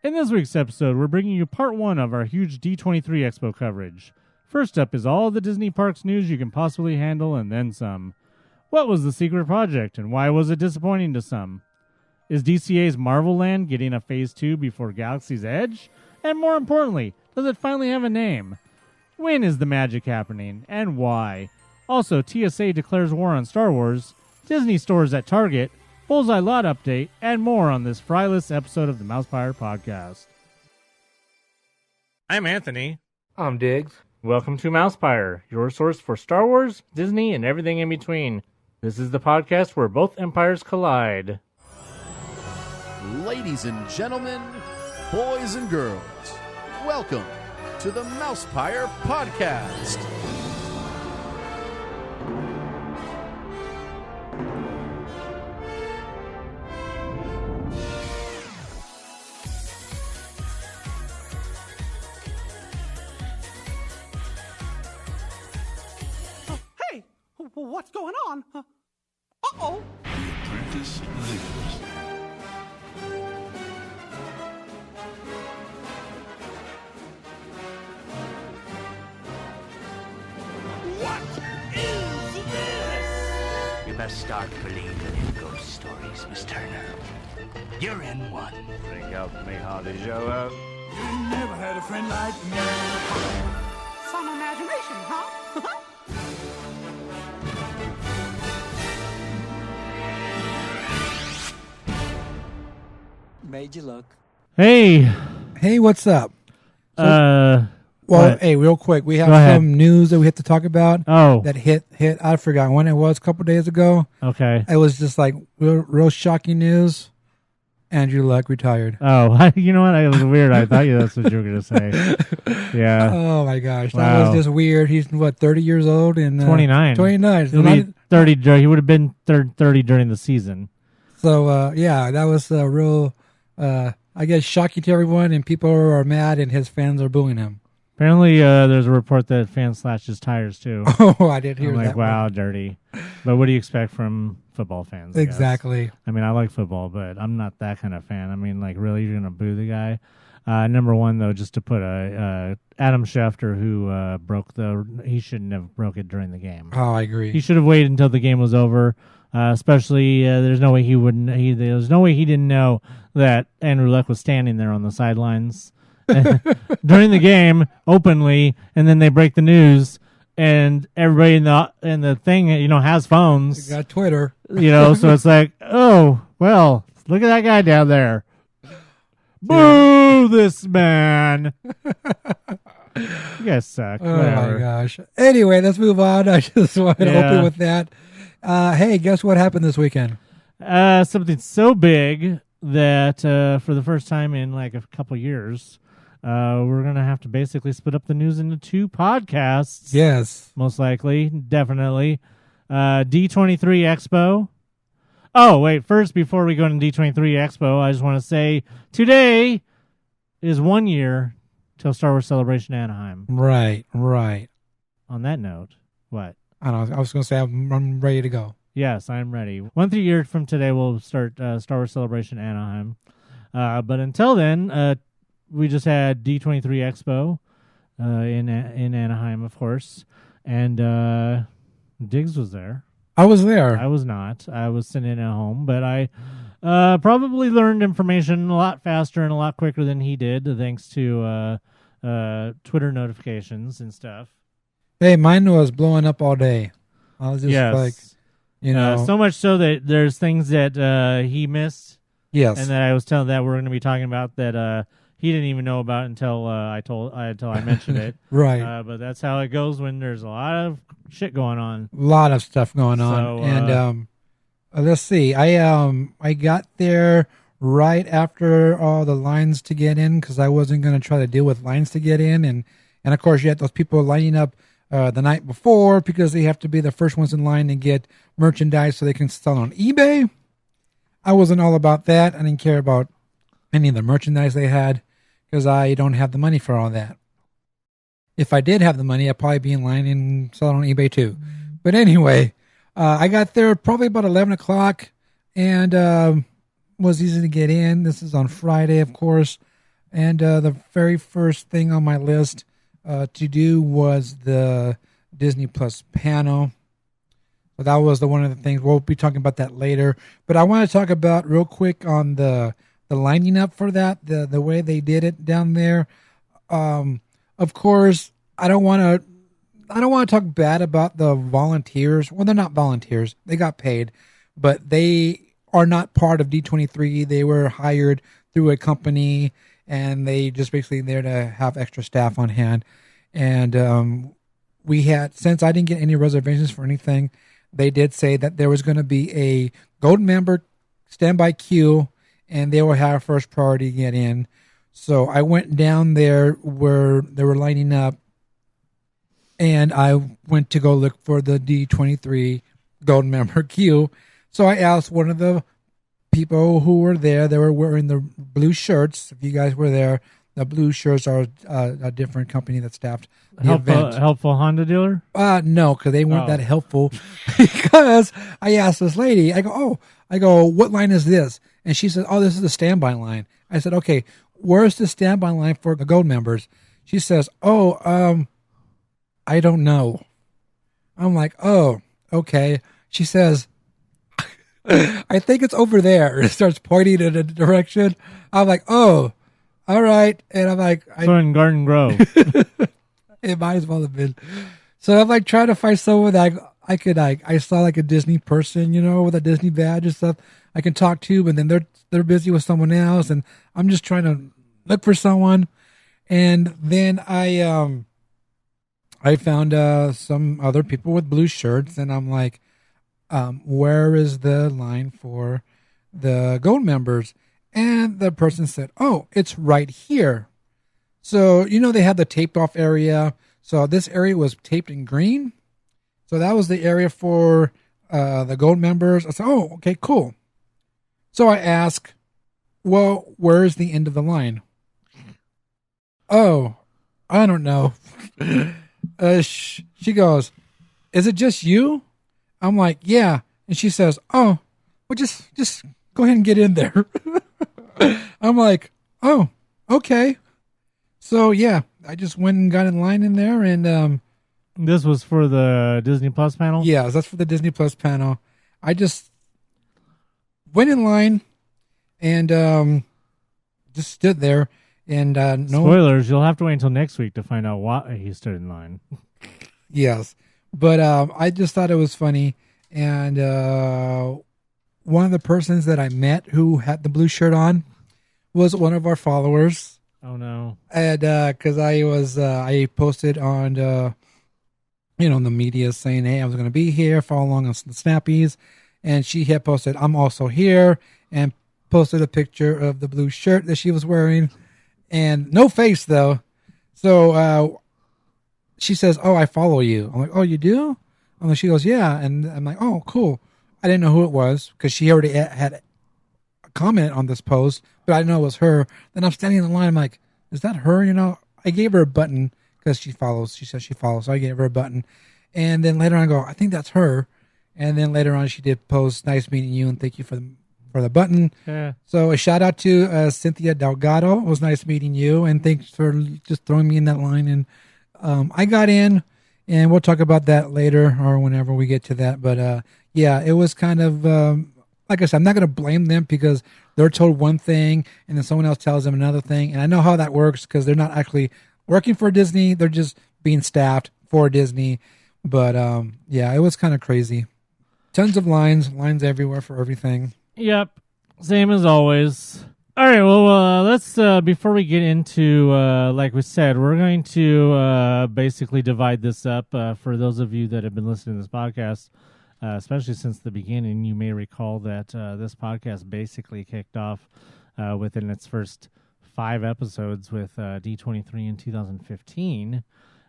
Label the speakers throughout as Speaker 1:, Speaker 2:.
Speaker 1: In this week's episode, we're bringing you part one of our huge D23 Expo coverage. First up is all the Disney parks news you can possibly handle and then some. What was the secret project and why was it disappointing to some? Is DCA's Marvel Land getting a Phase 2 before Galaxy's Edge? And more importantly, does it finally have a name? When is the magic happening and why? Also, TSA declares war on Star Wars, Disney stores at Target, Bullseye lot update, and more on this fryless episode of the MousePIRE Podcast. I'm Anthony.
Speaker 2: I'm Diggs.
Speaker 1: Welcome to MousePIRE, your source for Star Wars, Disney, and everything in between. This is the podcast where both empires collide.
Speaker 3: Ladies and gentlemen, boys and girls, welcome to the MousePIRE Podcast.
Speaker 4: Hey, what's going on? Uh-oh.
Speaker 5: The apprentice lives.
Speaker 4: What is this?
Speaker 6: You best start believing in ghost stories, Miss Turner. You're in one.
Speaker 1: Bring up me how to show up.
Speaker 4: I never had a friend like me. Some imagination, huh?
Speaker 2: Made you look.
Speaker 1: Hey,
Speaker 7: Hey, what's up?
Speaker 1: Well,
Speaker 7: Well, hey, real quick, we have
Speaker 1: Go ahead.
Speaker 7: some news that we have to talk about.
Speaker 1: Oh.
Speaker 7: That hit. I forgot when it was. A couple days ago.
Speaker 1: Okay.
Speaker 7: It was just like real shocking news. Andrew Luck retired.
Speaker 1: Oh, you know what? It was weird. I thought that's what you were going to say. Yeah.
Speaker 7: Oh my gosh, that
Speaker 1: Wow.
Speaker 7: was just weird. He's what, 30 years old and
Speaker 1: 29.
Speaker 7: 29.
Speaker 1: He'll be 30. He would have been 30 during the season.
Speaker 7: So yeah, that was real. I guess shocking to everyone, and people are mad, and his fans are booing him.
Speaker 1: Apparently, there's a report that fans slashed his tires, too.
Speaker 7: Oh, I did hear
Speaker 1: I'm like,
Speaker 7: that.
Speaker 1: wow, dirty. But what do you expect from football fans? I guess?
Speaker 7: Exactly.
Speaker 1: I mean, I like football, but I'm not that kind of fan. I mean, like, really, you're going to boo the guy? Number one, though, just to put Adam Schefter, who he shouldn't have broke it during the game.
Speaker 7: Oh, I agree.
Speaker 1: He should have waited until the game was over. Especially, there's no way he wouldn't. There's no way he didn't know that Andrew Luck was standing there on the sidelines during the game openly, and then they break the news, and everybody in the thing, has phones.
Speaker 7: You got Twitter.
Speaker 1: So it's like, oh well, look at that guy down there. Boo this man. You guys suck.
Speaker 7: Oh
Speaker 1: Whatever.
Speaker 7: my gosh. Anyway, let's move on. I just wanted to open with that. Hey, guess what happened this weekend?
Speaker 1: Something so big that for the first time in like a couple years, we're going to have to basically split up the news into two podcasts.
Speaker 7: Yes.
Speaker 1: Most likely. Definitely. D23 Expo. Oh, wait. First, before we go into D23 Expo, I just want to say today is 1 year till Star Wars Celebration Anaheim.
Speaker 7: Right.
Speaker 1: On that note, what?
Speaker 7: I don't know. I was going to say I'm ready to go.
Speaker 1: Yes, I'm ready. 1 year from today, we'll start Star Wars Celebration Anaheim. But until then, we just had D23 Expo in Anaheim, of course. And Diggs was there.
Speaker 7: I was there.
Speaker 1: I was not. I was sitting at home. But I probably learned information a lot faster and a lot quicker than he did, thanks to Twitter notifications and stuff.
Speaker 7: Hey, mine was blowing up all day. I was just
Speaker 1: so much so that there's things that he missed.
Speaker 7: Yes.
Speaker 1: And that I was telling that we're going to be talking about that he didn't even know about until I mentioned it.
Speaker 7: Right.
Speaker 1: But that's how it goes when there's a lot of shit going on.
Speaker 7: A lot of stuff going on.
Speaker 1: So,
Speaker 7: and let's see. I got there right after all the lines to get in because I wasn't going to try to deal with lines to get in. And of course, you had those people lining up the night before because they have to be the first ones in line to get merchandise so they can sell on eBay. I wasn't all about that. I didn't care about any of the merchandise they had because I don't have the money for all that. If I did have the money, I'd probably be in line and sell it on eBay too. But anyway, I got there probably about 11 o'clock and was easy to get in. This is on Friday, of course. And the very first thing on my list to do was the Disney Plus panel. So that was one of the things. We'll be talking about that later. But I want to talk about real quick on the lining up for that, the way they did it down there. Of course, I don't want to talk bad about the volunteers. Well, they're not volunteers. They got paid, but they are not part of D23. They were hired through a company, and they just basically there to have extra staff on hand. And we had, since I didn't get any reservations for anything, they did say that there was going to be a gold member standby queue, and they will have first priority to get in. So I went down there where they were lining up, and I went to go look for the D23 gold member queue. So I asked one of the people who were there. They were wearing the blue shirts. If you guys were there, the blue shirts are a different company that staffed the event.
Speaker 1: Helpful Honda dealer?
Speaker 7: No, because they weren't that helpful. Because I asked this lady, I go, what line is this? And she said, oh, this is the standby line. I said, okay, where's the standby line for the gold members? She says, I don't know. I'm like, oh, okay. She says, I think it's over there. It starts pointing in a direction. I'm like, oh, all right. And I'm like,
Speaker 1: so in Garden Grove.
Speaker 7: It might as well have been. So I'm like trying to find someone that I saw like a Disney person, with a Disney badge and stuff I can talk to, but then they're busy with someone else, and I'm just trying to look for someone. And then I found some other people with blue shirts, and I'm like, where is the line for the gold members? And the person said, oh, it's right here. So, they had the taped off area. So this area was taped in green. So that was the area for the gold members. I said, oh, okay, cool. So I asked, well, where's the end of the line? Oh, I don't know. She goes, is it just you? I'm like, yeah. And she says, oh, well, just go ahead and get in there. I'm like, oh, okay. So yeah, I just went and got in line in there, and
Speaker 1: this was for the Disney Plus panel?
Speaker 7: Yeah, that's for the Disney Plus panel. I just went in line and just stood there, and no
Speaker 1: spoilers. You'll have to wait until next week to find out why he stood in line.
Speaker 7: Yes, but I just thought it was funny, and one of the persons that I met who had the blue shirt on was one of our followers.
Speaker 1: Oh no!
Speaker 7: And because I posted on the media saying, hey, I was going to be here, follow along on the Snappies, and she had posted, I'm also here, and posted a picture of the blue shirt that she was wearing, and no face though. So she says, oh, I follow you. I'm like, oh, you do? She goes, yeah. And I'm like, oh, cool. I didn't know who it was because she already had a comment on this post, but I didn't know it was her. Then I'm standing in the line. I'm like, is that her? I gave her a button because she follows. She says she follows. So I gave her a button. And then later on I go, I think that's her. And then later on she did post, nice meeting you and thank you for the button.
Speaker 1: Yeah.
Speaker 7: So a shout out to Cynthia Delgado. It was nice meeting you. And thanks for just throwing me in that line. And I got in, and we'll talk about that later or whenever we get to that. But yeah, it was kind of, like I said, I'm not going to blame them because they're told one thing and then someone else tells them another thing. And I know how that works because they're not actually working for Disney. They're just being staffed for Disney. But yeah, it was kind of crazy. Tons of lines everywhere for everything.
Speaker 1: Yep. Same as always. All right. Well, let's, before we get into, like we said, we're going to basically divide this up. For those of you that have been listening to this podcast, especially since the beginning, you may recall that this podcast basically kicked off within its first 5 episodes with D23 in 2015.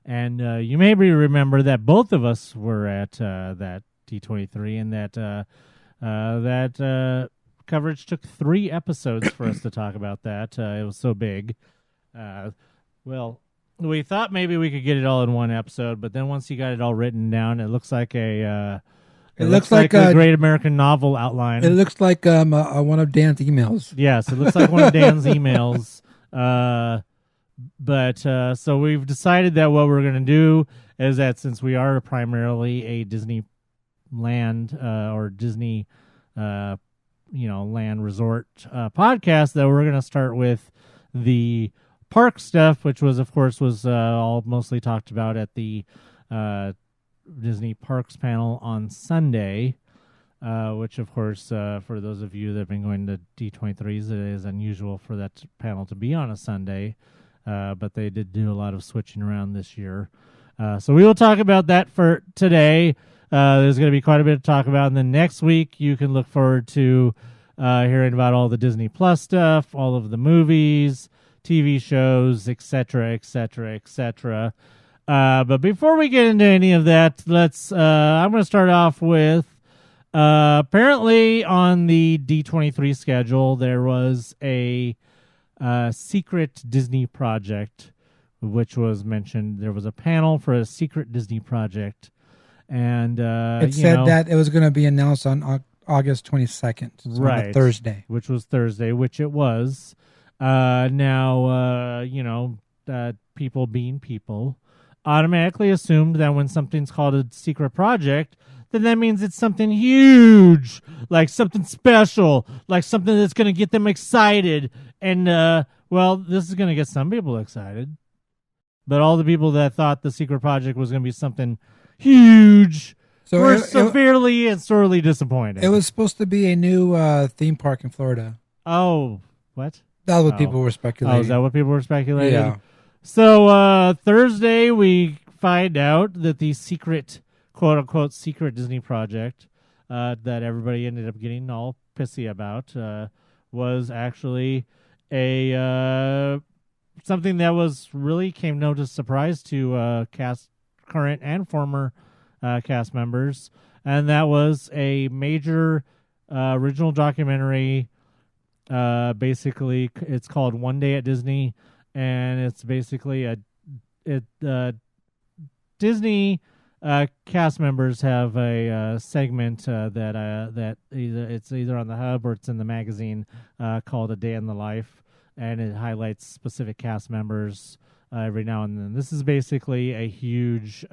Speaker 1: And you may remember that both of us were at that D23, and that coverage took 3 episodes for us to talk about that. It was so big. Well, we thought maybe we could get it all in one episode, but then once you got it all written down, it looks like a great American novel outline.
Speaker 7: It looks like one of Dan's emails.
Speaker 1: Yes, it looks like one of Dan's emails But so we've decided that what we're going to do is that since we are primarily a Disney land or Disney, land resort podcast, that we're going to start with the park stuff, which was, of course, all mostly talked about at the Disney Parks panel on Sunday. Which, of course, for those of you that have been going to D23s, it is unusual for that panel to be on a Sunday, but they did do a lot of switching around this year. So we will talk about that for today. There's going to be quite a bit to talk about. And then next week, you can look forward to hearing about all the Disney Plus stuff, all of the movies, TV shows, etc., etc., etc. But before we get into any of that, I'm going to start off with apparently on the D23 schedule, there was a secret Disney project, which was mentioned. There was a panel for a secret Disney project. And
Speaker 7: it said that it was going to be announced on August 22nd, so
Speaker 1: right,
Speaker 7: on a Thursday.
Speaker 1: Which was Thursday, which it was. People being people automatically assumed that when something's called a secret project, then that means it's something huge, like something special, like something that's going to get them excited. And, this is going to get some people excited. But all the people that thought the secret project was going to be something huge were severely and sorely disappointed.
Speaker 7: It was supposed to be a new theme park in Florida.
Speaker 1: Oh, what?
Speaker 7: That was what people were speculating.
Speaker 1: Oh, is that what people were speculating?
Speaker 7: Yeah.
Speaker 1: So Thursday we find out that the secret, quote-unquote, secret Disney project that everybody ended up getting all pissy about was actually a something that was really came no surprise to cast, current and former cast members, and that was a major original documentary. Basically, it's called One Day at Disney, and it's basically Disney cast members have a segment that it's either on the hub or it's in the magazine called A Day in the Life, and it highlights specific cast members every now and then. This is basically a huge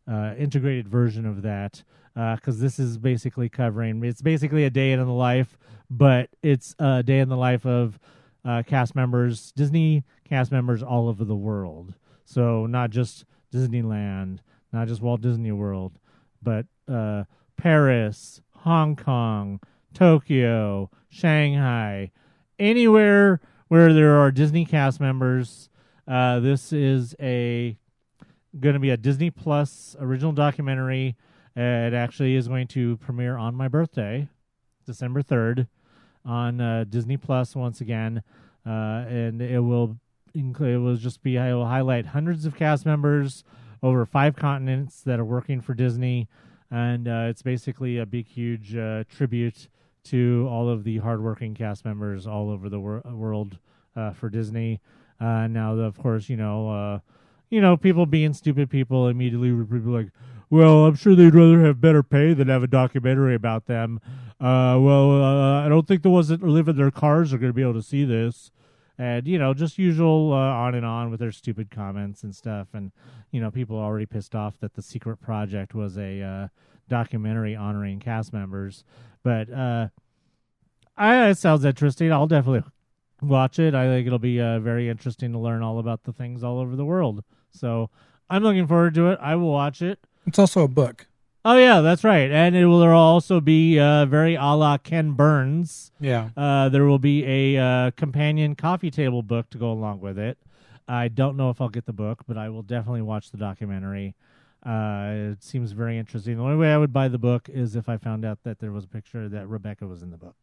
Speaker 1: integrated version of that, because this is basically covering, it's basically a day in the life, but it's a day in the life of cast members, Disney cast members all over the world. So not just Disneyland, not just Walt Disney World, but Paris, Hong Kong, Tokyo, Shanghai, anywhere where there are Disney cast members. This is going to be a Disney Plus original documentary. It actually is going to premiere on my birthday, December 3rd, on Disney Plus once again, and it will highlight hundreds of cast members over 5 continents that are working for Disney, and it's basically a big, huge tribute to all of the hardworking cast members all over the world for Disney. Now, of course, people being stupid people immediately would be like, well, I'm sure they'd rather have better pay than have a documentary about them. I don't think the ones that live in their cars are going to be able to see this. And, just usual on and on with their stupid comments and stuff. And, people are already pissed off that the secret project was a documentary honoring cast members. But it sounds interesting. I'll definitely watch it. I think it'll be very interesting to learn all about the things all over the world. So I'm looking forward to it. I will watch it.
Speaker 7: It's also a book.
Speaker 1: Oh, yeah, that's right. And it will also be very a la Ken Burns.
Speaker 7: Yeah.
Speaker 1: There will be a companion coffee table book to go along with it. I don't know if I'll get the book, but I will definitely watch the documentary. It seems very interesting. The only way I would buy the book is if I found out that there was a picture that Rebecca was in the book.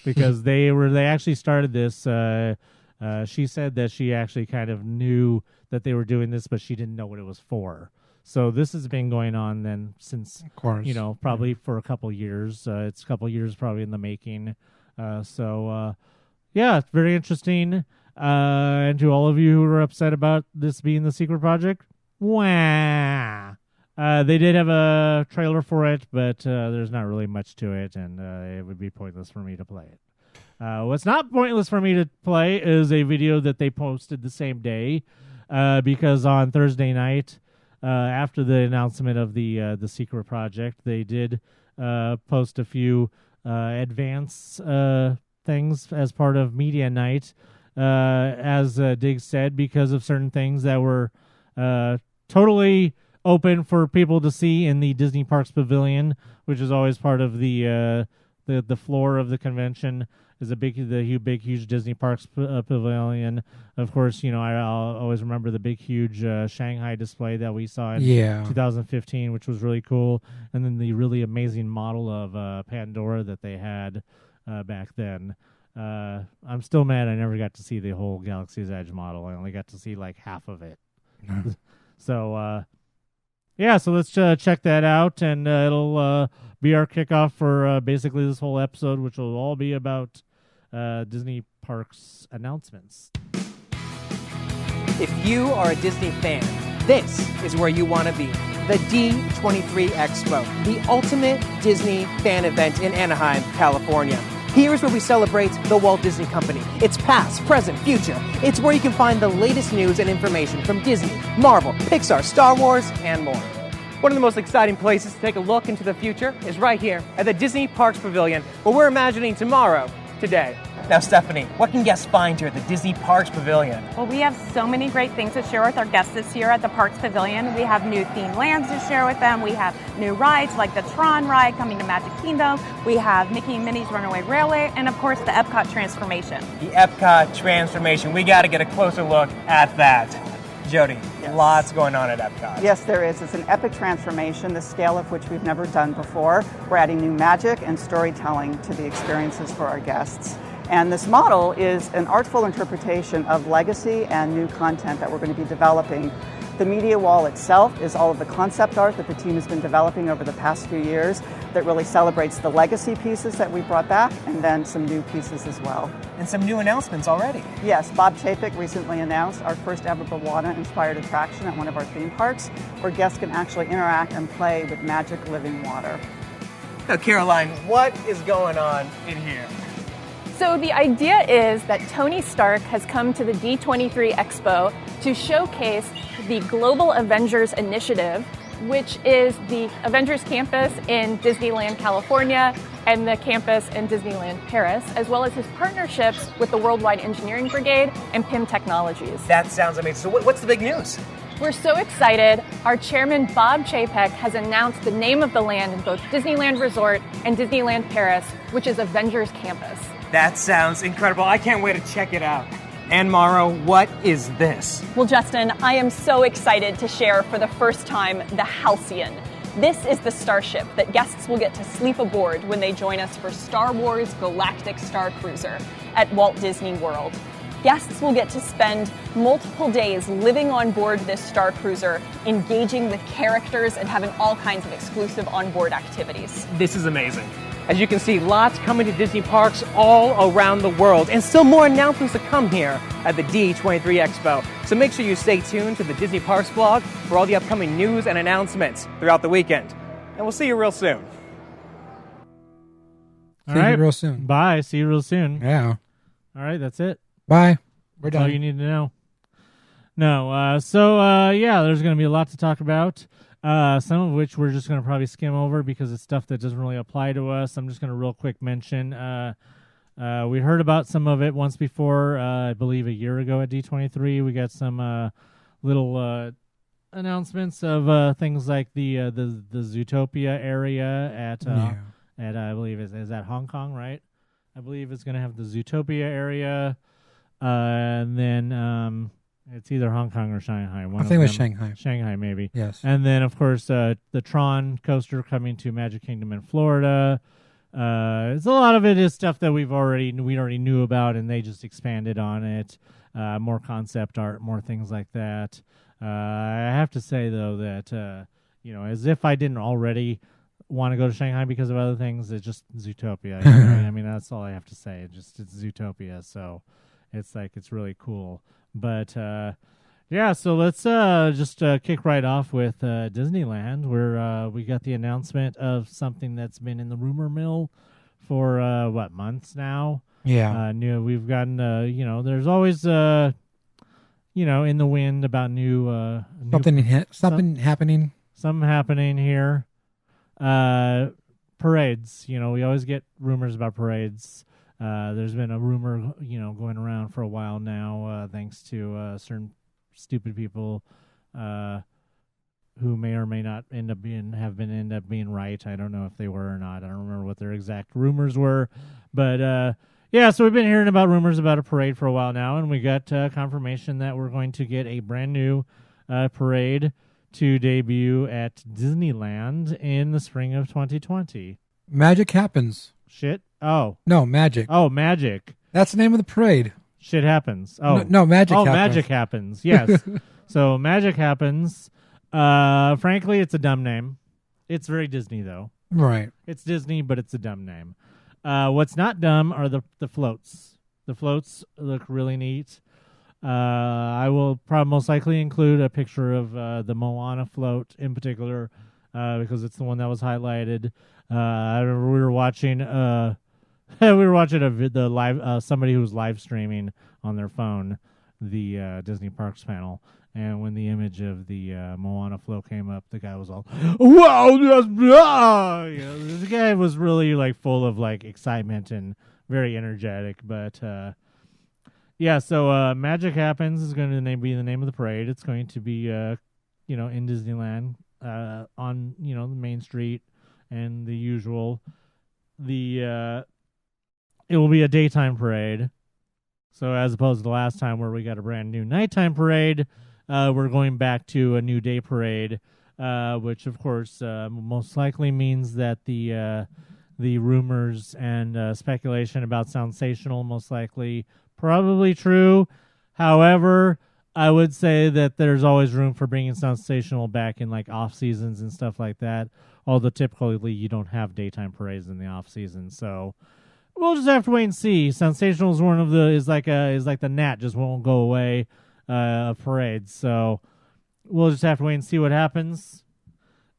Speaker 1: Because they actually started this. She said that she actually kind of knew that they were doing this, but she didn't know what it was for. So this has been going on then since,
Speaker 7: of course,
Speaker 1: probably for a couple years. It's a couple years probably in the making. It's very interesting. And to all of you who are upset about this being the secret project, wah. They did have a trailer for it, but there's not really much to it, and it would be pointless for me to play it. What's not pointless for me to play is a video that they posted the same day, because on Thursday night, after the announcement of the secret project, they did post a few advance things as part of media night, as Diggs said, because of certain things that were totally open for people to see in the Disney Parks Pavilion, which is always part of the floor of the convention. Is a big, huge Disney Parks Pavilion. Of course, I'll always remember the big, huge Shanghai display that we saw in 2015, which was really cool, and then the really amazing model of Pandora that they had back then. I'm still mad I never got to see the whole Galaxy's Edge model. I only got to see like half of it. So, so let's check that out, and it'll be our kickoff for basically this whole episode, which will all be about Disney Parks announcements.
Speaker 8: If you are a Disney fan, this is where you want to be. The D23 Expo, the ultimate Disney fan event in Anaheim, California. Here's where we celebrate the Walt Disney Company. It's past, present, future. It's where you can find the latest news and information from Disney, Marvel, Pixar, Star Wars, and more. One of the most exciting places to take a look into the future is right here at the Disney Parks Pavilion, where we're imagining tomorrow, today. Now, Stephanie, what can guests find here at the Disney Parks Pavilion?
Speaker 9: Well, we have so many great things to share with our guests this year at the Parks Pavilion. We have new themed lands to share with them. We have new rides like the Tron ride coming to Magic Kingdom. We have Mickey and Minnie's Runaway Railway, and of course the Epcot transformation.
Speaker 8: The Epcot transformation. We got to get a closer look at that. Jody, lots going on at Epcot.
Speaker 10: Yes, there is. It's an epic transformation, the scale of which we've never done before. We're adding new magic and storytelling to the experiences for our guests. And this model is an artful interpretation of legacy and new content that we're going to be developing. The media wall itself is all of the concept art that the team has been developing over the past few years that really celebrates the legacy pieces that we brought back, and then some new pieces as well.
Speaker 8: And some new announcements already.
Speaker 10: Yes, Bob Chapek recently announced our first ever Moana-inspired attraction at one of our theme parks, where guests can actually interact and play with magic living water.
Speaker 8: Now, Caroline, what is going on in here?
Speaker 9: So the idea is that Tony Stark has come to the D23 Expo to showcase the Global Avengers Initiative, which is the Avengers campus in Disneyland, California, and the campus in Disneyland Paris, as well as his partnerships with the Worldwide Engineering Brigade and PIM Technologies.
Speaker 8: That sounds amazing. So what's the big news?
Speaker 9: We're so excited. Our chairman, Bob Chapek, has announced the name of the land in both Disneyland Resort and Disneyland Paris, which is Avengers Campus.
Speaker 8: That sounds incredible. I can't wait to check it out. Ann Morrow, what is this?
Speaker 11: Well, Justin, I am so excited to share for the first time the Halcyon. This is the starship that guests will get to sleep aboard when they join us for Star Wars Galactic Star Cruiser at Walt Disney World. Guests will get to spend multiple days living on board this Star Cruiser, engaging with characters and having all kinds of exclusive onboard activities.
Speaker 8: This is amazing. As you can see, lots coming to Disney parks all around the world, and still more announcements to come here at the D23 Expo. So make sure you stay tuned to the Disney Parks blog for all the upcoming news and announcements throughout the weekend. And we'll see you real soon.
Speaker 7: See you real soon.
Speaker 1: Bye. See you real soon.
Speaker 7: Yeah.
Speaker 1: All right, that's it.
Speaker 7: Bye. We're done.
Speaker 1: All you need to know. No, there's going to be a lot to talk about. Some of which we're just going to probably skim over because it's stuff that doesn't really apply to us. I'm just going to real quick mention. We heard about some of it once before, I believe a year ago at D23. We got some little announcements of things like the Zootopia area at I believe is that Hong Kong, right? I believe it's going to have the Zootopia area, and then it's either Hong Kong or Shanghai.
Speaker 7: I think it was Shanghai.
Speaker 1: Shanghai, maybe.
Speaker 7: Yes.
Speaker 1: And then, of course, the Tron coaster coming to Magic Kingdom in Florida. It's a lot of it is stuff that we already knew about, and they just expanded on it. More concept art, more things like that. I have to say though that as if I didn't already want to go to Shanghai because of other things, it's just Zootopia. I mean, that's all I have to say. It's Zootopia, so it's really cool. But so let's just kick right off with Disneyland, where we got the announcement of something that's been in the rumor mill for months now.
Speaker 7: Yeah.
Speaker 1: New. We've gotten, there's always, in the wind about
Speaker 7: something happening.
Speaker 1: Something happening here. Parades. We always get rumors about parades. There's been a rumor, going around for a while now, thanks to certain stupid people who may or may not end up being right. I don't know if they were or not. I don't remember what their exact rumors were, but so we've been hearing about rumors about a parade for a while now, and we got confirmation that we're going to get a brand new parade to debut at Disneyland in the spring of 2020.
Speaker 7: Magic happens.
Speaker 1: Shit. Oh.
Speaker 7: No, magic.
Speaker 1: Oh, magic.
Speaker 7: That's the name of the parade.
Speaker 1: Shit happens. Oh.
Speaker 7: No, magic happens.
Speaker 1: Magic happens. Yes. So magic happens. Frankly, it's a dumb name. It's very Disney, though.
Speaker 7: Right.
Speaker 1: It's Disney, but it's a dumb name. What's not dumb are the floats. The floats look really neat. I will probably most likely include a picture of the Moana float in particular because it's the one that was highlighted. I remember we were watching the live somebody who was live streaming on their phone the Disney Parks panel, and when the image of the Moana float came up, the guy was all, "Wow, the guy was really full of excitement and very energetic, but. So Magic Happens is going to be the name of the parade. It's going to be, in Disneyland, on, the Main Street and the usual. It will be a daytime parade. So as opposed to the last time where we got a brand new nighttime parade, we're going back to a new day parade, which of course most likely means that the rumors and speculation about Sensational most likely probably true. However, I would say that there's always room for bringing Sensational back in off seasons and stuff like that. Although typically you don't have daytime parades in the off season, so we'll just have to wait and see. Sensational is one of is like the gnat, just won't go away of parades. So we'll just have to wait and see what happens.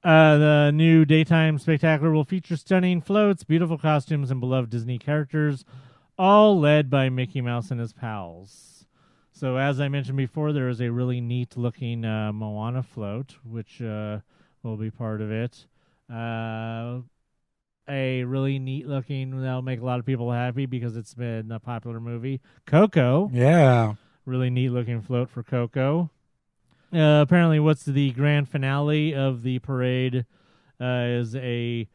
Speaker 1: The new daytime spectacular will feature stunning floats, beautiful costumes, and beloved Disney characters, all led by Mickey Mouse and his pals. So as I mentioned before, there is a really neat-looking Moana float, which will be part of it. A really neat-looking, that'll make a lot of people happy because it's been a popular movie, Coco.
Speaker 7: Yeah.
Speaker 1: Really neat-looking float for Coco. Apparently, what's the grand finale of the parade is a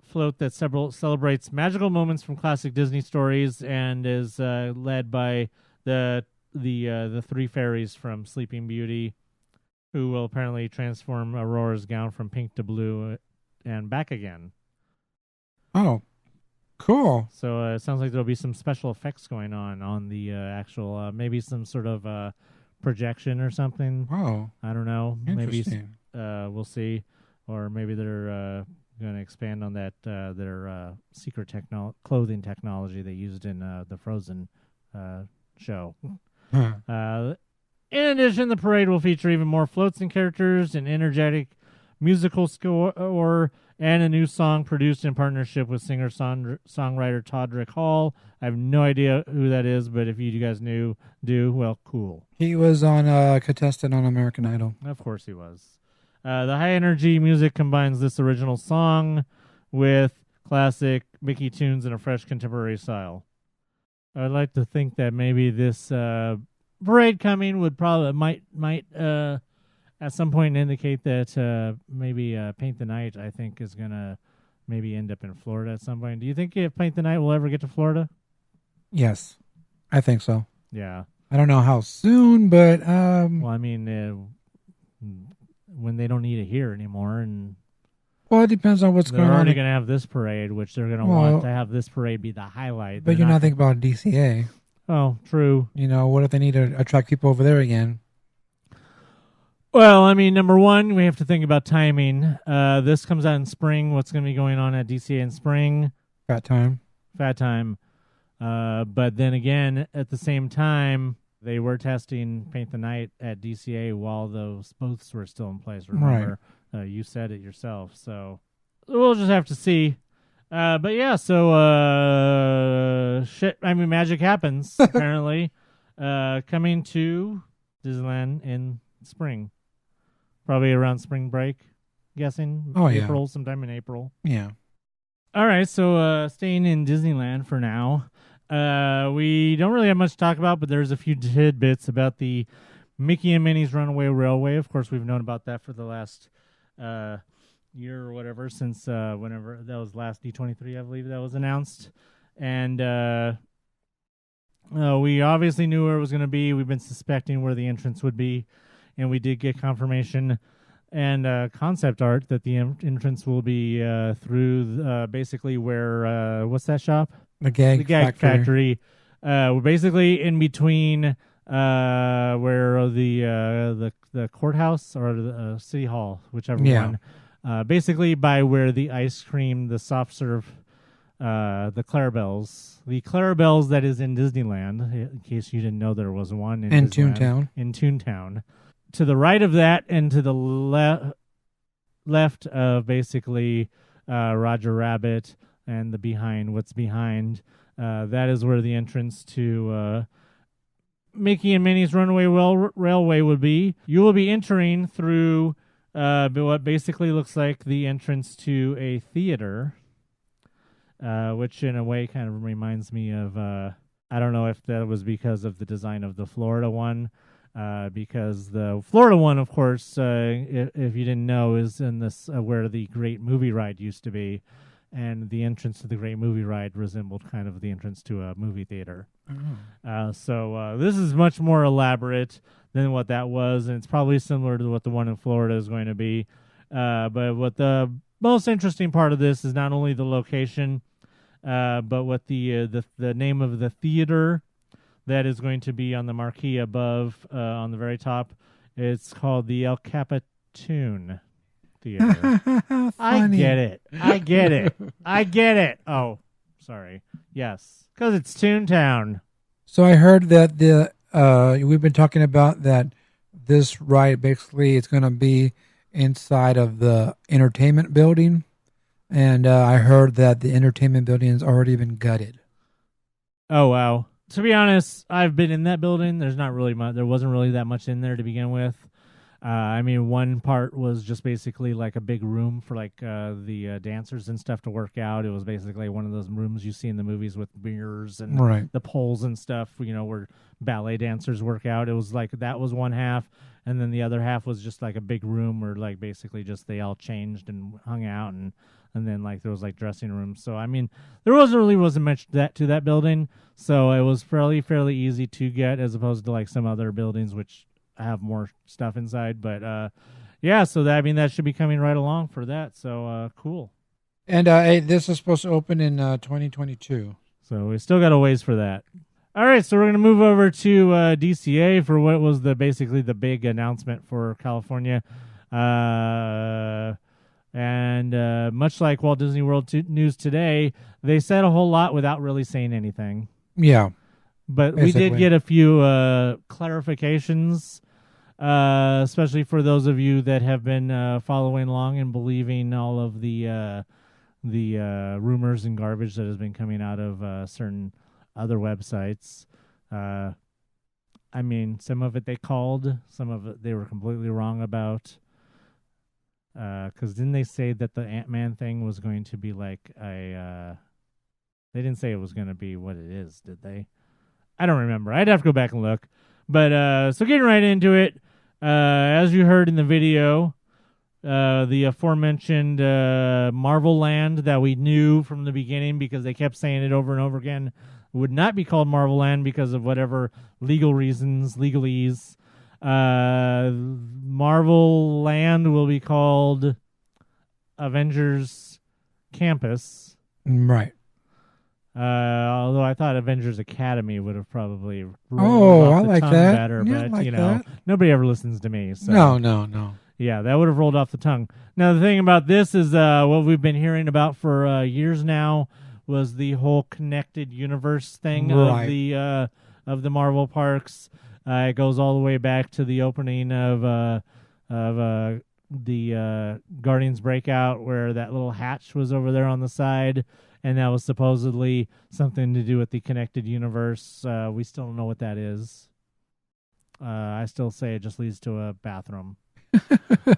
Speaker 1: float that celebrates magical moments from classic Disney stories and is led by the three fairies from Sleeping Beauty, who will apparently transform Aurora's gown from pink to blue and back again.
Speaker 7: Oh, cool.
Speaker 1: So it sounds like there'll be some special effects going on the actual, maybe some sort of projection or something.
Speaker 7: Oh.
Speaker 1: I don't know.
Speaker 7: Interesting.
Speaker 1: Maybe we'll see. Or maybe they're going to expand on that their secret clothing technology they used in the Frozen show. In addition, the parade will feature even more floats and characters, an energetic musical score, and a new song produced in partnership with singer-songwriter Todrick Hall. I have no idea who that is, but if you guys do, well, cool.
Speaker 7: He was on contestant on American Idol.
Speaker 1: Of course he was. The high-energy music combines this original song with classic Mickey tunes in a fresh contemporary style. I'd like to think that maybe this parade coming would might at some point indicate that maybe Paint the Night, I think, is going to maybe end up in Florida at some point. Do you think if Paint the Night will ever get to Florida?
Speaker 7: Yes, I think so.
Speaker 1: Yeah.
Speaker 7: I don't know how soon, but...
Speaker 1: Well, I mean, when they don't need it here anymore, and...
Speaker 7: Well, it depends on what's going on.
Speaker 1: They're already going to have this parade, which they're going to want to have this parade be the highlight.
Speaker 7: But you're not thinking about DCA.
Speaker 1: Oh, true.
Speaker 7: What if they need to attract people over there again?
Speaker 1: Well, I mean, number one, we have to think about timing. This comes out in spring. What's going to be going on at DCA in spring?
Speaker 7: Fat time.
Speaker 1: But then again, at the same time, they were testing Paint the Night at DCA while those booths were still in place. Remember, you said it yourself. So we'll just have to see. But yeah, so magic happens, apparently. Coming to Disneyland in spring. Probably around spring break, guessing. April, sometime in April.
Speaker 7: Yeah.
Speaker 1: All right, so staying in Disneyland for now. We don't really have much to talk about, but there's a few tidbits about the Mickey and Minnie's Runaway Railway. Of course, we've known about that for the last year or whatever, since whenever that was last D23, I believe that was announced. And we obviously knew where it was going to be. We've been suspecting where the entrance would be, and we did get confirmation and concept art that the entrance will be through basically where what's that shop?
Speaker 7: The Gag
Speaker 1: Factory. We're basically in between where the courthouse or the city hall, whichever one. Basically by where the ice cream, the soft serve, the Clarabelle's that is in Disneyland. In case you didn't know, there was one in
Speaker 7: Toontown.
Speaker 1: In Toontown. To the right of that and to the left of basically Roger Rabbit and what's behind, that is where the entrance to Mickey and Minnie's Runaway Railway would be. You will be entering through what basically looks like the entrance to a theater, which in a way kind of reminds me of, I don't know if that was because of the design of the Florida one, because the Florida one, of course, if you didn't know, is in this where the Great Movie Ride used to be, and the entrance to the Great Movie Ride resembled kind of the entrance to a movie theater. So this is much more elaborate than what that was, and it's probably similar to what the one in Florida is going to be. But what the most interesting part of this is not only the location, but what the name of the theater that is going to be on the marquee above, on the very top. It's called the El Capitan Theater. I get it. Oh, sorry. Yes, because it's Toontown.
Speaker 7: So I heard that we've been talking about that this ride basically is going to be inside of the entertainment building, and I heard that the entertainment building has already been gutted.
Speaker 1: Oh wow. To be honest, I've been in that building. There's not really much. There wasn't really that much in there to begin with. I mean, one part was just basically like a big room for like the dancers and stuff to work out. It was basically one of those rooms you see in the movies with mirrors and the poles and stuff, where ballet dancers work out. It was like that was one half, and then the other half was just like a big room where like basically just they all changed and hung out, and then like there was like dressing rooms. So I mean, there wasn't much to that building, so it was fairly easy to get as opposed to like some other buildings which have more stuff inside. But so that should be coming right along for that. So cool.
Speaker 7: And this is supposed to open in 2022.
Speaker 1: So we still got a ways for that. All right, so we're going to move over to DCA for what was basically the big announcement for California. And much like Walt Disney World News Today, they said a whole lot without really saying anything.
Speaker 7: Yeah.
Speaker 1: But basically, we did get a few clarifications, especially for those of you that have been following along and believing all of the rumors and garbage that has been coming out of certain other websites. I mean, some of it they called, some of it they were completely wrong about. Because didn't they say that the Ant-Man thing was going to be like they didn't say it was going to be what it is, did they? I don't remember. I'd have to go back and look. But so getting right into it, as you heard in the video, the aforementioned Marvel Land that we knew from the beginning because they kept saying it over and over again would not be called Marvel Land because of whatever legal reasons, legalese. Marvel Land will be called Avengers Campus.
Speaker 7: Right.
Speaker 1: Although I thought Avengers Academy would have probably
Speaker 7: rolled off the tongue
Speaker 1: that better,
Speaker 7: yeah,
Speaker 1: but
Speaker 7: like
Speaker 1: nobody ever listens to me. So.
Speaker 7: No.
Speaker 1: Yeah, that would have rolled off the tongue. Now the thing about this is what we've been hearing about for years now was the whole connected universe thing of the Marvel parks. It goes all the way back to the opening of the Guardians Breakout, where that little hatch was over there on the side, and that was supposedly something to do with the connected universe. We still don't know what that is. I still say it just leads to a bathroom.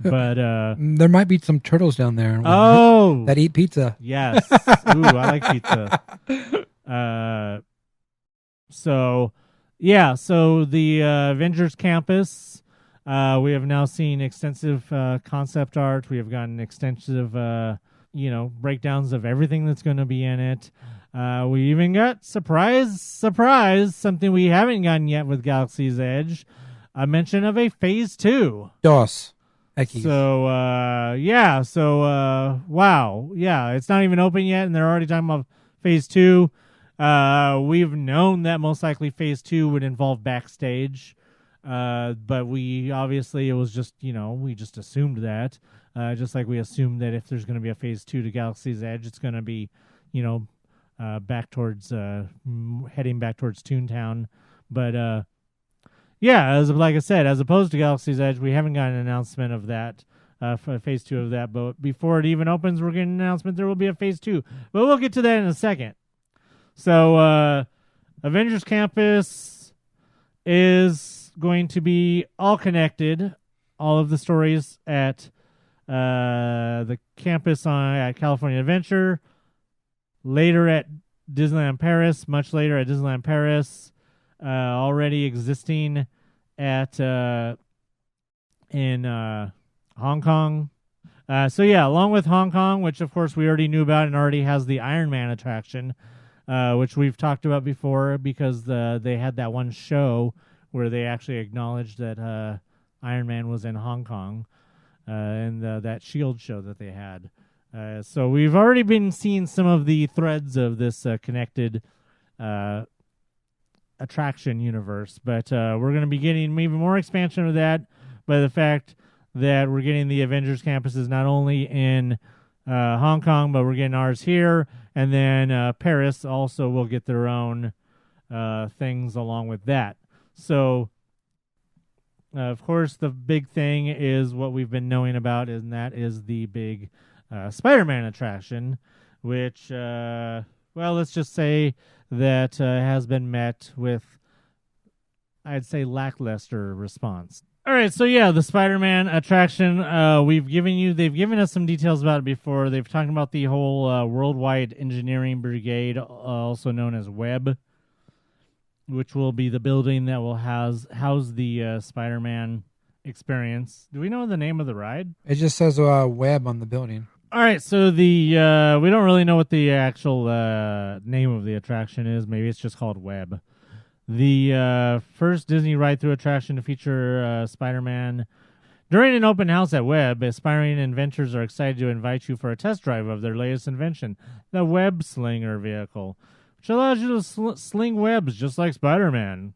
Speaker 1: But
Speaker 7: there might be some turtles down there. That eat pizza.
Speaker 1: Yes. Ooh, I like pizza. So the Avengers Campus, we have now seen extensive concept art. We have gotten extensive, breakdowns of everything that's going to be in it. We even got surprise, something we haven't gotten yet with Galaxy's Edge, a mention of a Phase 2.
Speaker 7: DOS.
Speaker 1: So, wow. Yeah, it's not even open yet, and they're already talking about Phase 2. We've known that most likely Phase 2 would involve backstage, but it was just, we just assumed that. Just like we assumed that if there's going to be a Phase 2 to Galaxy's Edge, it's going to be, back towards, heading back towards Toontown. But, like I said, as opposed to Galaxy's Edge, we haven't got an announcement of that, for Phase 2 of that. But before it even opens, we're getting an announcement there will be a Phase 2. But we'll get to that in a second. So, Avengers Campus is going to be all connected. All of the stories at the campus at California Adventure. Later at Disneyland Paris. Much later at Disneyland Paris. Already existing at in Hong Kong. Along with Hong Kong, which of course we already knew about and already has the Iron Man attraction, which we've talked about before because they had that one show where they actually acknowledged that Iron Man was in Hong Kong and that S.H.I.E.L.D. show that they had. So we've already been seeing some of the threads of this connected attraction universe, but we're going to be getting even more expansion of that by the fact that we're getting the Avengers campuses not only in Hong Kong, but we're getting ours here, and then Paris also will get their own things along with that. So, of course, the big thing is what we've been knowing about, and that is the big Spider-Man attraction, which, let's just say that has been met with, I'd say, lackluster response. All right, so the Spider-Man attraction, they've given us some details about it before. They've talked about the whole Worldwide Engineering Brigade, also known as WEB, which will be the building that will house the Spider-Man experience. Do we know the name of the ride?
Speaker 7: It just says WEB on the building.
Speaker 1: All right, so we don't really know what the actual name of the attraction is. Maybe it's just called Web. The first Disney ride-through attraction to feature Spider-Man. During an open house at Web, aspiring inventors are excited to invite you for a test drive of their latest invention, the Web Slinger vehicle, which allows you to sling webs just like Spider-Man.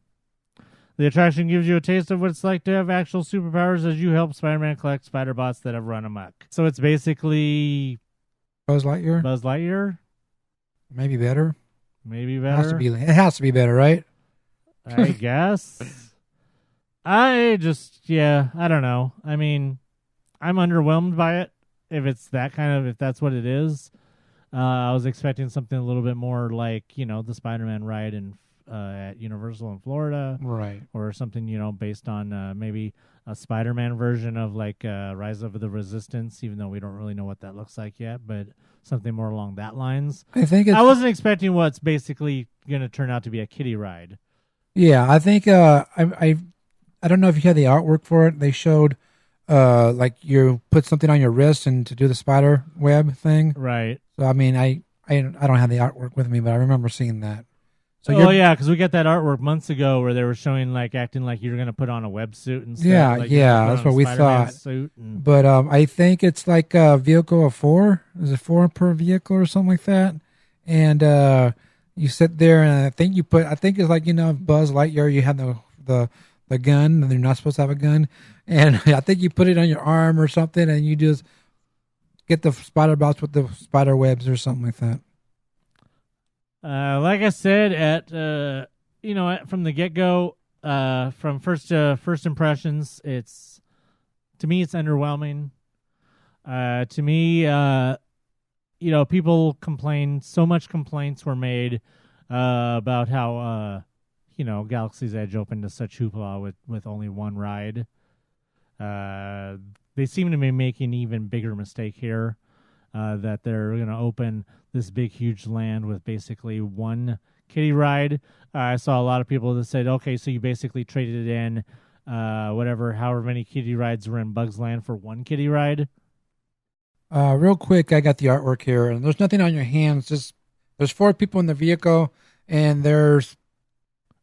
Speaker 1: The attraction gives you a taste of what it's like to have actual superpowers as you help Spider-Man collect spider bots that have run amok. So it's basically
Speaker 7: Buzz Lightyear?
Speaker 1: Buzz Lightyear?
Speaker 7: Maybe better.
Speaker 1: Maybe better.
Speaker 7: It has to be better, right?
Speaker 1: I guess. I don't know. I mean, I'm underwhelmed by it. If that's what it is. I was expecting something a little bit more like, the Spider-Man ride at Universal in Florida.
Speaker 7: Right.
Speaker 1: Or something, based on maybe a Spider-Man version of Rise of the Resistance, even though we don't really know what that looks like yet, but something more along that lines. I wasn't expecting what's basically going to turn out to be a kiddie ride.
Speaker 7: Yeah, I think I don't know if you had the artwork for it. They showed you put something on your wrist and to do the spider web thing.
Speaker 1: Right.
Speaker 7: So I mean, I don't have the artwork with me, but I remember seeing that. So
Speaker 1: because we got that artwork months ago where they were showing acting like you're going to put on a websuit and stuff.
Speaker 7: Yeah, that's what we thought. But I think it's like a vehicle of 4. Is it 4 per vehicle or something like that? And you sit there, and I think it's like Buzz Lightyear. You have the gun, and you're not supposed to have a gun, and I think you put it on your arm or something, and you just get the spider bots with the spider webs or something like that.
Speaker 1: Like I said, from the get-go, from first impressions, to me, it's underwhelming. To me, people complained. So much complaints were made about how Galaxy's Edge opened to such hoopla with only one ride. They seem to be making an even bigger mistake here. That they're going to open this big, huge land with basically one kiddie ride. I saw a lot of people that said, okay, so you basically traded in however many kiddie rides were in Bugs Land for one kiddie ride.
Speaker 7: Real quick, I got the artwork here, and there's nothing on your hands. Just there's 4 people in the vehicle, and they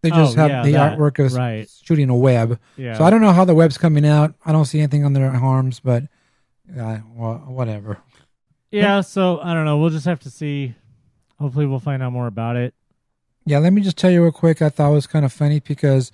Speaker 7: just have the artwork of shooting a web.
Speaker 1: Yeah.
Speaker 7: So I don't know how the web's coming out. I don't see anything on their arms, but whatever.
Speaker 1: Yeah, so I don't know. We'll just have to see. Hopefully we'll find out more about it.
Speaker 7: Yeah, let me just tell you real quick. I thought it was kind of funny because,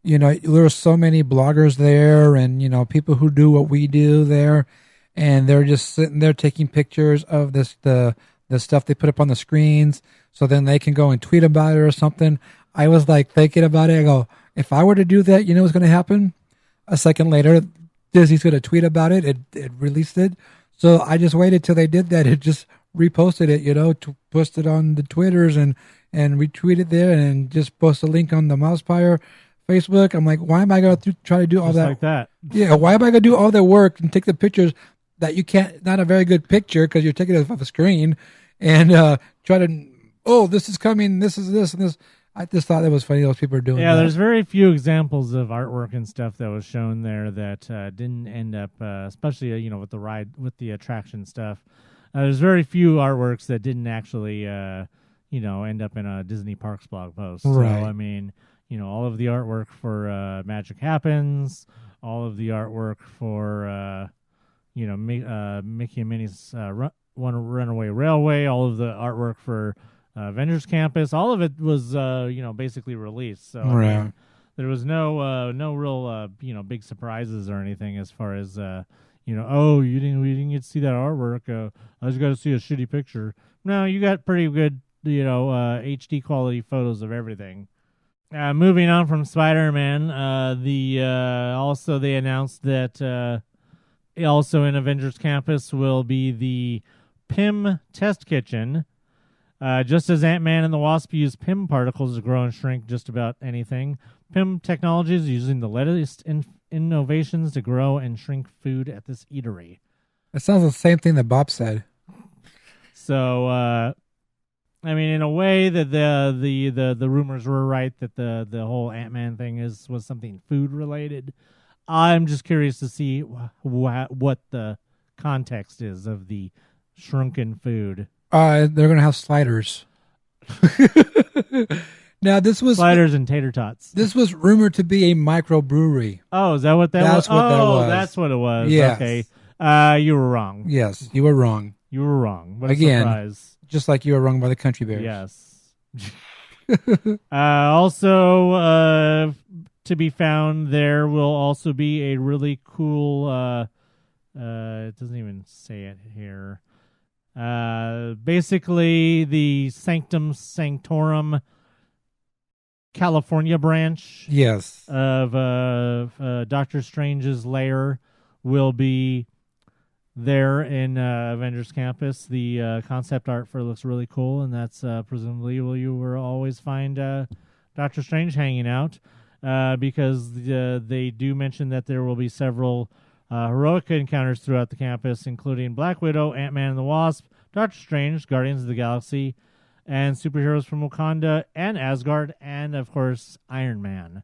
Speaker 7: there were so many bloggers there and, people who do what we do there. And they're just sitting there taking pictures of the stuff they put up on the screens. So then they can go and tweet about it or something. I was like thinking about it. I go, if I were to do that, you know what's going to happen? A second later, Disney's going to tweet about it. It released it. So I just waited till they did that. It just reposted it, to post it on the Twitters and retweet it there and just post a link on the MousePIRE Facebook. I'm like, why am I going to try to do all
Speaker 1: just
Speaker 7: that?
Speaker 1: Like that?
Speaker 7: Yeah, why am I going to do all the work and take the pictures that you can't, not a very good picture because you're taking it off a screen and try to, this is coming, this is this and this. I just thought that was funny. Those people are doing that.
Speaker 1: Yeah, there's very few examples of artwork and stuff that was shown there that didn't end up, especially with the ride, with the attraction stuff. There's very few artworks that didn't actually, end up in a Disney Parks blog post.
Speaker 7: Right.
Speaker 1: So, I mean, all of the artwork for Magic Happens, all of the artwork for, Mickey and Minnie's Runaway Railway, all of the artwork for Avengers Campus, all of it was basically released. So
Speaker 7: right.
Speaker 1: I mean, there was no real big surprises or anything as far as we didn't get to see that artwork. I just got to see a shitty picture. No, you got pretty good HD quality photos of everything. Moving on from Spider-Man, also they announced that also in Avengers Campus will be the PIM test kitchen. Just as Ant-Man and the Wasp use PIM particles to grow and shrink just about anything, PIM Technologies is using the latest innovations to grow and shrink food at this eatery.
Speaker 7: It sounds the same thing that Bob said.
Speaker 1: So, I mean, in a way that the rumors were right that the whole Ant-Man thing was something food related. I'm just curious to see what the context is of the shrunken food.
Speaker 7: They're going to have sliders. Now, this was
Speaker 1: sliders and tater tots.
Speaker 7: This was rumored to be a microbrewery.
Speaker 1: Oh, is that what that was?
Speaker 7: That was.
Speaker 1: That's what it was.
Speaker 7: Yes.
Speaker 1: Okay. You were wrong.
Speaker 7: Yes, you were wrong.
Speaker 1: You were wrong. What
Speaker 7: Again,
Speaker 1: a surprise.
Speaker 7: Just like you were wrong by the Country Bears.
Speaker 1: Yes. Also, to be found, there will also be a really cool. It doesn't even say it here. Basically, the Sanctum Sanctorum California branch,
Speaker 7: yes,
Speaker 1: of Doctor Strange's lair will be there in Avengers Campus. The concept art for it looks really cool, and that's presumably where you will always find Doctor Strange hanging out, because they do mention that there will be several heroic encounters throughout the campus, including Black Widow, Ant-Man and the Wasp, Doctor Strange, Guardians of the Galaxy, and superheroes from Wakanda and Asgard, and of course Iron Man.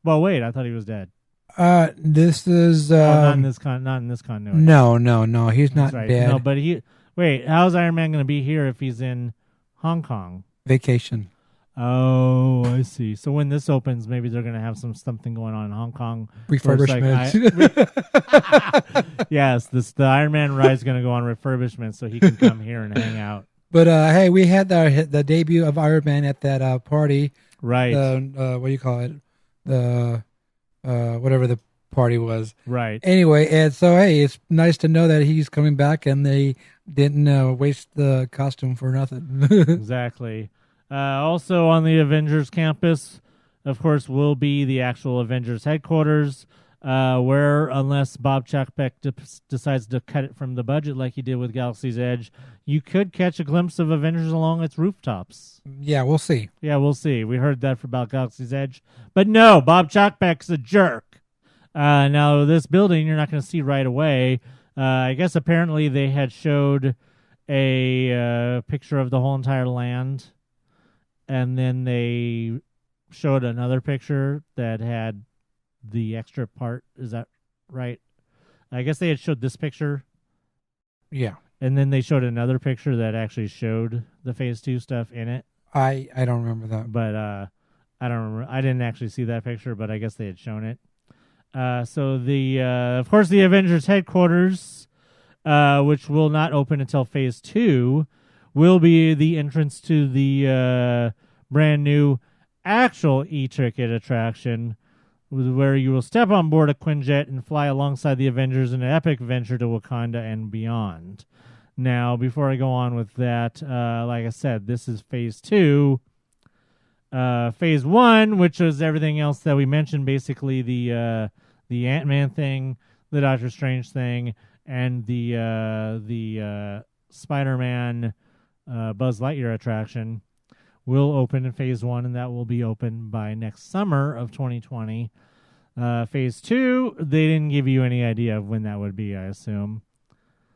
Speaker 1: Well, wait, I thought he was dead.
Speaker 7: This is
Speaker 1: not in this continuity.
Speaker 7: No, he's not
Speaker 1: right.
Speaker 7: dead.
Speaker 1: No, but how's Iron Man going to be here if he's in Hong Kong?
Speaker 7: Vacation.
Speaker 1: Oh, I see. So when this opens, maybe they're going to have something going on in Hong Kong.
Speaker 7: Refurbishment.
Speaker 1: Yes, the Iron Man ride is going to go on refurbishment, so he can come here and hang out.
Speaker 7: But hey, we had the debut of Iron Man at that party.
Speaker 1: Right.
Speaker 7: What do you call it? The whatever the party was.
Speaker 1: Right.
Speaker 7: Anyway, and so hey, it's nice to know that he's coming back and they didn't waste the costume for nothing.
Speaker 1: Exactly. Also on the Avengers campus, of course, will be the actual Avengers headquarters. where unless Bob Chapek decides to cut it from the budget like he did with Galaxy's Edge, you could catch a glimpse of Avengers along its rooftops.
Speaker 7: Yeah, we'll see.
Speaker 1: Yeah, we'll see. We heard that about Galaxy's Edge. But no, Bob Chapek's a jerk. Now, this building you're not going to see right away. I guess apparently they had showed a picture of the whole entire land, and then they showed another picture that had the extra part. Is that right? I guess they had showed this picture.
Speaker 7: Yeah.
Speaker 1: And then they showed another picture that actually showed the Phase 2 stuff in it.
Speaker 7: I don't remember that.
Speaker 1: But I don't remember. I didn't actually see that picture, but I guess they had shown it. So of course, the Avengers headquarters, which will not open until Phase 2, will be the entrance to the brand new actual e-ticket attraction, where you will step on board a Quinjet and fly alongside the Avengers in an epic venture to Wakanda and beyond. Now, before I go on with that, like I said, this is Phase 2. Phase 1, which is everything else that we mentioned, basically the Ant-Man thing, the Doctor Strange thing, and the Spider-Man Buzz Lightyear attraction, will open in Phase 1, and that will be open by next summer of 2020. Phase 2, they didn't give you any idea of when that would be, I assume.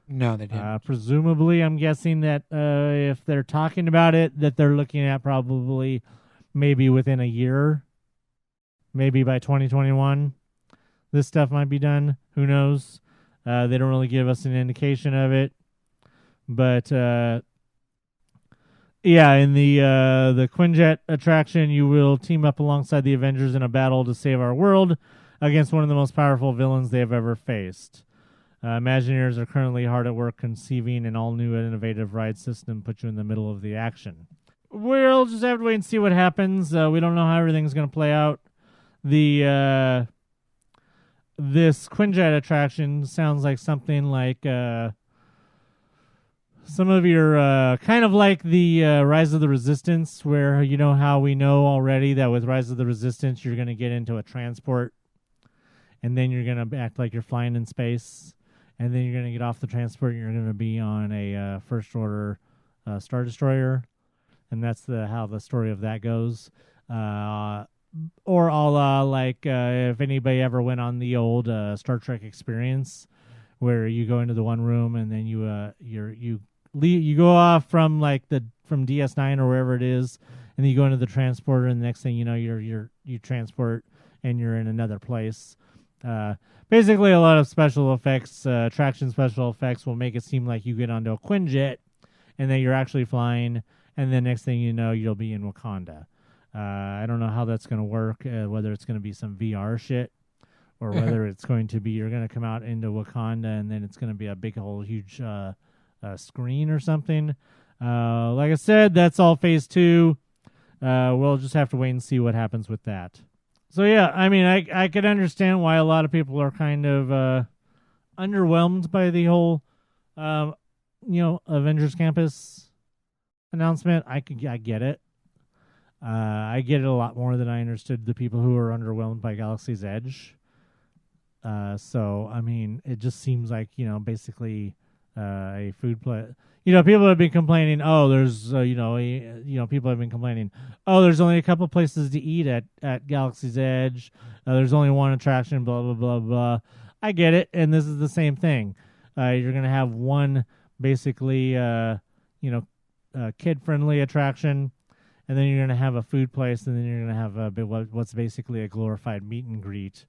Speaker 7: No, they didn't.
Speaker 1: Presumably, I'm guessing that if they're talking about it, that they're looking at probably maybe within a year, maybe by 2021, this stuff might be done. Who knows? They don't really give us an indication of it. But, yeah, in the Quinjet attraction, you will team up alongside the Avengers in a battle to save our world against one of the most powerful villains they have ever faced. Imagineers are currently hard at work conceiving an all-new and innovative ride system, put you in the middle of the action. We'll just have to wait and see what happens. We don't know how everything's going to play out. This Quinjet attraction sounds like something like some of your kind of like the Rise of the Resistance, where you know how we know already that with Rise of the Resistance you're going to get into a transport, and then you're going to act like you're flying in space, and then you're going to get off the transport and you're going to be on a First Order Star Destroyer. And that's how the story of that goes. Or a la like if anybody ever went on the old Star Trek experience, where you go into the one room and then you go off from from DS9 or wherever it is, and then you go into the transporter, and the next thing you know you transport and you're in another place. Basically, a lot of special effects, attraction special effects, will make it seem like you get onto a Quinjet, and then you're actually flying. And then next thing you know, you'll be in Wakanda. I don't know how that's going to work, whether it's going to be some VR shit or whether it's going to be you're going to come out into Wakanda and then it's going to be a big, whole, huge screen or something. Like I said, that's all Phase 2. We'll just have to wait and see what happens with that. So, yeah, I mean, I could understand why a lot of people are kind of underwhelmed by the whole, Avengers Campus announcement. I get it. I get it a lot more than I understood the people who are underwhelmed by Galaxy's Edge. So I mean, it just seems like basically a food play. People have been complaining. Oh, there's people have been complaining. Oh, there's only a couple places to eat at Galaxy's Edge. There's only one attraction. Blah blah blah blah. I get it, and this is the same thing. You're gonna have one basically kid-friendly attraction, and then you're going to have a food place, and then you're going to have what's basically a glorified meet and greet,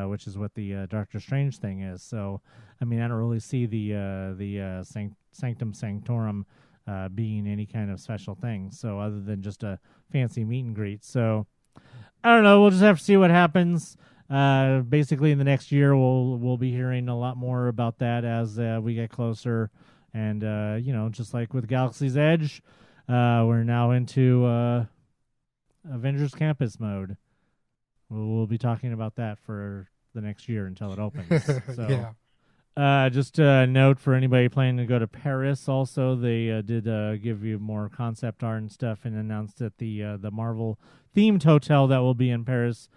Speaker 1: which is what the Doctor Strange thing is. So, I mean, I don't really see the Sanctum Sanctorum being any kind of special thing, so other than just a fancy meet and greet. So, I don't know. We'll just have to see what happens. Basically, in the next year, we'll be hearing a lot more about that as we get closer. And, just like with Galaxy's Edge, we're now into Avengers Campus mode. We'll be talking about that for the next year until it opens. So,
Speaker 7: yeah.
Speaker 1: Just a note for anybody planning to go to Paris also, they did give you more concept art and stuff and announced that the Marvel-themed hotel that will be in Paris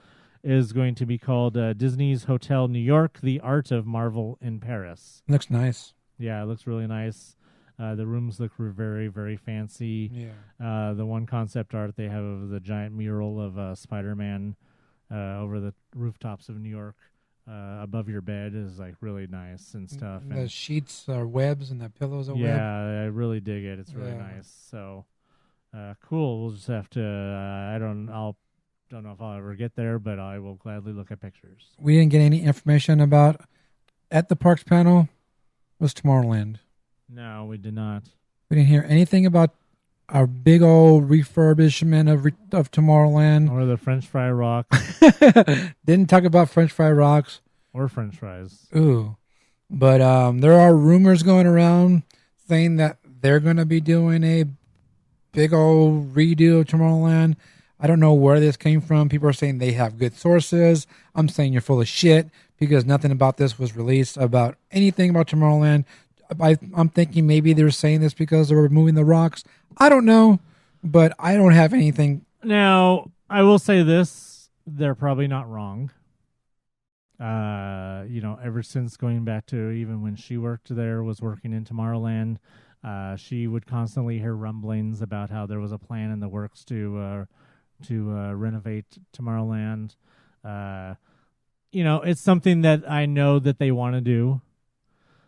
Speaker 1: is going to be called Disney's Hotel New York: The Art of Marvel in Paris.
Speaker 7: Looks nice.
Speaker 1: Yeah, it looks really nice. The rooms look very, very fancy.
Speaker 7: Yeah.
Speaker 1: The one concept art they have of the giant mural of Spider-Man over the rooftops of New York above your bed is like really nice and stuff.
Speaker 7: The
Speaker 1: And
Speaker 7: sheets are webs and the pillows are webs.
Speaker 1: yeah, I really dig it. It's really nice. So cool. We'll just have to. I don't know if I'll ever get there, but I will gladly look at pictures.
Speaker 7: We didn't get any information about at the parks panel was Tomorrowland.
Speaker 1: No, we did not.
Speaker 7: We didn't hear anything about our big old refurbishment of Tomorrowland.
Speaker 1: Or the French fry rocks.
Speaker 7: Didn't talk about French fry rocks.
Speaker 1: Or French fries.
Speaker 7: Ooh. But there are rumors going around saying that they're going to be doing a big old redo of Tomorrowland. I don't know where this came from. People are saying they have good sources. I'm saying you're full of shit because nothing about this was released about anything about Tomorrowland. I'm thinking maybe they're saying this because they're removing the rocks. I don't know, but I don't have anything.
Speaker 1: Now, I will say this. They're probably not wrong. Ever since going back to even when she worked there, was working in Tomorrowland, she would constantly hear rumblings about how there was a plan in the works to renovate Tomorrowland. It's something that I know that they want to do.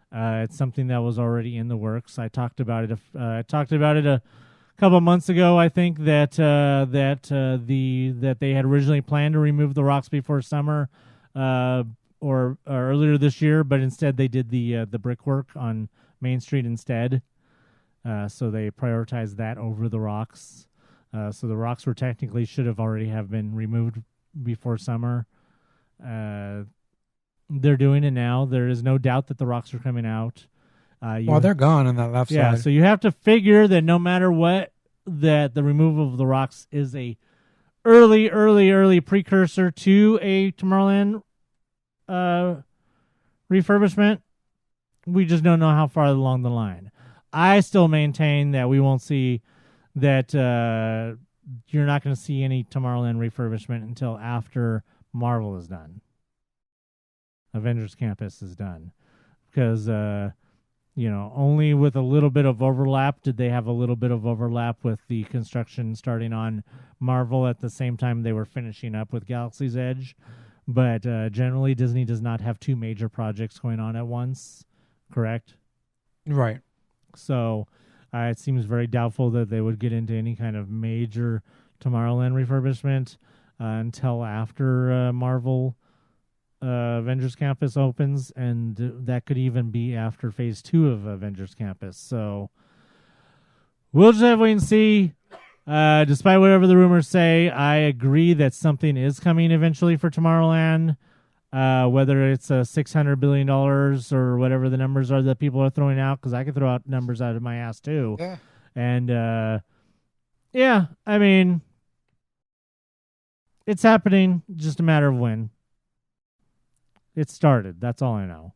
Speaker 1: It's something that was already in the works. I talked about it. A couple of months ago. I think that they had originally planned to remove the rocks before summer, or earlier this year, but instead they did the brickwork on Main Street instead. So they prioritized that over the rocks. So the rocks technically should have already have been removed before summer. They're doing it now. There is no doubt that the rocks are coming out.
Speaker 7: They're gone on that left side.
Speaker 1: Yeah, so you have to figure that no matter what, that the removal of the rocks is a early precursor to a Tomorrowland refurbishment. We just don't know how far along the line. I still maintain that we won't see that. You're not going to see any Tomorrowland refurbishment until after Marvel is done. Avengers Campus is done, because only with a little bit of overlap did they have a little bit of overlap with the construction starting on Marvel at the same time they were finishing up with Galaxy's Edge. But generally, Disney does not have two major projects going on at once, correct?
Speaker 7: Right.
Speaker 1: So it seems very doubtful that they would get into any kind of major Tomorrowland refurbishment until after Marvel Avengers Campus opens, and that could even be after Phase 2 of Avengers Campus. So we'll just have to wait and see. Despite whatever the rumors say, I agree that something is coming eventually for Tomorrowland. Whether it's $600 billion or whatever the numbers are that people are throwing out, because I can throw out numbers out of my ass too.
Speaker 7: Yeah.
Speaker 1: And I mean, it's happening, just a matter of when. It started. That's all I know.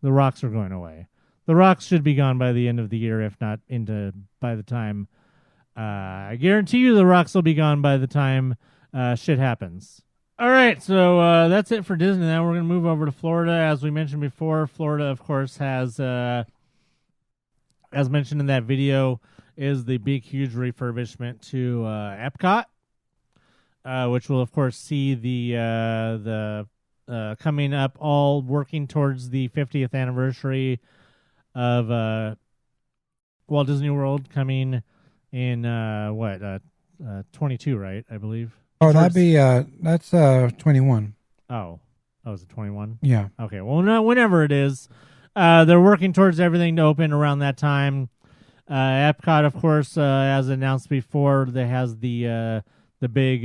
Speaker 1: The rocks are going away. The rocks should be gone by the end of the year, if not by the time. I guarantee you the rocks will be gone by the time shit happens. All right, so that's it for Disney. Now we're going to move over to Florida. As we mentioned before, Florida, of course, has, as mentioned in that video, is the big, huge refurbishment to Epcot, which will, of course, see the coming up, all working towards the 50th anniversary of Walt Disney World, coming in 22, right? I believe.
Speaker 7: Oh, that'd be that's 21.
Speaker 1: Oh, is it 21?
Speaker 7: Yeah.
Speaker 1: Okay. Well, no, whenever it is, they're working towards everything to open around that time. Epcot, of course, as announced before, that has the big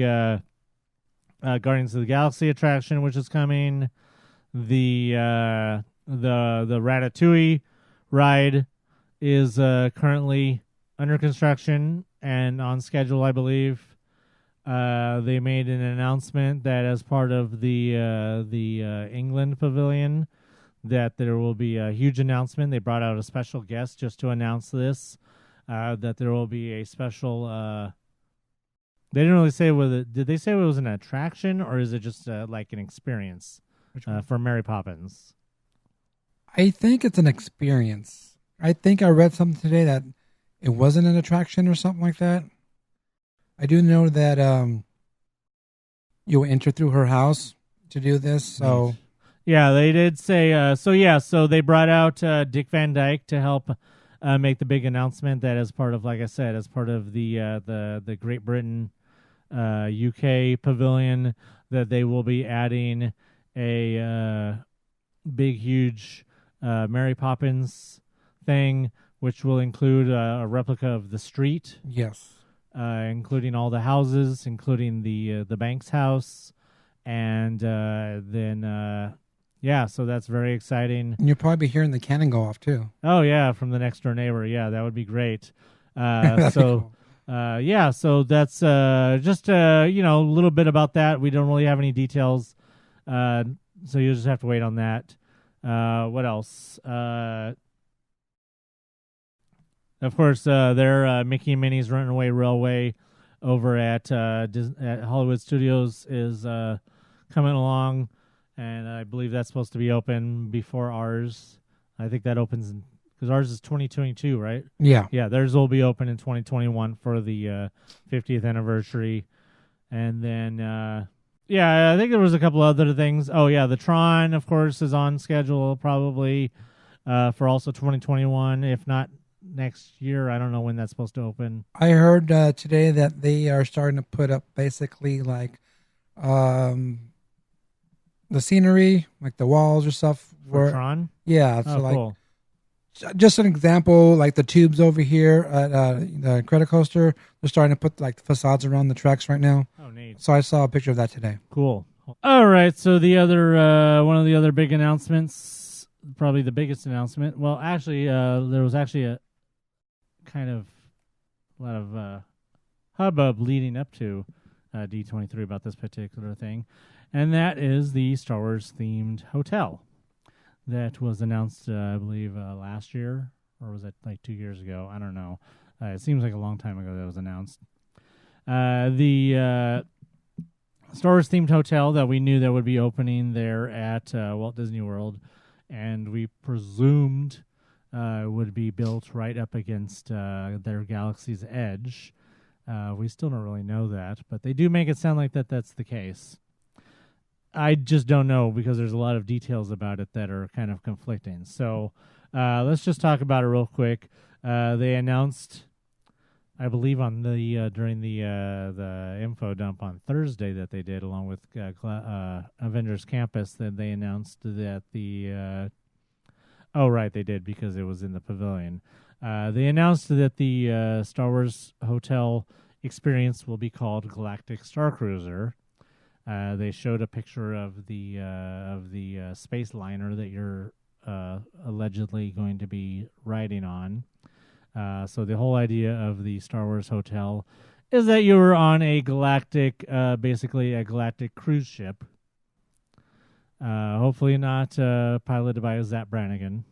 Speaker 1: Guardians of the Galaxy attraction, which is coming. The Ratatouille ride is currently under construction and on schedule, I believe. They made an announcement that as part of the England Pavilion, that there will be a huge announcement. They brought out a special guest just to announce this, that there will be a special They didn't really say whether. Did they say it was an attraction or is it just like an experience for Mary Poppins?
Speaker 7: I think it's an experience. I think I read something today that it wasn't an attraction or something like that. I do know that you'll enter through her house to do this. So
Speaker 1: yeah, they did say. So they brought out Dick Van Dyke to help make the big announcement that as part of, like I said, as part of the Great Britain UK pavilion, that they will be adding a big, huge Mary Poppins thing, which will include a replica of the street.
Speaker 7: Yes.
Speaker 1: Including all the houses, including the Banks house, and then so that's very exciting.
Speaker 7: And you'll probably be hearing the cannon go off too.
Speaker 1: Oh yeah, from the next door neighbor. Yeah, that would be great. So that's just a little bit about that. We don't really have any details, so you'll just have to wait on that. What else? Of course, their Mickey and Minnie's Runaway Railway over at Hollywood Studios is coming along, and I believe that's supposed to be open before ours. I think that opens because ours is 2022, right?
Speaker 7: Yeah.
Speaker 1: Yeah, theirs will be open in 2021 for the 50th anniversary. And then, I think there was a couple other things. Oh, yeah, the Tron, of course, is on schedule probably for also 2021, if not next year. I don't know when that's supposed to open.
Speaker 7: I heard today that they are starting to put up basically like the scenery, like the walls or stuff.
Speaker 1: For Tron?
Speaker 7: Yeah.
Speaker 1: Oh,
Speaker 7: so
Speaker 1: cool.
Speaker 7: Just an example, like the tubes over here at the Credit Coaster, they're starting to put like the facades around the tracks right now.
Speaker 1: Oh, neat.
Speaker 7: So I saw a picture of that today.
Speaker 1: Cool. All right. So the other one of the other big announcements, probably the biggest announcement. Well, actually, there was actually a kind of a lot of hubbub leading up to D23 about this particular thing, and that is the Star Wars themed hotel that was announced, I believe, last year, or was it like 2 years ago? I don't know. It seems like a long time ago that was announced. The Star Wars themed hotel that we knew that would be opening there at Walt Disney World, and we presumed would be built right up against their Galaxy's Edge. We still don't really know that, but they do make it sound like that's the case. I just don't know because there's a lot of details about it that are kind of conflicting. So let's just talk about it real quick. They announced, I believe, on the during the info dump on Thursday that they did, along with Avengers Campus, that they announced that the they did because it was in the pavilion. They announced that the Star Wars Hotel experience will be called Galactic Star Cruiser. They showed a picture of the space liner that you're allegedly going to be riding on. So the whole idea of the Star Wars Hotel is that you were on a galactic, basically a galactic cruise ship. Hopefully not piloted by Zap Brannigan.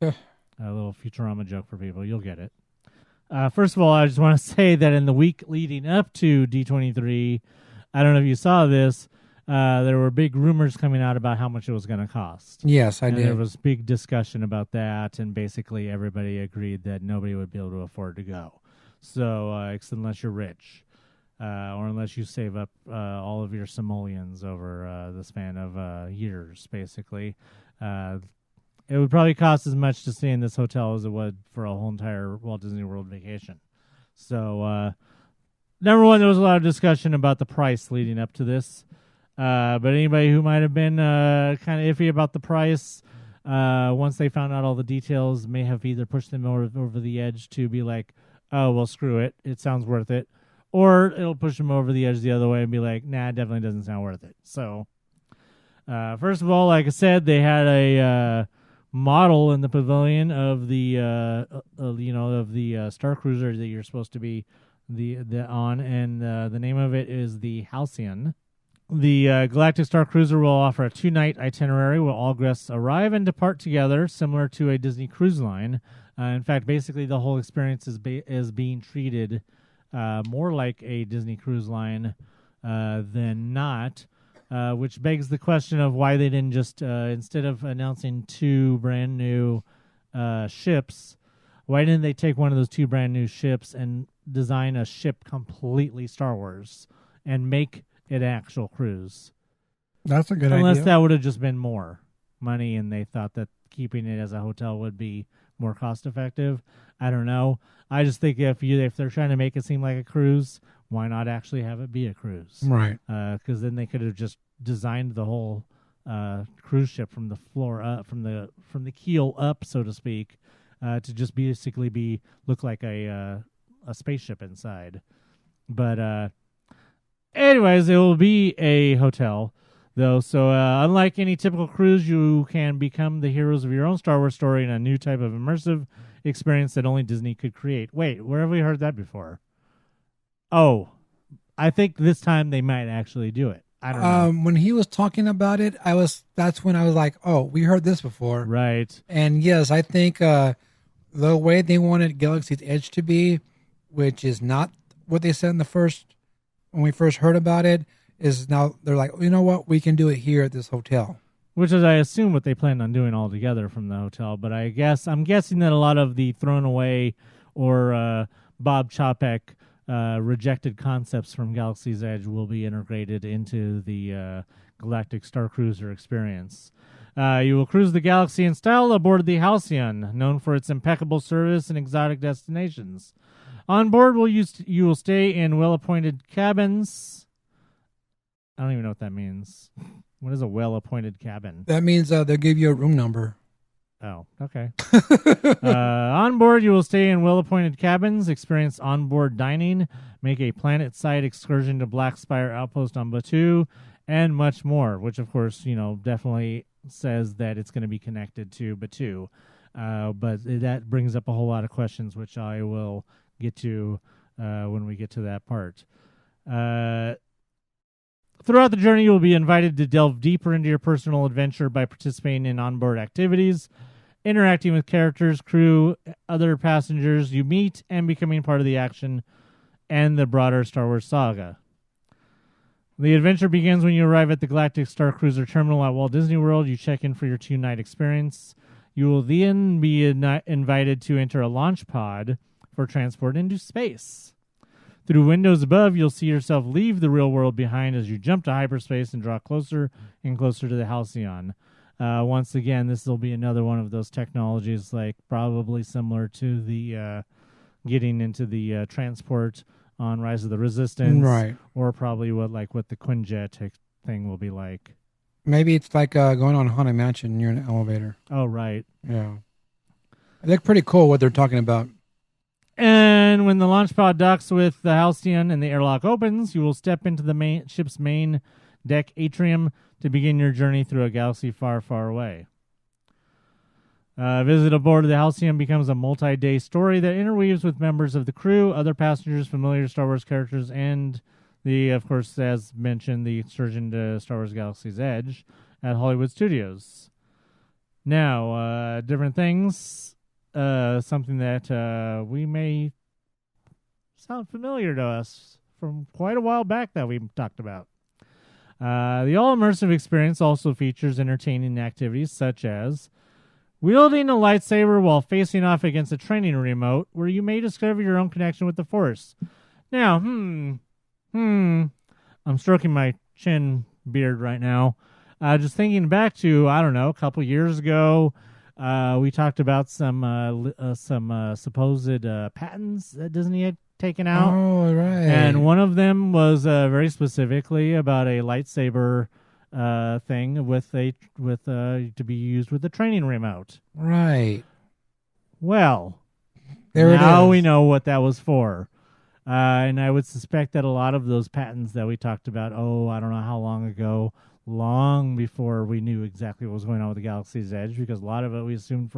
Speaker 1: A little Futurama joke for people. You'll get it. First of all, I just want to say that in the week leading up to D23, I don't know if you saw this, there were big rumors coming out about how much it was going to cost.
Speaker 7: Yes, I did.
Speaker 1: There was big discussion about that, and basically everybody agreed that nobody would be able to afford to go. So, unless you're rich, or unless you save up all of your simoleons over the span of years, basically. It would probably cost as much to stay in this hotel as it would for a whole entire Walt Disney World vacation. So, number one, there was a lot of discussion about the price leading up to this. But anybody who might have been kind of iffy about the price, once they found out all the details, may have either pushed them over the edge to be like, oh, well, screw it. It sounds worth it. Or it'll push them over the edge the other way and be like, nah, it definitely doesn't sound worth it. So, first of all, like I said, they had a model in the pavilion of the Star Cruiser that you're supposed to be on, and the name of it is the Halcyon. The Galactic Star Cruiser will offer a 2-night itinerary where all guests arrive and depart together, similar to a Disney cruise line. In fact, basically the whole experience is being treated more like a Disney Cruise Line than not, which begs the question of why they didn't just, instead of announcing 2 brand new ships, why didn't they take one of those 2 brand new ships and design a ship completely Star Wars and make it an actual cruise?
Speaker 7: That's a good idea.
Speaker 1: Unless that would have just been more money and they thought that keeping it as a hotel would be more cost effective. I don't know. I just think if they're trying to make it seem like a cruise, why not actually have it be a cruise?
Speaker 7: Right.
Speaker 1: Because then they could have just designed the whole cruise ship from the floor up, from the keel up, so to speak, to just basically look like a spaceship inside. But anyways, it will be a hotel, though. So unlike any typical cruise, you can become the heroes of your own Star Wars story in a new type of immersive experience that only Disney could create. Wait, where have we heard that before? Oh, I think this time they might actually do it. I don't know.
Speaker 7: When he was talking about it, that's when I was like, oh, we heard this before.
Speaker 1: Right.
Speaker 7: And yes, I think the way they wanted Galaxy's Edge to be, which is not what they said when we first heard about it, is now they're like, you know what, we can do it here at this hotel.
Speaker 1: Which is, I assume, what they planned on doing altogether from the hotel. But I'm guessing that a lot of the thrown away or Bob Chapek rejected concepts from Galaxy's Edge will be integrated into the Galactic Star Cruiser experience. You will cruise the galaxy in style aboard the Halcyon, known for its impeccable service and exotic destinations. On board, you will stay in well-appointed cabins. I don't even know what that means. What is a well-appointed cabin?
Speaker 7: That means they'll give you a room number.
Speaker 1: Oh, okay. On board, you will stay in well-appointed cabins, experience onboard dining, make a planet-side excursion to Black Spire Outpost on Batuu, and much more, which, of course, definitely says that it's going to be connected to Batuu. But that brings up a whole lot of questions, which I will get to when we get to that part. Throughout the journey, you will be invited to delve deeper into your personal adventure by participating in onboard activities, interacting with characters, crew, other passengers you meet, and becoming part of the action and the broader Star Wars saga. The adventure begins when you arrive at the Galactic Star Cruiser Terminal at Walt Disney World. You check in for your 2-night experience. You will then be invited to enter a launch pod for transport into space. Through windows above, you'll see yourself leave the real world behind as you jump to hyperspace and draw closer and closer to the Halcyon. Once again, this will be another one of those technologies, like probably similar to the getting into the transport on Rise of the Resistance,
Speaker 7: right? Or
Speaker 1: probably what the Quinjet thing will be like.
Speaker 7: Maybe it's like going on Haunted Mansion and you're in an elevator.
Speaker 1: Oh, right.
Speaker 7: Yeah. It looked pretty cool what they're talking about.
Speaker 1: And when the launch pod docks with the Halcyon and the airlock opens, you will step into the ship's main deck atrium to begin your journey through a galaxy far, far away. A visit aboard the Halcyon becomes a multi-day story that interweaves with members of the crew, other passengers, familiar Star Wars characters, and of course, as mentioned, the excursion to Star Wars Galaxy's Edge at Hollywood Studios. Now, different things. Something that we may sound familiar to us from quite a while back that we talked about. The all-immersive experience also features entertaining activities such as wielding a lightsaber while facing off against a training remote, where you may discover your own connection with the Force. Now, I'm stroking my chin beard right now. Just thinking back to, I don't know, a couple years ago, we talked about some supposed patents that Disney had taken out.
Speaker 7: Oh, right.
Speaker 1: And one of them was very specifically about a lightsaber thing with to be used with the training remote.
Speaker 7: Right.
Speaker 1: Well,
Speaker 7: there
Speaker 1: now
Speaker 7: it is.
Speaker 1: we know what that was for. And I would suspect that a lot of those patents that we talked about, I don't know how long ago, long before we knew exactly what was going on with the Galaxy's Edge, because a lot of it we assumed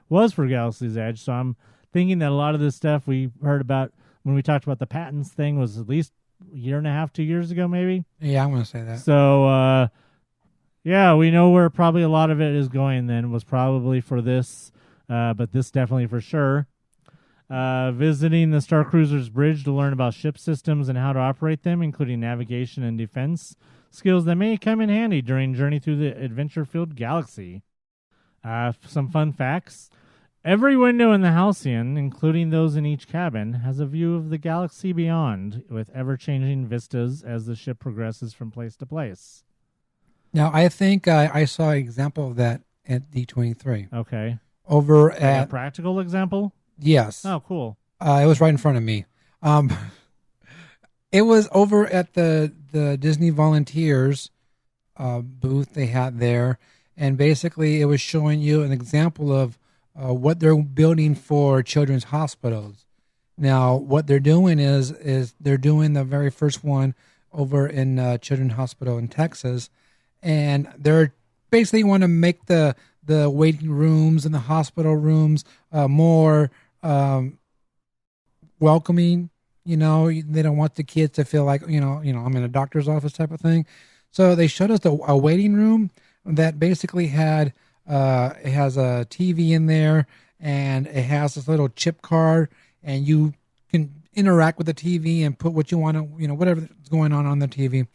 Speaker 1: was for Galaxy's Edge. So I'm thinking that a lot of this stuff we heard about when we talked about the patents thing was at least a year and a half, 2 years ago, maybe.
Speaker 7: Yeah, I'm going to say that.
Speaker 1: So, yeah, we know where probably a lot of it is going then, was probably for this, but this definitely for sure. visiting the Star Cruiser's bridge to learn about ship systems and how to operate them, including navigation and defense skills that may come in handy during journey through the adventure-filled galaxy. Some fun facts. Every window in the Halcyon, including those in each cabin, has a view of the galaxy beyond, with ever-changing vistas as the ship progresses from place to place.
Speaker 7: Now, I think I saw an example of that at D23.
Speaker 1: Okay.
Speaker 7: Over
Speaker 1: like
Speaker 7: at...
Speaker 1: a practical example?
Speaker 7: Yes.
Speaker 1: Oh, cool.
Speaker 7: It was right in front of me. It was over at the Disney Volunteers booth they had there, and basically it was showing you an example of what they're building for children's hospitals. Now, what they're doing is they're doing the very first one over in Children's Hospital in Texas, and they're basically want to make the waiting rooms and the hospital rooms more welcoming. You know, they don't want the kids to feel like, you know, I'm in a doctor's office type of thing. So they showed us a waiting room that basically had it has a TV in there, and it has this little chip card, and you can interact with the TV and put what you want to, you know, whatever's going on the TV.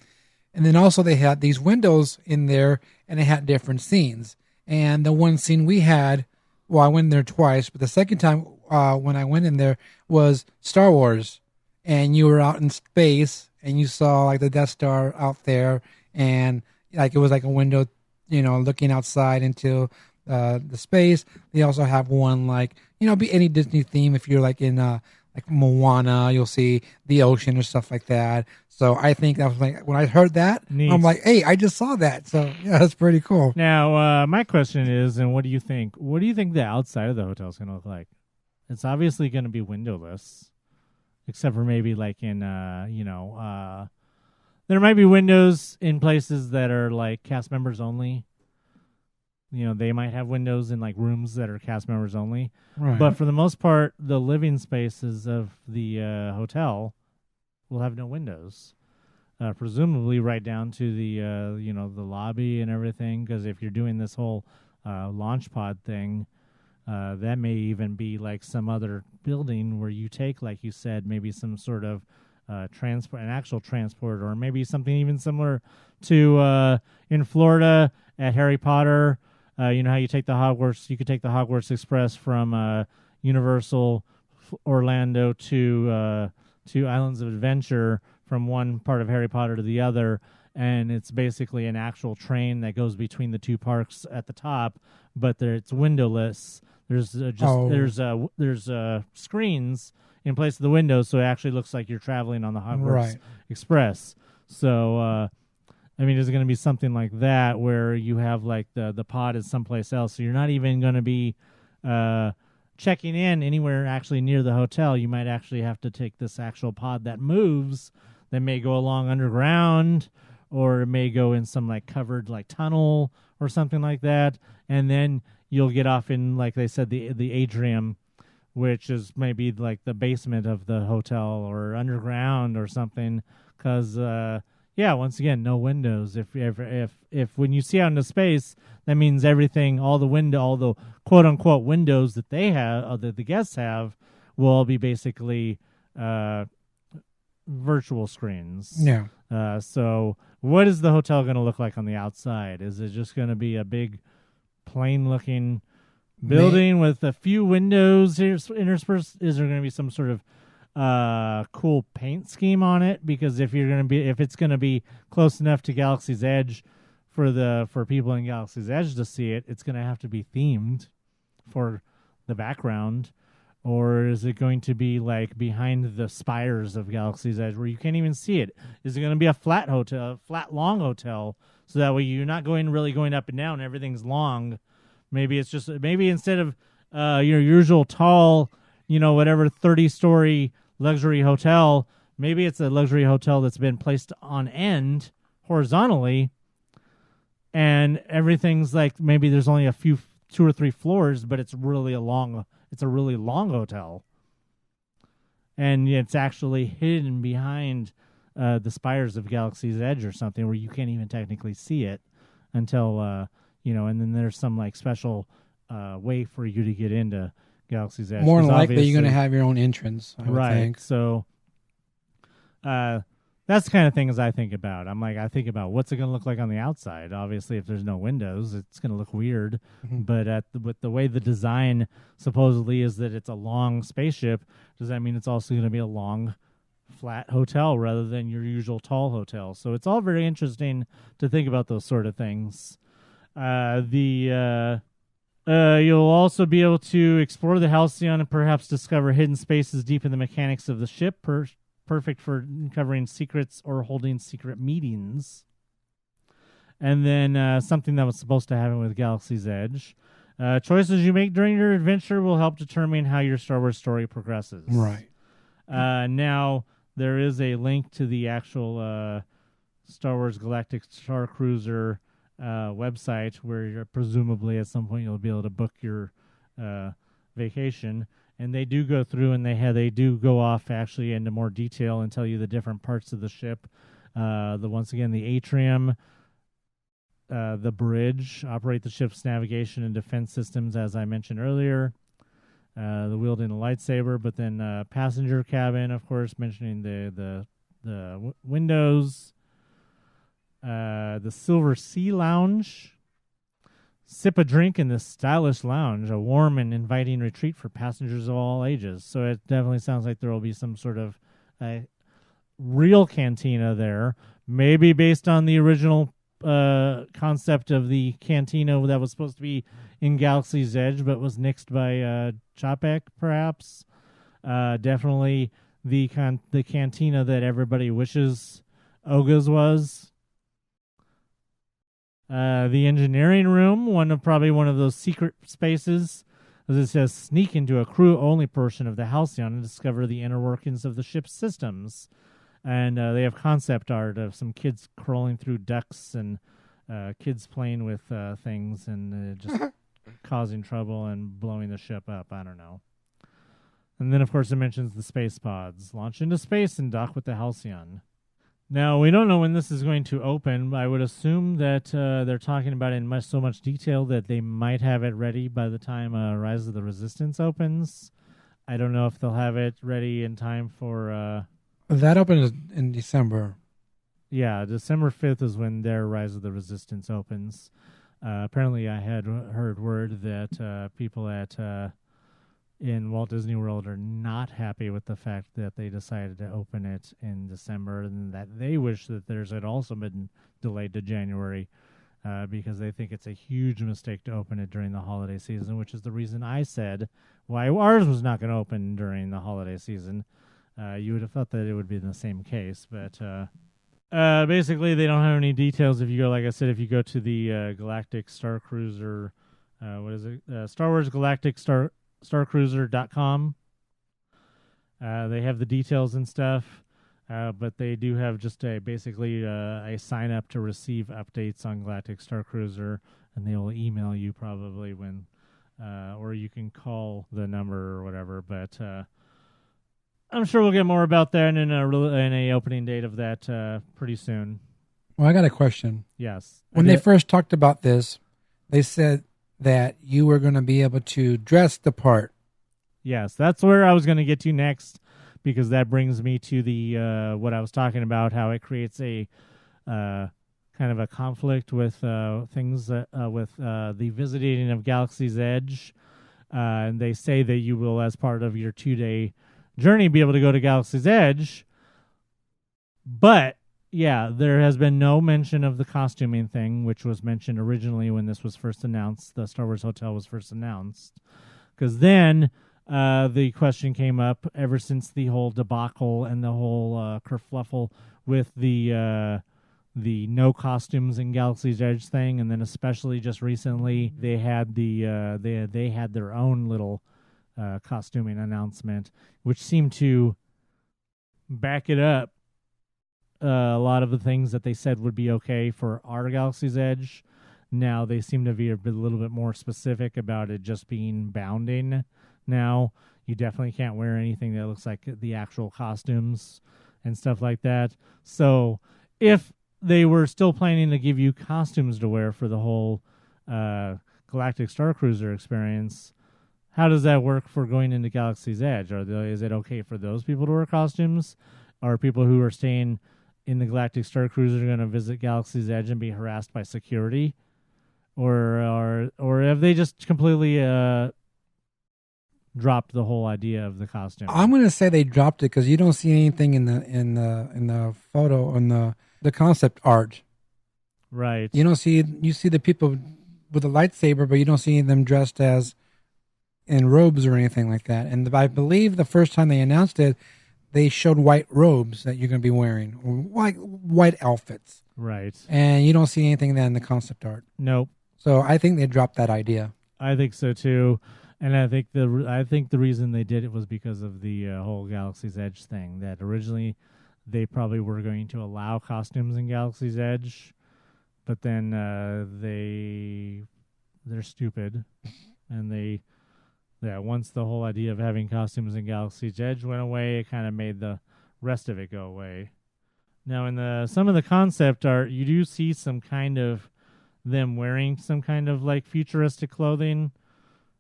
Speaker 7: And then also they had these windows in there, and it had different scenes. And the one scene we had, well, I went in there twice, but the second time when I went in there was Star Wars, and you were out in space, and you saw like the Death Star out there, and like it was like a window, you know, looking outside into the space. They also have one like, you know, be any Disney theme. If you're like in like Moana, you'll see the ocean or stuff like that. So I think that was like, when I heard that,
Speaker 1: Neat.
Speaker 7: I'm like, hey, I just saw that. So yeah, that's pretty cool.
Speaker 1: Now, my question is, and what do you think? What do you think the outside of the hotel is going to look like? It's obviously going to be windowless, except for maybe like in, there might be windows in places that are like cast members only. You know, they might have windows in like rooms that are cast members only.
Speaker 7: Right.
Speaker 1: But for the most part, the living spaces of the hotel will have no windows. Presumably right down to the, the lobby and everything. Because if you're doing this whole launch pod thing, that may even be like some other building where you take, like you said, maybe some sort of transport, an actual transport, or maybe something even similar to in Florida at Harry Potter. You know how you take the Hogwarts? You could take the Hogwarts Express from Universal Orlando to Islands of Adventure, from one part of Harry Potter to the other, and it's basically an actual train that goes between the two parks at the top, but it's windowless. There's there's screens in place of the windows, so it actually looks like you're traveling on the Hogwarts Express. So, I mean, is it going to be something like that where you have like the pod is someplace else, so you're not even going to be checking in anywhere actually near the hotel? You might actually have to take this actual pod that moves, that may go along underground, or it may go in some like covered like tunnel or something like that, and then you'll get off in, like they said, the atrium, which is maybe like the basement of the hotel or underground or something. Because once again, no windows. If when you see out into space, that means everything, all the quote unquote windows that they have, that the guests have, will all be basically virtual screens.
Speaker 7: Yeah.
Speaker 1: So what is the hotel going to look like on the outside? Is it just going to be a big plain-looking building with a few windows interspersed? Is there going to be some sort of cool paint scheme on it? Because if it's going to be close enough to Galaxy's Edge for people in Galaxy's Edge to see it, it's going to have to be themed for the background. Or is it going to be like behind the spires of Galaxy's Edge where you can't even see it? Is it going to be a flat long hotel, so that way you're not going up and down, everything's long? Maybe instead of your usual tall, 30-story luxury hotel, maybe it's a luxury hotel that's been placed on end horizontally, and everything's like, maybe there's only 2 or 3 floors, but it's a really long hotel, and it's actually hidden behind the spires of Galaxy's Edge or something, where you can't even technically see it until and then there's some like special way for you to get into Galaxy's Edge.
Speaker 7: More than
Speaker 1: 'cause
Speaker 7: likely, you're going to
Speaker 1: obviously-
Speaker 7: have your own entrance, I would
Speaker 1: right.
Speaker 7: think.
Speaker 1: So that's the kind of things I think about. I think about what's it going to look like on the outside. Obviously, if there's no windows, it's going to look weird.
Speaker 7: Mhm.
Speaker 1: But with the way the design supposedly is that it's a long spaceship, does that mean it's also going to be a long, flat hotel rather than your usual tall hotel? So it's all very interesting to think about those sort of things. You'll also be able to explore the Halcyon and perhaps discover hidden spaces deep in the mechanics of the ship, perfect for uncovering secrets or holding secret meetings. And then something that was supposed to happen with Galaxy's Edge. Choices you make during your adventure will help determine how your Star Wars story progresses.
Speaker 7: Right.
Speaker 1: Now, there is a link to the actual Star Wars Galactic Star Cruiser website where you're presumably at some point you'll be able to book your vacation. And they do go through and they do go off actually into more detail and tell you the different parts of the ship. Once again, the atrium, the bridge, operate the ship's navigation and defense systems, as I mentioned earlier. The wielding a lightsaber, but then passenger cabin, of course, mentioning the windows. The Silver Sea Lounge. Sip a drink in this stylish lounge, a warm and inviting retreat for passengers of all ages. So it definitely sounds like there will be some sort of real cantina there, maybe based on the original concept of the cantina that was supposed to be in Galaxy's Edge, but was nixed by Chapek, perhaps. Definitely the cantina that everybody wishes Oga's was. The engineering room, probably one of those secret spaces, as it says, sneak into a crew-only portion of the Halcyon and discover the inner workings of the ship's systems. And they have concept art of some kids crawling through ducts and kids playing with things and just causing trouble and blowing the ship up. I don't know. And then, of course, it mentions the space pods. Launch into space and dock with the Halcyon. Now, we don't know when this is going to open. I would assume that they're talking about it in so much detail that they might have it ready by the time Rise of the Resistance opens. I don't know if they'll have it ready in time for...
Speaker 7: that opens in December.
Speaker 1: Yeah, December 5th is when their Rise of the Resistance opens. Apparently, I had heard word that people in Walt Disney World are not happy with the fact that they decided to open it in December, and that they wish that theirs had also been delayed to January because they think it's a huge mistake to open it during the holiday season, which is the reason I said why ours was not going to open during the holiday season. You would have thought that it would be in the same case, but basically they don't have any details. If you go, like I said, if you go to the Galactic Star Cruiser, Star Wars Galactic StarCruiser.com. They have the details and stuff, but they do have just basically a sign up to receive updates on Galactic Star Cruiser, and they will email you probably when, or you can call the number or whatever. But I'm sure we'll get more about that in a opening date of that pretty soon.
Speaker 7: Well, I got a question.
Speaker 1: Yes.
Speaker 7: When they first talked about this, they said that you were going to be able to dress the part.
Speaker 1: Yes, that's where I was going to get to next, because that brings me to the what I was talking about, how it creates a kind of a conflict with things with the visiting of Galaxy's Edge. And they say that you will, as part of your 2-day journey, be able to go to Galaxy's Edge. But yeah, there has been no mention of the costuming thing, which was mentioned originally when this was first announced. The Star Wars Hotel was first announced. Because then the question came up ever since the whole debacle and the whole kerfluffle with the no costumes in Galaxy's Edge thing, and then especially just recently they had they had their own little costuming announcement, which seemed to back it up. A lot of the things that they said would be okay for our Galaxy's Edge, now they seem to be a little bit more specific about it just being bounding. Now you definitely can't wear anything that looks like the actual costumes and stuff like that. So if they were still planning to give you costumes to wear for the whole Galactic Star Cruiser experience, how does that work for going into Galaxy's Edge? Is it okay for those people to wear costumes? Are people who are staying in the Galactic Star Cruiser going to visit Galaxy's Edge and be harassed by security? Or have they just completely dropped the whole idea of the costume?
Speaker 7: I'm going to say they dropped it because you don't see anything in the photo on the concept art.
Speaker 1: Right.
Speaker 7: You see the people with a lightsaber, but you don't see them dressed as in robes or anything like that. And I believe the first time they announced it, they showed white robes that you're going to be wearing, or white outfits.
Speaker 1: Right.
Speaker 7: And you don't see anything of that in the concept art.
Speaker 1: Nope.
Speaker 7: So I think they dropped that idea.
Speaker 1: I think so too. And I think the reason they did it was because of the whole Galaxy's Edge thing. That originally they probably were going to allow costumes in Galaxy's Edge, but then they're stupid, and once the whole idea of having costumes in Galaxy's Edge went away, it kind of made the rest of it go away. Now in some of the concept art, you do see some kind of them wearing some kind of like futuristic clothing.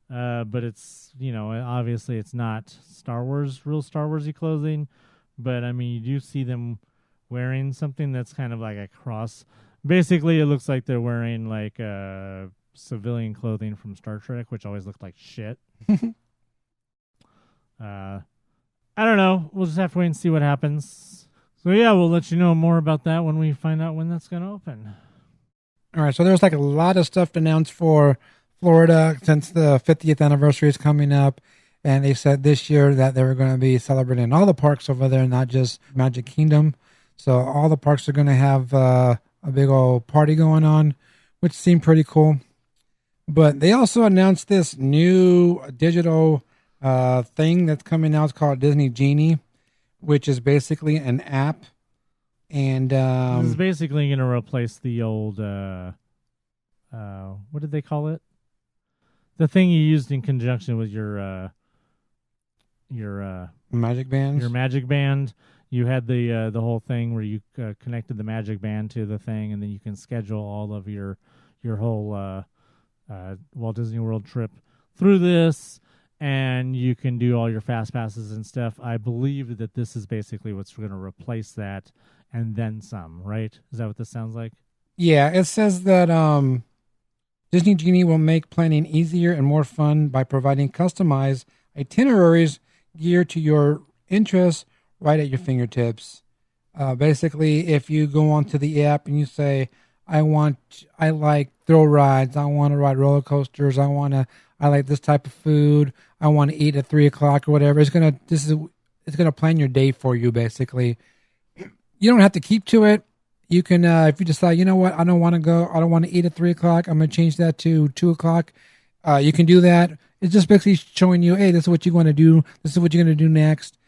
Speaker 1: But it's, obviously it's not real Star Wars-y clothing. But, I mean, you do see them wearing something that's kind of like a cross. Basically, it looks like they're wearing like civilian clothing from Star Trek, which always looked like shit. I don't know. We'll just have to wait and see what happens. So, yeah, we'll let you know more about that when we find out when that's going to open.
Speaker 7: All right, so there's like a lot of stuff to announce for Florida since the 50th anniversary is coming up, and they said this year that they were going to be celebrating all the parks over there, not just Magic Kingdom. So all the parks are going to have a big old party going on, which seemed pretty cool. But they also announced this new digital thing that's coming out. It's called Disney Genie, which is basically an app. And
Speaker 1: this is basically going to replace the old what did they call it? The thing you used in conjunction with your
Speaker 7: Magic Bands?
Speaker 1: Your Magic Band. You had the whole thing where you connected the Magic Band to the thing, and then you can schedule all of your whole Walt Disney World trip through this, and you can do all your fast passes and stuff. I believe that this is basically what's going to replace that, and then some, right? Is that what this sounds like?
Speaker 7: Yeah, it says that Disney Genie will make planning easier and more fun by providing customized itineraries geared to your interests right at your fingertips. Basically, if you go onto the app and you say, I like thrill rides, I want to ride roller coasters, I like this type of food, I want to eat at 3:00 or whatever, it's gonna plan your day for you. Basically, you don't have to keep to it. You can, if you decide, you know what, I don't want to eat at 3:00, I'm going to change that to 2:00. You can do that. It's just basically showing you, hey, this is what you want to do. This is what you're going to do next.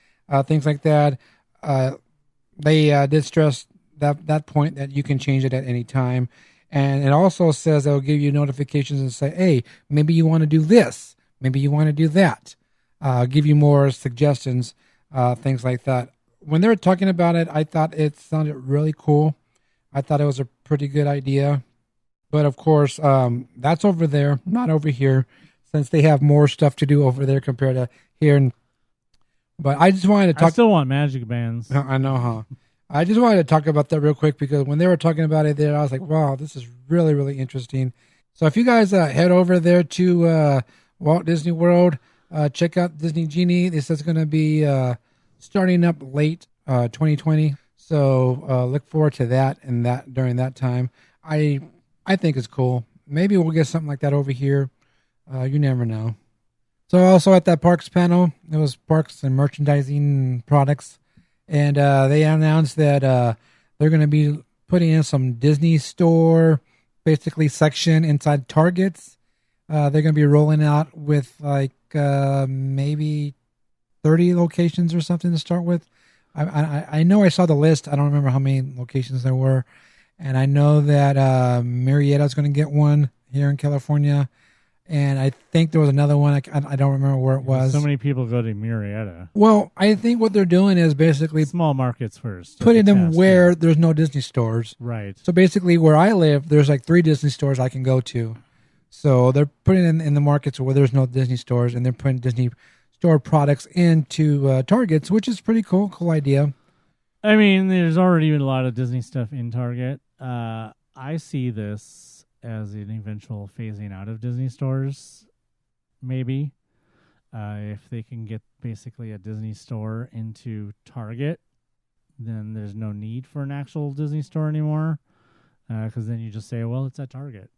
Speaker 7: Things like that. They did stress that point that you can change it at any time. And it also says they'll give you notifications and say, hey, maybe you want to do this. Maybe you want to do that. Give you more suggestions, things like that. When they were talking about it, I thought it sounded really cool. I thought it was a pretty good idea. But of course, that's over there, not over here, since they have more stuff to do over there compared to here. But I just wanted to talk.
Speaker 1: I still want Magic Bands.
Speaker 7: I know, huh? I just wanted to talk about that real quick because when they were talking about it there, I was like, wow, this is really, really interesting. So if you guys head over there to Walt Disney World, check out Disney Genie. This is going to be starting up late 2020. So look forward to that and that during that time. I think it's cool. Maybe we'll get something like that over here. You never know. So also at that parks panel, it was parks and merchandising products. And they announced that they're going to be putting in some Disney store, basically section inside Targets. They're going to be rolling out with like maybe 30 locations or something to start with. I know I saw the list. I don't remember how many locations there were. And I know that Marietta's going to get one here in California. And I think there was another one. I don't remember where it was.
Speaker 1: So many people go to Marietta.
Speaker 7: Well, I think what they're doing is basically
Speaker 1: small markets first.
Speaker 7: Putting them where there's no Disney stores.
Speaker 1: Right.
Speaker 7: So basically where I live, there's like 3 Disney stores I can go to. So they're putting it in the markets where there's no Disney stores, and they're putting Disney store products into Targets, which is pretty cool idea.
Speaker 1: I mean, there's already been a lot of Disney stuff in Target. I see this as an eventual phasing out of Disney stores, maybe. If they can get basically a Disney store into Target, then there's no need for an actual Disney store anymore. Because then you just say, well, it's at Target.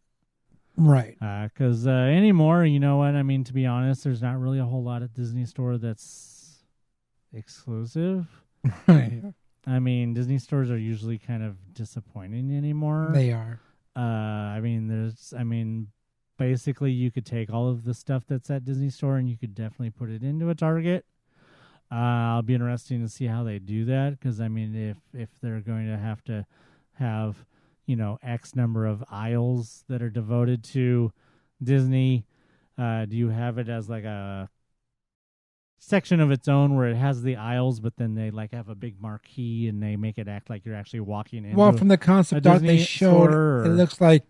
Speaker 7: Right.
Speaker 1: Because anymore, you know what? I mean, to be honest, there's not really a whole lot of Disney store that's exclusive.
Speaker 7: Right.
Speaker 1: I mean, Disney stores are usually kind of disappointing anymore.
Speaker 7: They are.
Speaker 1: Basically, you could take all of the stuff that's at Disney Store and you could definitely put it into a Target. I'll be interesting to see how they do that, because, I mean, if they're going to have, X number of aisles that are devoted to Disney, do you have it as like a section of its own where it has the aisles, but then they like have a big marquee and they make it act like you're actually walking in?
Speaker 7: Well, from the concept art they showed, it looks like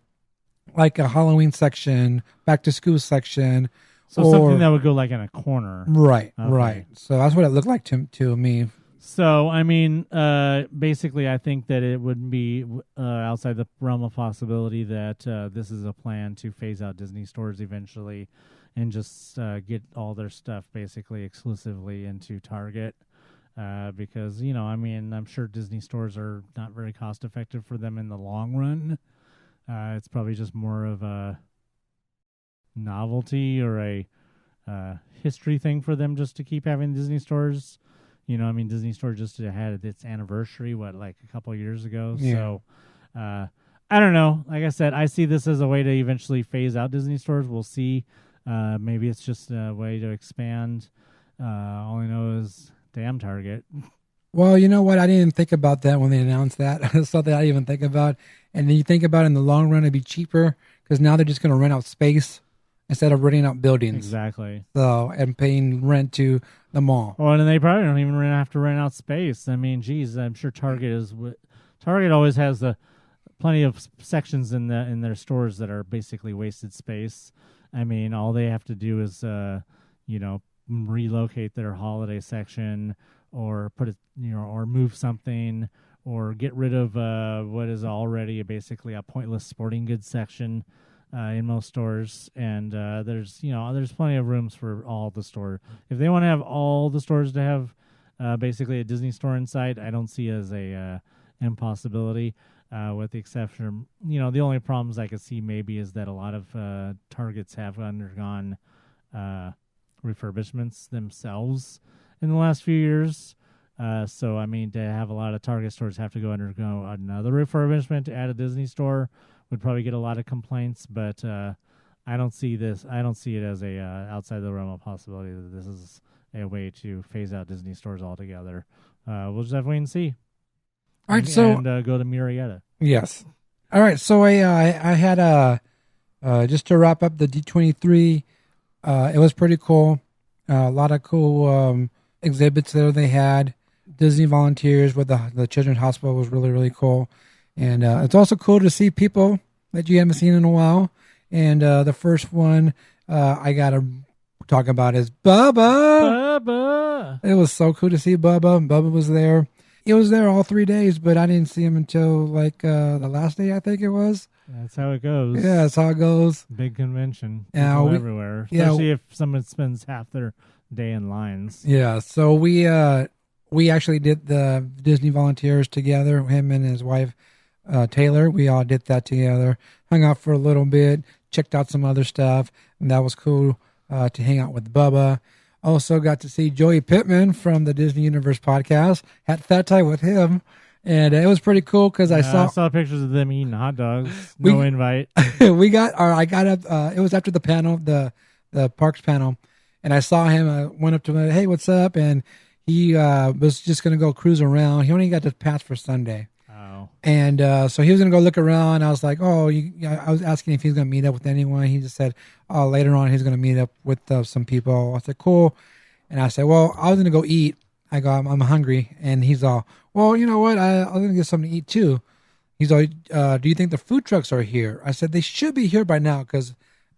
Speaker 7: a Halloween section, back to school section.
Speaker 1: So something that would go like in a corner.
Speaker 7: Right,
Speaker 1: Okay.
Speaker 7: right. So that's what it looked like to me.
Speaker 1: So, I mean, basically, I think that it wouldn't be outside the realm of possibility that this is a plan to phase out Disney stores eventually and just get all their stuff basically exclusively into Target. Because, I'm sure Disney stores are not very cost effective for them in the long run. It's probably just more of a novelty or a history thing for them just to keep having Disney stores. Disney Store just had its anniversary, a couple years ago.
Speaker 7: Yeah.
Speaker 1: So, I don't know. Like I said, I see this as a way to eventually phase out Disney stores. We'll see. Maybe it's just a way to expand. All I know is damn Target.
Speaker 7: Well, you know what? I didn't even think about that when they announced that. That's something I didn't even think about. And then you think about it in the long run, it'd be cheaper because now they're just going to rent out space instead of renting out buildings.
Speaker 1: Exactly.
Speaker 7: So, and paying rent to the mall.
Speaker 1: Well, and they probably don't even have to rent out space. I mean, geez, I'm sure Target always has plenty of sections in their stores that are basically wasted space. I mean, all they have to do is, relocate their holiday section or put it, or move something or get rid of what is already basically a pointless sporting goods section in most stores. And there's plenty of rooms for all the store. If they want to have all the stores to have basically a Disney store inside, I don't see as a impossibility. With the exception, the only problems I could see maybe is that a lot of Targets have undergone refurbishments themselves in the last few years. So, I mean, to have a lot of Target stores have to undergo another refurbishment to add a Disney store would probably get a lot of complaints. But I don't see this. I don't see it as a outside the realm of possibility that this is a way to phase out Disney stores altogether. We'll just have to wait and see.
Speaker 7: All right,
Speaker 1: and go to Murrieta.
Speaker 7: Yes. All right, so I had just to wrap up the D23. It was pretty cool. A lot of cool exhibits there they had. Disney volunteers with the Children's Hospital was really, really cool. And it's also cool to see people that you haven't seen in a while. And the first one I got to talk about is Bubba.
Speaker 1: Bubba.
Speaker 7: It was so cool to see Bubba. Bubba was there. He was there all 3 days, but I didn't see him until the last day, I think it was.
Speaker 1: That's how it goes.
Speaker 7: Yeah, that's how it goes.
Speaker 1: Big convention.
Speaker 7: Yeah,
Speaker 1: everywhere. Especially if someone spends half their day in lines.
Speaker 7: Yeah, so we actually did the Disney volunteers together, him and his wife, Taylor. We all did that together. Hung out for a little bit, checked out some other stuff, and that was cool to hang out with Bubba. Also got to see Joey Pittman from the Disney Universe podcast. Had Fat Tie with him, and it was pretty cool because I saw
Speaker 1: pictures of them eating hot dogs. No invite.
Speaker 7: I got up. It was after the panel, the parks panel, and I saw him. I went up to him, hey, what's up? And he was just gonna go cruise around. He only got the pass for Sunday.
Speaker 1: Oh.
Speaker 7: And so he was gonna go look around. I was like, I was asking if he's gonna meet up with anyone. He just said, later on he's gonna meet up with some people. I said, cool. And I said, well, I was gonna go eat. I go, I'm hungry. And he's all, well, you know what? I was gonna get something to eat too. He's all, do you think the food trucks are here? I said they should be here by now because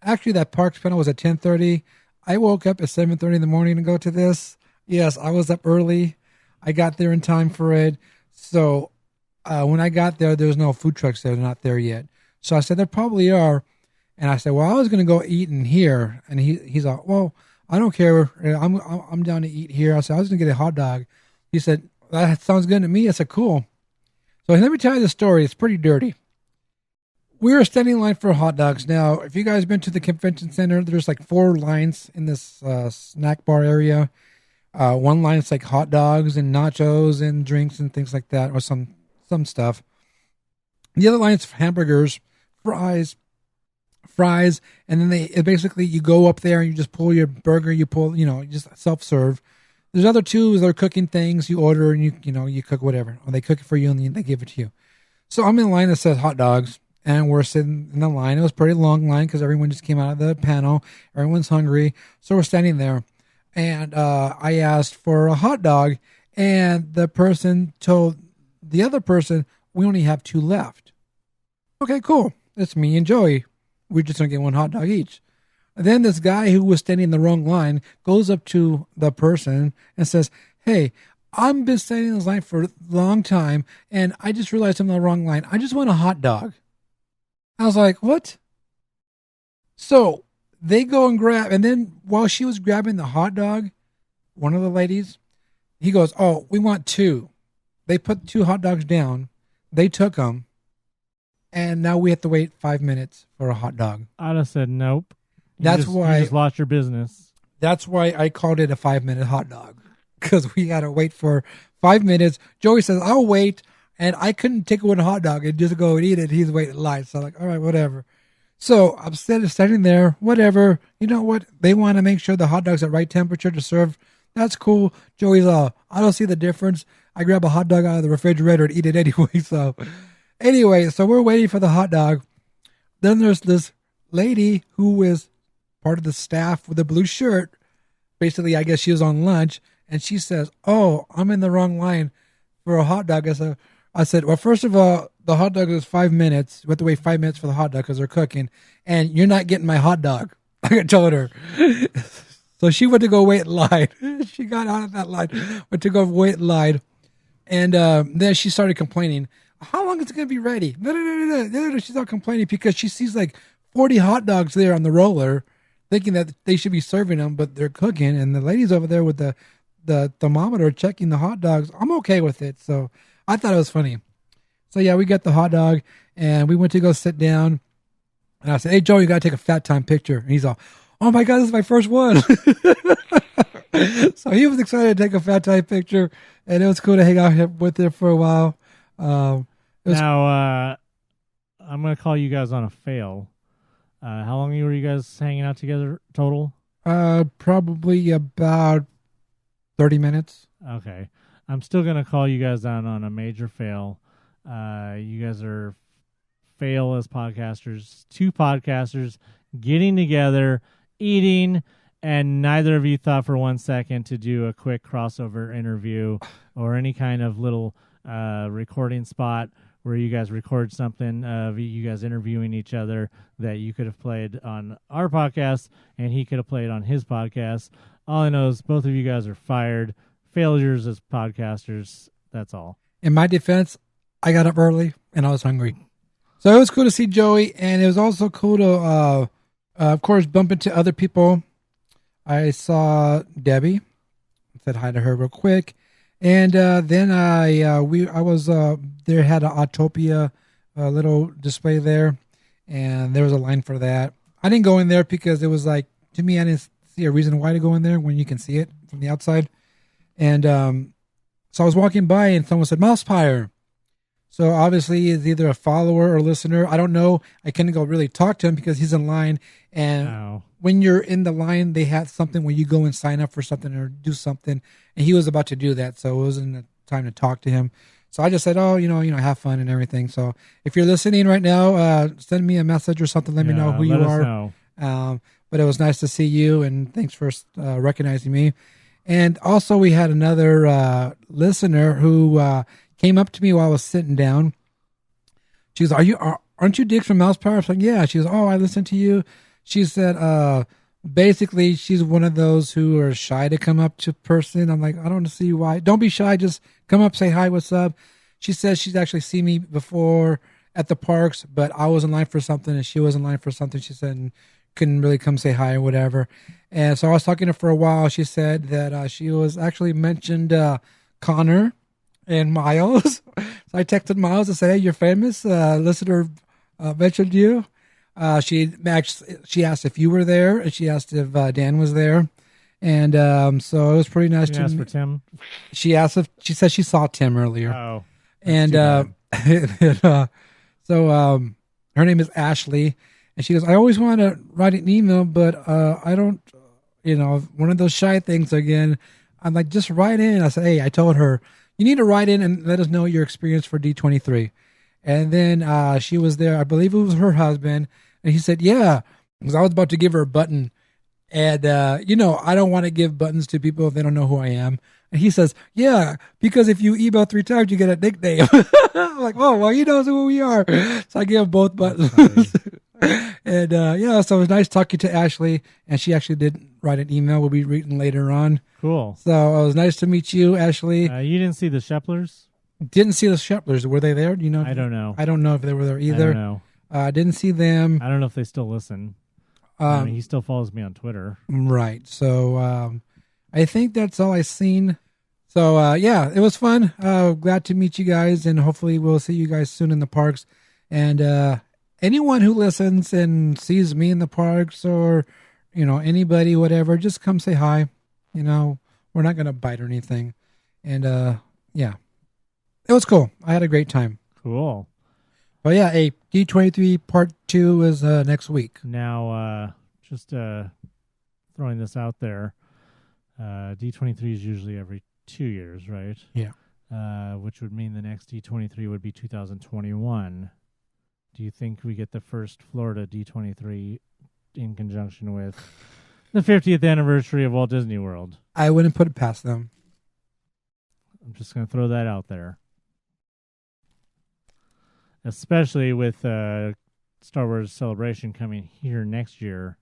Speaker 7: Actually, that Parks panel was at 10:30. I woke up at 7:30 in the morning to go to this. Yes, I was up early. I got there in time for it. So when I got there, there was no food trucks there. They're not there yet. So I said, there probably are. And I said, well, I was going to go eat in here. And he's like, well, I don't care. I'm down to eat here. I said, I was going to get a hot dog. He said, that sounds good to me. I said, cool. So let me tell you the story. It's pretty dirty. We were standing in line for hot dogs. Now, if you guys been to the convention center, there's like 4 lines in this snack bar area. One line is like hot dogs and nachos and drinks and things like that, or some stuff. The other line is hamburgers, fries, and then basically you go up there and you just pull your burger. You pull, you just self-serve. There's other 2 that are cooking things. You order and you cook whatever, or they cook it for you and they give it to you. So I'm in a line that says hot dogs. And we're sitting in the line. It was a pretty long line because everyone just came out of the panel. Everyone's hungry. So we're standing there. And I asked for a hot dog. And the person told the other person, we only have 2 left. Okay, cool. It's me and Joey. We're just going to get 1 hot dog each. And then this guy who was standing in the wrong line goes up to the person and says, hey, I've been standing in this line for a long time. And I just realized I'm in the wrong line. I just want a hot dog. I was like, what? So they go and grab, and then while she was grabbing the hot dog, one of the ladies, he goes, oh, we want 2. They put 2 hot dogs down. They took them. And now we have to wait 5 minutes for a hot dog.
Speaker 1: I'd have said nope. You
Speaker 7: You just
Speaker 1: lost your business.
Speaker 7: That's why I called it a 5-minute hot dog. Because we got to wait for 5 minutes. Joey says, I'll wait. And I couldn't take one hot dog and just go and eat it. He's waiting in line. So I'm like, all right, whatever. So I'm standing there, whatever. You know what? They want to make sure the hot dog's at right temperature to serve. That's cool. Joey's I don't see the difference. I grab a hot dog out of the refrigerator and eat it anyway. So we're waiting for the hot dog. Then there's this lady who is part of the staff with a blue shirt. Basically, I guess she was on lunch. And she says, oh, I'm in the wrong line for a hot dog. I said, well, first of all, the hot dog is 5 minutes. We have to wait 5 minutes for the hot dog because they're cooking. And you're not getting my hot dog. Like I told her. So she went to go wait in line. She got out of that line, went to go wait in line. And then she started complaining. How long is it going to be ready? No. She's not complaining because she sees like 40 hot dogs there on the roller, thinking that they should be serving them, but they're cooking. And the lady's over there with the thermometer checking the hot dogs. I'm okay with it. So I thought it was funny. So yeah, we got the hot dog and we went to go sit down. And I said, hey, Joe, you got to take a fat time picture. And he's all, oh my God, this is my first one. So he was excited to take a fat time picture. And it was cool to hang out with him for a while.
Speaker 1: I'm going to call you guys on a fail. How long were you guys hanging out together total?
Speaker 7: Probably about 30 minutes.
Speaker 1: Okay. I'm still going to call you guys down on a major fail. You guys are fail as podcasters. 2 podcasters getting together, eating, and neither of you thought for 1 second to do a quick crossover interview or any kind of little recording spot where you guys record something of you guys interviewing each other that you could have played on our podcast and he could have played on his podcast. All I know is both of you guys are fired. Failures as podcasters. That's all.
Speaker 7: In my defense, I got up early and I was hungry. So it was cool to see Joey, and it was also cool to, of course, bump into other people. I saw Debbie, said hi to her real quick, and then I was there, had an Autopia little display there, and there was a line for that. I didn't go in there because it was like, to me, I didn't see a reason why to go in there when you can see it from the outside. And so I was walking by and someone said, MousePIRE. So obviously he's either a follower or listener. I don't know. I couldn't go really talk to him because he's in line. And when you're in the line, they have something where you go and sign up for something or do something. And he was about to do that. So it wasn't the time to talk to him. So I just said, oh, have fun and everything. So if you're listening right now, send me a message or something. Let me know who you are. But it was nice to see you. And thanks for recognizing me. And also we had another listener who came up to me while I was sitting down. She goes, aren't you Dick from MousePIRE? I was like, yeah. She goes, oh, I listened to you. she said, basically, she's one of those who are shy to come up to person. I'm like, I don't see why. Don't be shy. Just come up, say hi, what's up. She says she's actually seen me before at the parks, but I was in line for something and she was in line for something. She said, and couldn't really come say hi or whatever. And so I was talking to her for a while. She said that she was actually mentioned Connor and Miles. So I texted Miles and said, hey, you're famous. Listener mentioned you. She asked if you were there, and she asked if Dan was there. And so it was pretty nice to
Speaker 1: ask for Tim.
Speaker 7: She asked if she said she saw Tim earlier.
Speaker 1: Oh.
Speaker 7: And so her name is Ashley. And she goes, I always want to write an email, but I don't, one of those shy things again. I'm like, just write in. I said, hey, I told her, you need to write in and let us know your experience for D23. And then she was there. I believe it was her husband. And he said, yeah, because I was about to give her a button. And, I don't want to give buttons to people if they don't know who I am. And he says, yeah, because if you email 3 times, you get a nickname. I'm like, oh, well, he knows who we are. So I gave him both buttons. And, so it was nice talking to Ashley. And she actually did write an email we'll be reading later on.
Speaker 1: Cool.
Speaker 7: So it was nice to meet you, Ashley.
Speaker 1: You didn't see the Sheplers?
Speaker 7: Didn't see the Sheplers. Were they there? Do you know?
Speaker 1: I don't know.
Speaker 7: I don't know if they were there either.
Speaker 1: I don't know.
Speaker 7: Didn't see them.
Speaker 1: I don't know if they still listen. He still follows me on Twitter.
Speaker 7: Right. So I think that's all I've seen. So, it was fun. Glad to meet you guys, and hopefully we'll see you guys soon in the parks. And anyone who listens and sees me in the parks or, anybody, whatever, just come say hi. We're not going to bite or anything. And, it was cool. I had a great time.
Speaker 1: Cool.
Speaker 7: But yeah, D23 Part 2 is next week.
Speaker 1: Now, just throwing this out there, D23 is usually every 2 years, right?
Speaker 7: Yeah.
Speaker 1: Which would mean the next D23 would be 2021. Do you think we get the first Florida D23 in conjunction with the 50th anniversary of Walt Disney World?
Speaker 7: I wouldn't put it past them.
Speaker 1: I'm just going to throw that out there. Especially with Star Wars Celebration coming here next year.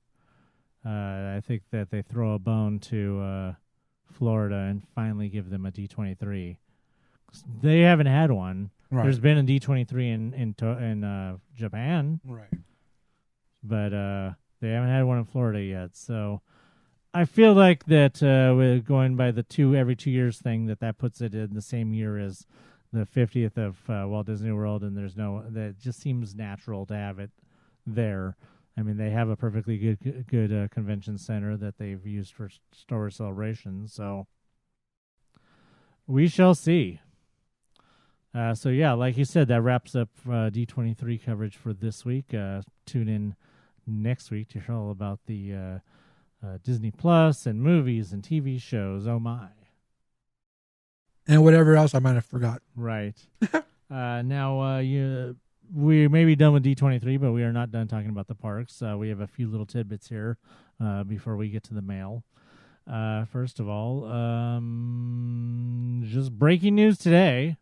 Speaker 1: I think that they throw a bone to Florida and finally give them a D23. They haven't had one.
Speaker 7: Right.
Speaker 1: There's been a D23 in Japan.
Speaker 7: Right.
Speaker 1: But they haven't had one in Florida yet. So I feel like that we're going by the every 2 years thing, that puts it in the same year as the 50th of Walt Disney World, and that just seems natural to have it there. I mean, they have a perfectly good convention center that they've used for Star Wars Celebration, so we shall see. So yeah, like you said, that wraps up D23 coverage for this week. Tune in next week to hear all about the Disney Plus and movies and TV shows. Oh my.
Speaker 7: And whatever else I might have forgot.
Speaker 1: Right. Now, we may be done with D23, but we are not done talking about the parks. We have a few little tidbits here before we get to the mail. First of all, just breaking news today.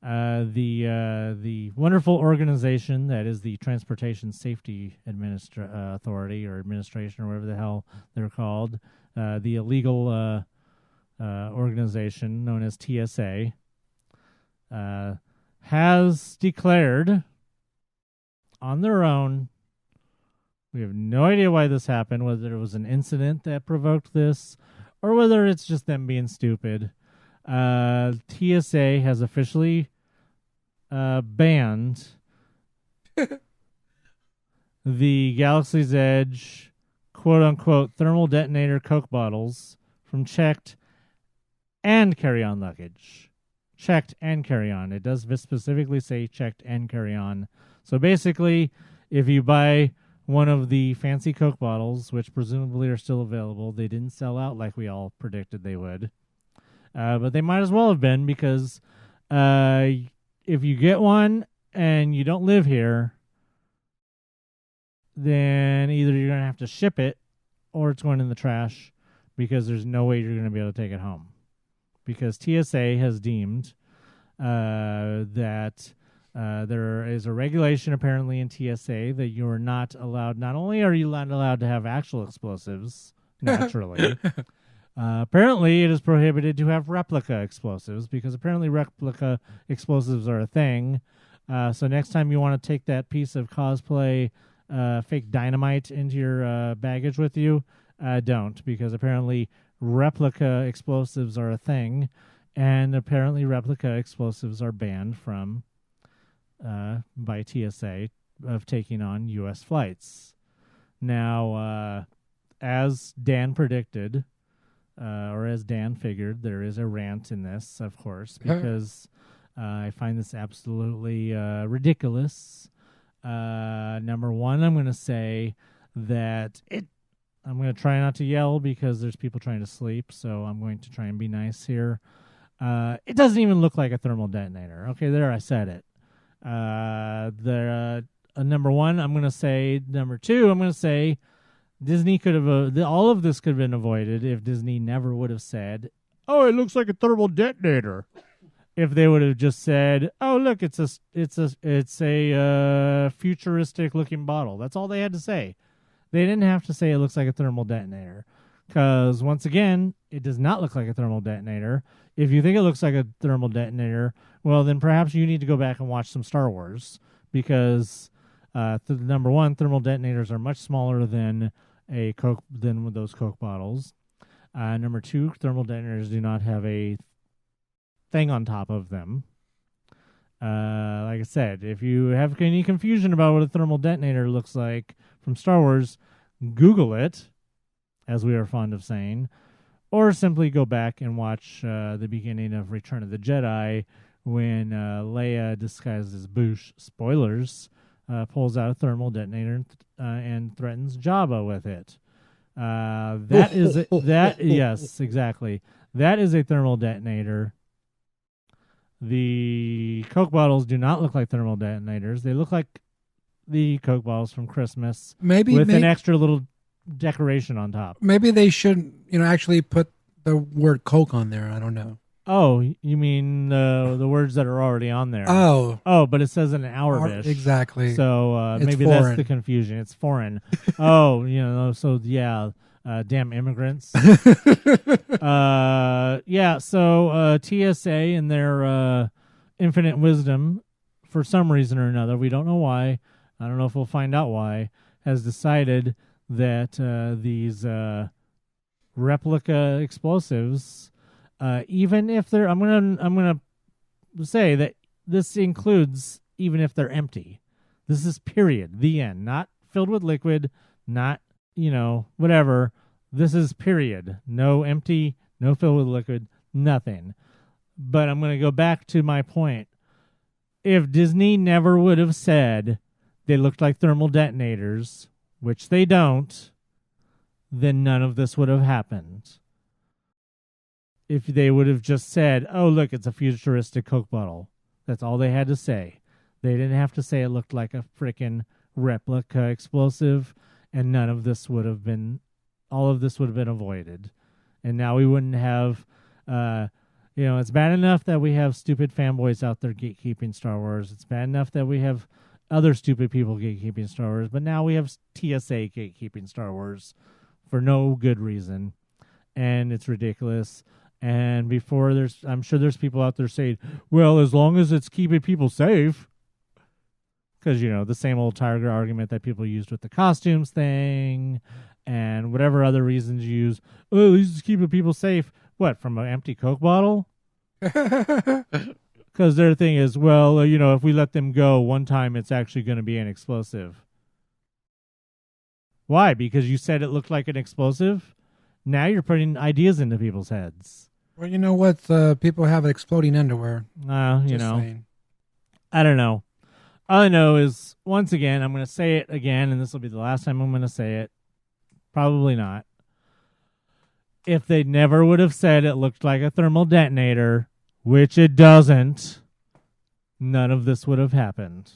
Speaker 1: The wonderful organization that is the Transportation Safety Authority or Administration or whatever the hell they're called, the illegal organization known as TSA, has declared on their own, we have no idea why this happened, whether it was an incident that provoked this or whether it's just them being stupid. TSA has officially banned the Galaxy's Edge quote-unquote thermal detonator Coke bottles from checked and carry-on luggage. Checked and carry-on. It does specifically say checked and carry-on. So basically, if you buy one of the fancy Coke bottles, which presumably are still available, they didn't sell out like we all predicted they would. But they might as well have been, because if you get one and you don't live here, then either you're going to have to ship it or it's going in the trash, because there's no way you're going to be able to take it home. Because TSA has deemed that There is a regulation apparently in TSA that you are not allowed. Not only are you not allowed to have actual explosives, naturally. Apparently, it is prohibited to have replica explosives because apparently replica explosives are a thing. So next time you want to take that piece of cosplay fake dynamite into your baggage with you, don't, because apparently replica explosives are a thing, and apparently replica explosives are banned from by TSA of taking on U.S. flights. Now, as Dan predicted, or as Dan figured, there is a rant in this, of course, because I find this absolutely ridiculous. Number one, I'm going to say that I'm going to try not to yell because there's people trying to sleep, so I'm going to try and be nice here. It doesn't even look like a thermal detonator. Okay, there, I said it. Number one, I'm going to say. Number two, I'm going to say Disney could have all of this could have been avoided if Disney never would have said, "Oh, it looks like a thermal detonator." If they would have just said, "Oh, look, it's a futuristic looking bottle." That's all they had to say. They didn't have to say it looks like a thermal detonator, because once again, it does not look like a thermal detonator. If you think it looks like a thermal detonator, well, then perhaps you need to go back and watch some Star Wars, because number one, thermal detonators are much smaller than those Coke bottles. Number two, thermal detonators do not have a thing on top of them. Like I said, if you have any confusion about what a thermal detonator looks like from Star Wars, Google it, as we are fond of saying, or simply go back and watch the beginning of Return of the Jedi when Leia, disguised as Boosh, spoilers, pulls out a thermal detonator and threatens Jabba with it. Yes, exactly. That is a thermal detonator. The Coke bottles do not look like thermal detonators. They look like the Coke bottles from Christmas, with an extra little decoration on top.
Speaker 7: Maybe they should, actually put the word Coke on there. I don't know.
Speaker 1: Oh, you mean the words that are already on there?
Speaker 7: Oh,
Speaker 1: but it says an Hourbish.
Speaker 7: Exactly.
Speaker 1: So maybe
Speaker 7: foreign.
Speaker 1: That's the confusion. It's foreign. So yeah. Damn immigrants. So TSA in their infinite wisdom, for some reason or another, we don't know why, I don't know if we'll find out why, has decided that these replica explosives, even if they're, I'm gonna say that this includes even if they're empty. This is period, the end, not filled with liquid, not whatever. This is period. No empty, no filled with liquid, nothing. But I'm going to go back to my point. If Disney never would have said they looked like thermal detonators, which they don't, then none of this would have happened. If they would have just said, "Oh, look, it's a futuristic Coke bottle." That's all they had to say. They didn't have to say it looked like a frickin' replica explosive. And all of this would have been avoided. And now we wouldn't have, it's bad enough that we have stupid fanboys out there gatekeeping Star Wars. It's bad enough that we have other stupid people gatekeeping Star Wars. But now we have TSA gatekeeping Star Wars for no good reason. And it's ridiculous. And I'm sure there's people out there saying, well, as long as it's keeping people safe. Because, the same old Tiger argument that people used with the costumes thing and whatever other reasons you use. Oh, at least it's keeping people safe. What, from an empty Coke bottle? Because their thing is, well, if we let them go one time, it's actually going to be an explosive. Why? Because you said it looked like an explosive? Now you're putting ideas into people's heads.
Speaker 7: Well, you know what? People have exploding underwear.
Speaker 1: Saying. I don't know. All I know is, once again, I'm going to say it again, and this will be the last time I'm going to say it. Probably not. If they never would have said it looked like a thermal detonator, which it doesn't, none of this would have happened.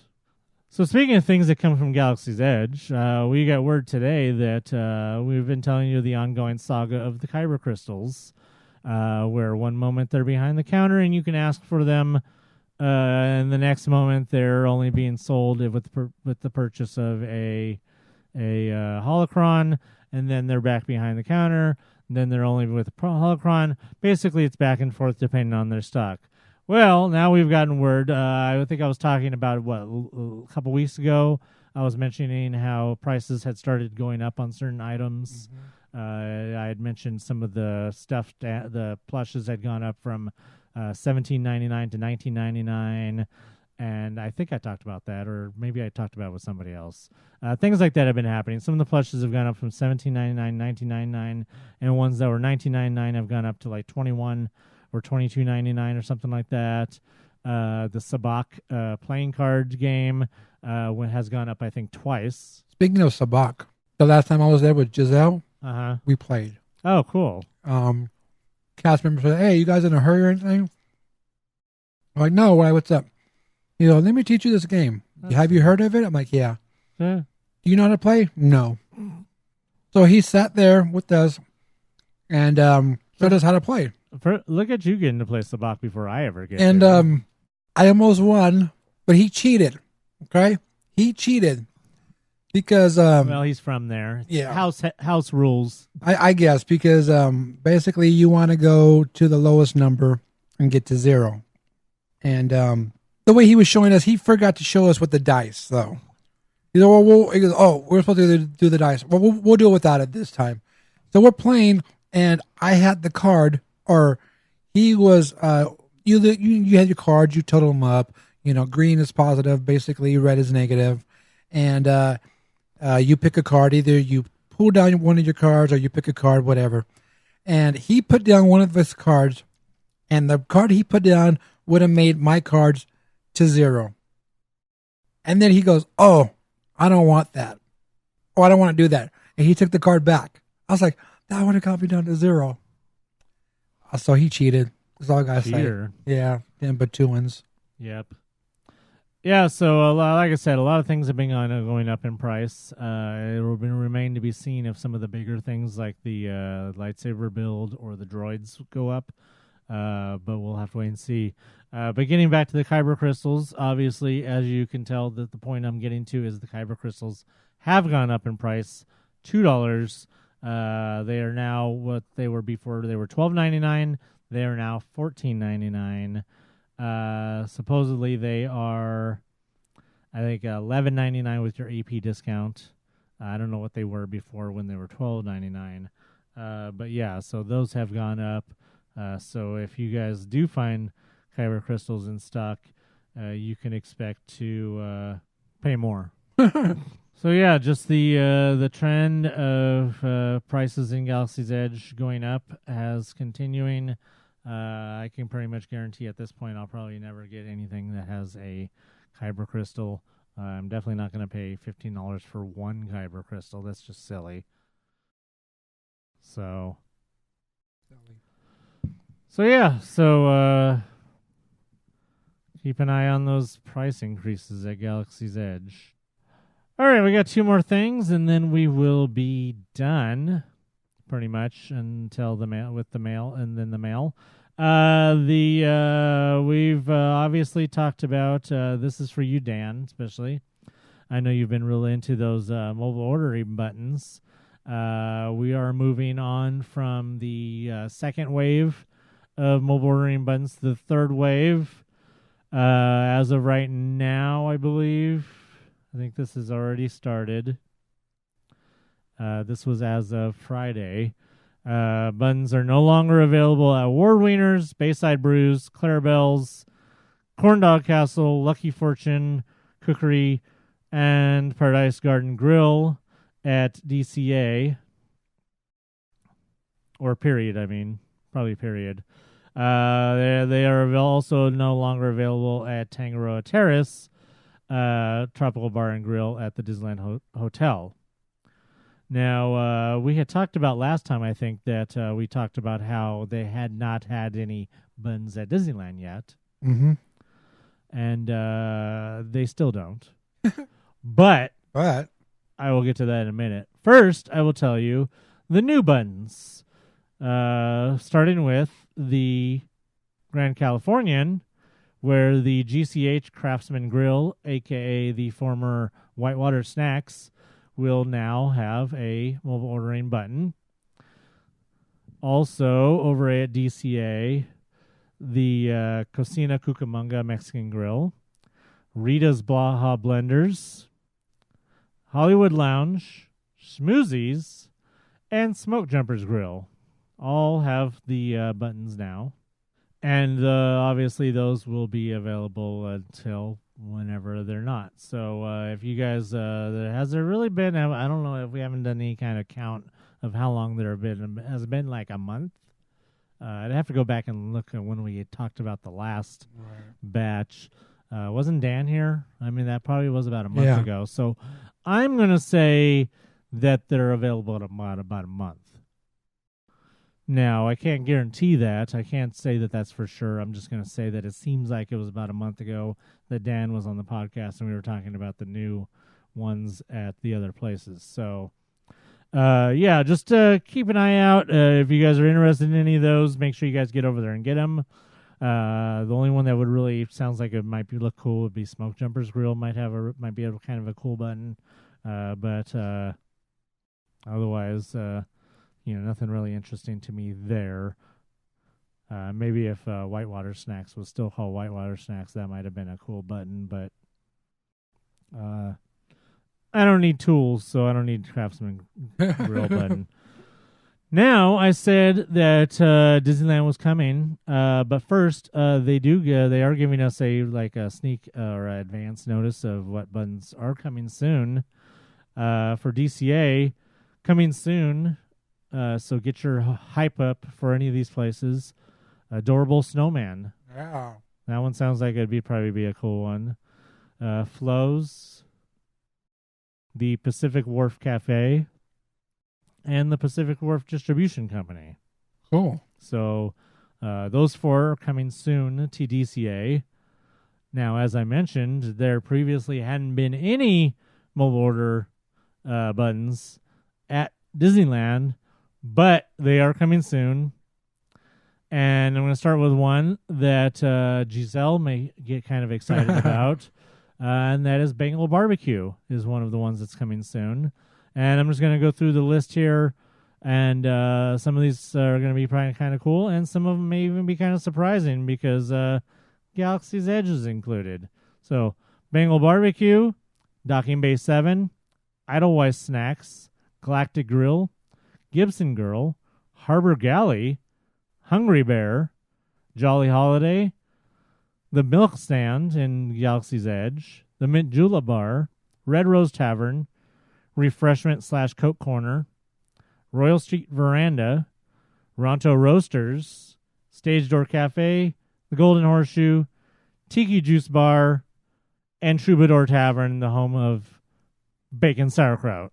Speaker 1: So speaking of things that come from Galaxy's Edge, we got word today that we've been telling you the ongoing saga of the Kyber crystals, where one moment they're behind the counter and you can ask for them and the next moment they're only being sold with the purchase of a holocron, and then they're back behind the counter. And then they're only with a holocron. Basically, it's back and forth depending on their stock. Well, now we've gotten word. I think I was talking about a couple weeks ago. I was mentioning how prices had started going up on certain items. I had mentioned some of the stuff, the plushes had gone up from $17.99 to $19.99, and I think I talked about that, or maybe I talked about it with somebody else. Things like that have been happening. Some of the plushes have gone up from $17.99, $19.99, and ones that were $19.99 have gone up to like $21 or $22.99 or something like that. The Sabak playing card game has gone up, I think, twice.
Speaker 7: Speaking of Sabak, the last time I was there with Giselle, we played.
Speaker 1: Oh, cool.
Speaker 7: Cast members said, "Hey, you guys in a hurry or anything?" I'm like, "No, why? What's up?" You know, let me teach you this game. Have you heard of it? I'm like, yeah. Do you know how to play? No. So he sat there with us and showed us how to play.
Speaker 1: Look at you getting to play Sabak before I ever get
Speaker 7: and
Speaker 1: there.
Speaker 7: I almost won, but he cheated. Okay? He cheated because
Speaker 1: well, he's from there.
Speaker 7: Yeah.
Speaker 1: House rules.
Speaker 7: I guess because basically you want to go to the lowest number and get to 0. And the way he was showing us, he forgot to show us with the dice, though. He goes, "Oh, we're supposed to do the dice. Well, we'll do it without it this time." So we're playing, and I had the card, or he was. You had your cards. You total them up. You know, green is positive, basically red is negative, and you pick a card. Either you pull down one of your cards, or you pick a card, whatever. And he put down one of his cards, and the card he put down would have made my cards to 0. And then he goes, "Oh, I don't want that. Oh, I don't want to do that." And he took the card back. I was like, that would have got me down to 0. So he cheated. That's all I got to say. Yeah, damn Batuans.
Speaker 1: Yep. Yeah, so like I said, a lot of things have been going up in price. It will remain to be seen if some of the bigger things like the lightsaber build or the droids go up. But we'll have to wait and see. But getting back to the kyber crystals, obviously, as you can tell, that the point I'm getting to is the kyber crystals have gone up in price, $2. They are now what they were before. They were $12.99. They are now $14.99. Supposedly they are, I think, $11.99 with your AP discount. I don't know what they were before when they were $12.99. But yeah, so those have gone up. So if you guys do find kyber crystals in stock, you can expect to pay more. So yeah, just the trend of prices in Galaxy's Edge going up has continuing. I can pretty much guarantee at this point I'll probably never get anything that has a kyber crystal. I'm definitely not going to pay $15 for one kyber crystal. That's just silly. So yeah, keep an eye on those price increases at Galaxy's Edge. All right, we got 2 more things, and then we will be done, pretty much, until the mail and then the mail. We've obviously talked about this is for you, Dan, especially. I know you've been really into those mobile ordering buttons. We are moving on from the second wave of mobile ordering buttons to the third wave. As of right now, I believe. I think this has already started. This was as of Friday. Buttons are no longer available at Ward Wieners, Bayside Brews, Clarabelle's, Corndog Castle, Lucky Fortune Cookery, and Paradise Garden Grill at DCA. Or period, I mean. Probably period. They are also no longer available at Tangaroa Terrace, Tropical Bar and Grill at the Disneyland Hotel. Now, we had talked about last time, I think, that we talked about how they had not had any buns at Disneyland yet.
Speaker 7: Mm-hmm.
Speaker 1: And they still don't. But I will get to that in a minute. First, I will tell you the new buns. Starting with the Grand Californian, where the GCH Craftsman Grill, a.k.a. the former Whitewater Snacks, will now have a mobile ordering button. Also, over at DCA, the Cocina Cucamonga Mexican Grill, Rita's Blaha Blenders, Hollywood Lounge, Schmoozies, and Smoke Jumpers Grill all have the buttons now. And obviously those will be available until whenever they're not. So if you guys, has there really been, I don't know if we haven't done any kind of count of how long there have been. Has it been like a month? I'd have to go back and look at when we had talked about the last batch. Wasn't Dan here? I mean, that probably was about a month ago. So I'm going to say that they're available at about a month. Now, I can't guarantee that. I can't say that that's for sure. I'm just going to say that it seems like it was about a month ago that Dan was on the podcast and we were talking about the new ones at the other places. So, just keep an eye out. If you guys are interested in any of those, make sure you guys get over there and get them. The only one that would really sounds like it might look cool would be Smoke Jumpers Grill. Might be a kind of a cool button, but otherwise, nothing really interesting to me there. Maybe if Whitewater Snacks was still called Whitewater Snacks, that might have been a cool button, but I don't need tools, so I don't need Craftsman Grill button. Now, I said that Disneyland was coming, but first, they are giving us a sneak or advance notice of what buttons are coming soon. For DCA, coming soon. So get your hype up for any of these places. Adorable Snowman.
Speaker 7: Yeah.
Speaker 1: That one sounds like it'd probably be a cool one. Flows. The Pacific Wharf Cafe. And the Pacific Wharf Distribution Company.
Speaker 7: Cool.
Speaker 1: So those four are coming soon to DCA. Now, as I mentioned, there previously hadn't been any mobile order buttons at Disneyland, but they are coming soon. And I'm going to start with one that Giselle may get kind of excited about, and that is Bengal Barbecue is one of the ones that's coming soon. And I'm just going to go through the list here, and some of these are going to be probably kind of cool, and some of them may even be kind of surprising because Galaxy's Edge is included. So, Bengal Barbecue, Docking Bay 7, Idlewife Snacks, Galactic Grill, Gibson Girl, Harbor Galley, Hungry Bear, Jolly Holiday, the Milk Stand in Galaxy's Edge, the Mint Julep Bar, Red Rose Tavern, Refreshment/Coke Corner, Royal Street Veranda, Ronto Roasters, Stage Door Cafe, the Golden Horseshoe, Tiki Juice Bar, and Troubadour Tavern, the home of bacon sauerkraut.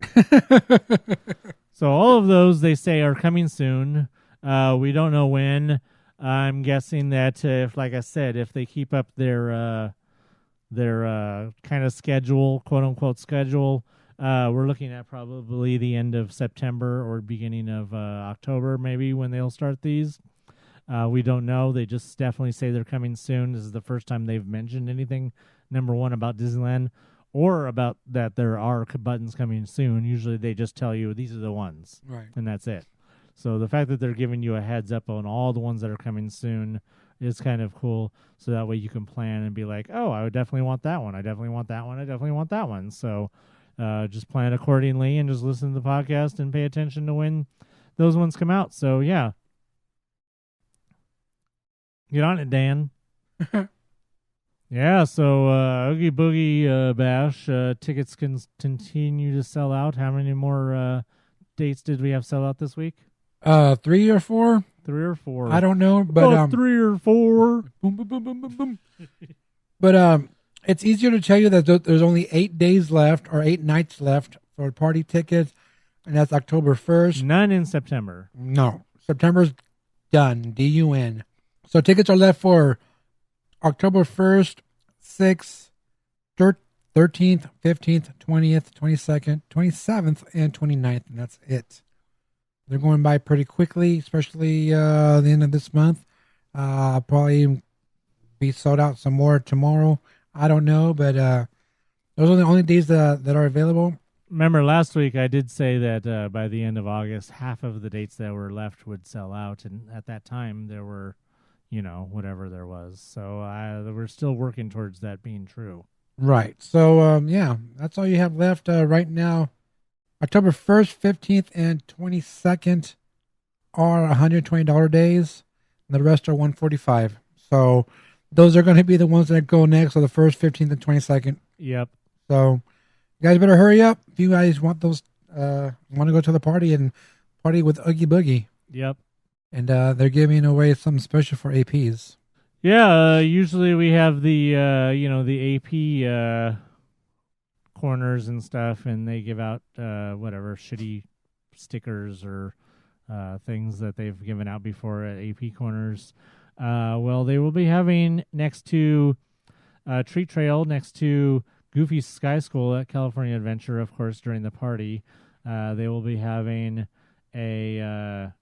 Speaker 1: So all of those, they say, are coming soon. We don't know when. I'm guessing that if, like I said, if they keep up their kind of schedule, quote unquote schedule, we're looking at probably the end of September or beginning of October, maybe, when they'll start these. We don't know. They just definitely say they're coming soon. This is the first time they've mentioned anything, number one, about Disneyland or about that there are buttons coming soon. Usually they just tell you these are the ones,
Speaker 7: right,
Speaker 1: and that's it. So the fact that they're giving you a heads up on all the ones that are coming soon is kind of cool. So that way you can plan and be like, oh, I would definitely want that one. I definitely want that one. I definitely want that one. So just plan accordingly and just listen to the podcast and pay attention to when those ones come out. So, yeah. Get on it, Dan. Yeah, so Oogie Boogie Bash tickets can continue to sell out. How many more dates did we have sell out this week?
Speaker 7: 3 or 4?
Speaker 1: 3 or 4.
Speaker 7: I don't know, but
Speaker 1: 3 or 4.
Speaker 7: Boom, boom, boom, boom, boom, boom. But it's easier to tell you that there's only 8 days left or 8 nights left for party tickets, and that's October 1st.
Speaker 1: None in September.
Speaker 7: No, September's done. D-U-N. So tickets are left for October 1st, 6th, 13th, 15th, 20th, 22nd, 27th, and 29th, and that's it. They're going by pretty quickly, especially the end of this month. Probably be sold out some more tomorrow. I don't know, but those are the only days that are available.
Speaker 1: Remember last week I did say that by the end of August, half of the dates that were left would sell out, and at that time there were, whatever there was. So we're still working towards that being true.
Speaker 7: Right. So, that's all you have left right now. October 1st, 15th, and 22nd are $120 days, and the rest are $145. So those are going to be the ones that go next, so the 1st, 15th, and 22nd.
Speaker 1: Yep.
Speaker 7: So you guys better hurry up if you guys want those, want to go to the party and party with Oogie Boogie.
Speaker 1: Yep.
Speaker 7: And they're giving away something special for APs.
Speaker 1: Yeah, usually we have the the AP corners and stuff, and they give out whatever shitty stickers or things that they've given out before at AP corners. Well, they will be having next to Treat Trail, next to Goofy's Sky School at California Adventure, of course, during the party. They will be having a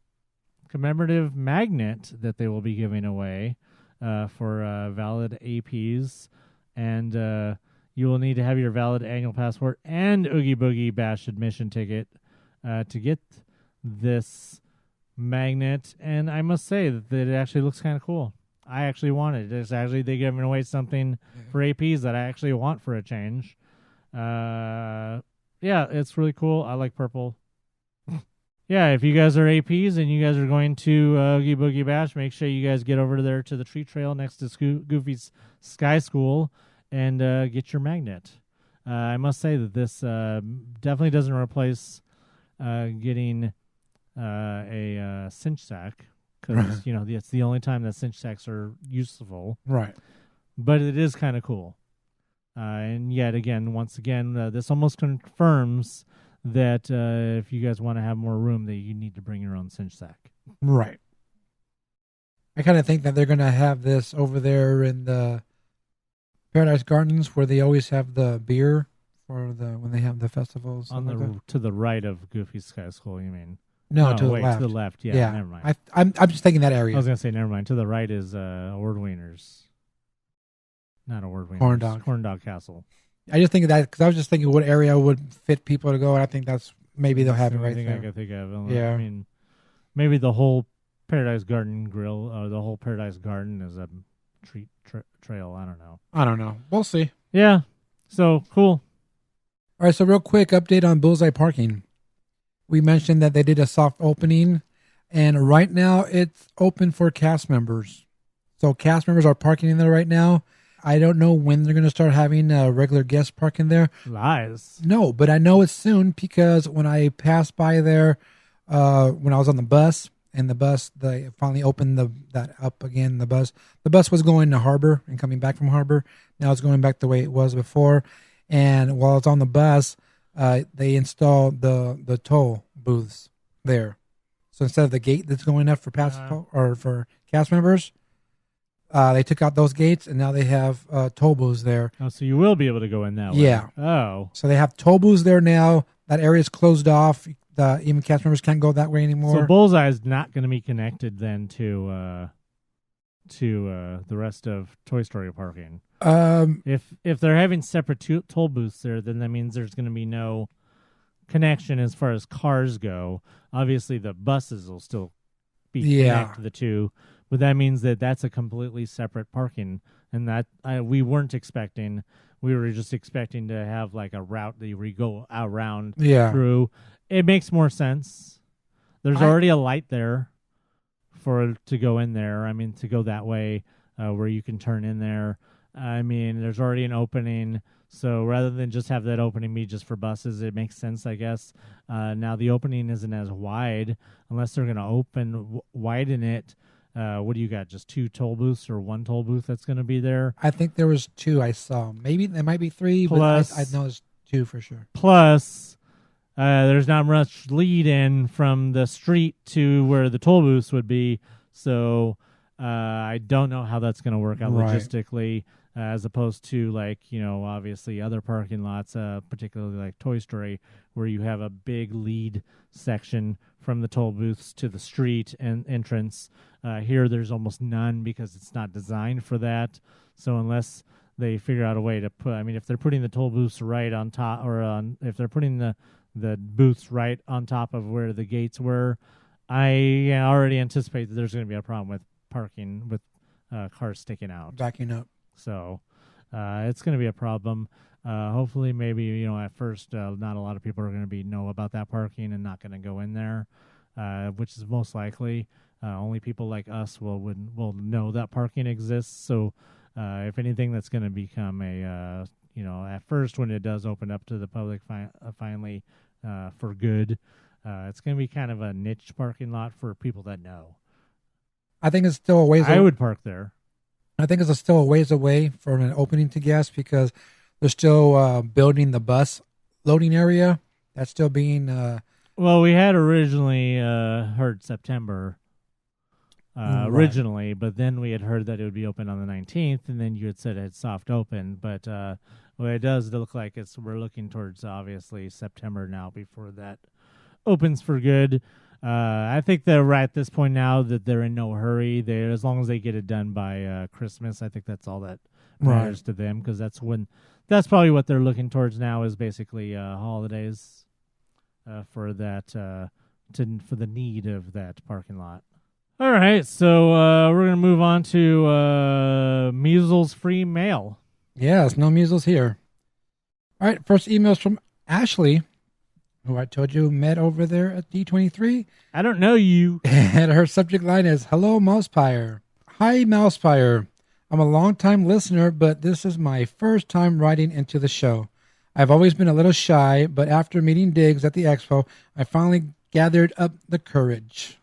Speaker 1: commemorative magnet that they will be giving away for valid APs, and you will need to have your valid annual passport and Oogie Boogie Bash admission ticket to get this magnet. And I must say that it actually looks kind of cool. I actually want it. It's actually they're giving away something for APs that I actually want for a change. Yeah, it's really cool. I like purple. Yeah, if you guys are APs and you guys are going to Oogie Boogie Bash, make sure you guys get over there to the Treat Trail next to Goofy's Sky School and get your magnet. I must say that this definitely doesn't replace getting a cinch sack, because it's the only time that cinch sacks are useful.
Speaker 7: Right.
Speaker 1: But it is kind of cool. And yet again, once again, this almost confirms that if you guys want to have more room, that you need to bring your own cinch sack.
Speaker 7: Right. I kind of think that they're going to have this over there in the Paradise Gardens, where they always have the beer for when they have the festivals.
Speaker 1: To the right of Goofy's Sky School, you mean?
Speaker 7: No, to the
Speaker 1: wait,
Speaker 7: left.
Speaker 1: To the left. Yeah. Never mind.
Speaker 7: I'm just thinking that area.
Speaker 1: I was going to say never mind. To the right is Ord Wieners. Not Ord Wieners. Corn Dog Castle.
Speaker 7: I just think of that because I was just thinking what area would fit people to go, and I think that's maybe they'll have it right there.
Speaker 1: I can think of.
Speaker 7: Yeah.
Speaker 1: I mean, maybe the whole Paradise Garden grill, or the whole Paradise Garden is a treat trail. I don't know. We'll see.
Speaker 7: Yeah.
Speaker 1: So cool.
Speaker 7: All right. So real quick update on Bullseye parking. We mentioned that they did a soft opening, and right now it's open for cast members. So cast members are parking in there right now. I don't know when they're going to start having regular guest parking there.
Speaker 1: Lies.
Speaker 7: No, but I know it's soon because when I passed by there, when I was on the bus, and they finally opened that up again. The bus was going to Harbor and coming back from Harbor. Now it's going back the way it was before. And while it's on the bus, they installed the toll booths there. So instead of the gate that's going up for for cast members, they took out those gates, and now they have toll booths there.
Speaker 1: Oh, so you will be able to go in that way.
Speaker 7: Yeah.
Speaker 1: Oh.
Speaker 7: So they have toll booths there now. That area is closed off. Even cast members can't go that way anymore.
Speaker 1: So Bullseye is not going to be connected then to the rest of Toy Story parking. If they're having separate toll booths there, then that means there's going to be no connection as far as cars go. Obviously, the buses will still be connected to the two. But that means that that's a completely separate parking, and that we weren't expecting. We were just expecting to have like a route that you go around through. It makes more sense. There's already a light there to go in there. I mean, to go that way where you can turn in there. I mean, there's already an opening. So rather than just have that opening be just for buses, it makes sense, I guess. Now the opening isn't as wide unless they're going to widen it. What do you got? Just 2 toll booths or 1 toll booth that's going to be there?
Speaker 7: I think there was 2 I saw. Maybe there might be 3,
Speaker 1: plus,
Speaker 7: but I know there's 2 for sure.
Speaker 1: Plus, there's not much lead in from the street to where the toll booths would be. So I don't know how that's going to work out logistically. as opposed to like, obviously other parking lots, particularly like Toy Story, where you have a big lead section from the toll booths to the street and entrance. Here, there's almost none because it's not designed for that. So unless they figure out a way to put, if they're putting the toll booths right on top, if they're putting the booths right on top of where the gates were, I already anticipate that there's going to be a problem with parking with cars sticking out,
Speaker 7: backing up.
Speaker 1: So it's going to be a problem. Hopefully, maybe at first, not a lot of people are going to know about that parking and not going to go in there, which is most likely. Only people like us will know that parking exists. So if anything, that's going to become a at first when it does open up to the public finally for good. It's going to be kind of a niche parking lot for people that know.
Speaker 7: I think it's still a ways.
Speaker 1: I would park there.
Speaker 7: I think it's still a ways away from an opening to guests because they're still building the bus loading area. That's still being.
Speaker 1: Well, we had originally heard September originally, but then we had heard that it would be open on the 19th, and then you had said it's soft open. But it does look like we're looking towards obviously September now before that opens for good. I think they're right at this point now that they're in no hurry. As long as they get it done by Christmas, I think that's all that matters to them, because that's probably what they're looking towards now is basically holidays for that for the need of that parking lot. All right, so we're gonna move on to measles free mail.
Speaker 7: Yes, no measles here. All right, first email's from Ashley, who I told you met over there at D23.
Speaker 1: I don't know you.
Speaker 7: And her subject line is, "Hello, MousePIRE. Hi, MousePIRE. I'm a long-time listener, but this is my first time writing into the show. I've always been a little shy, but after meeting Diggs at the expo, I finally gathered up the courage."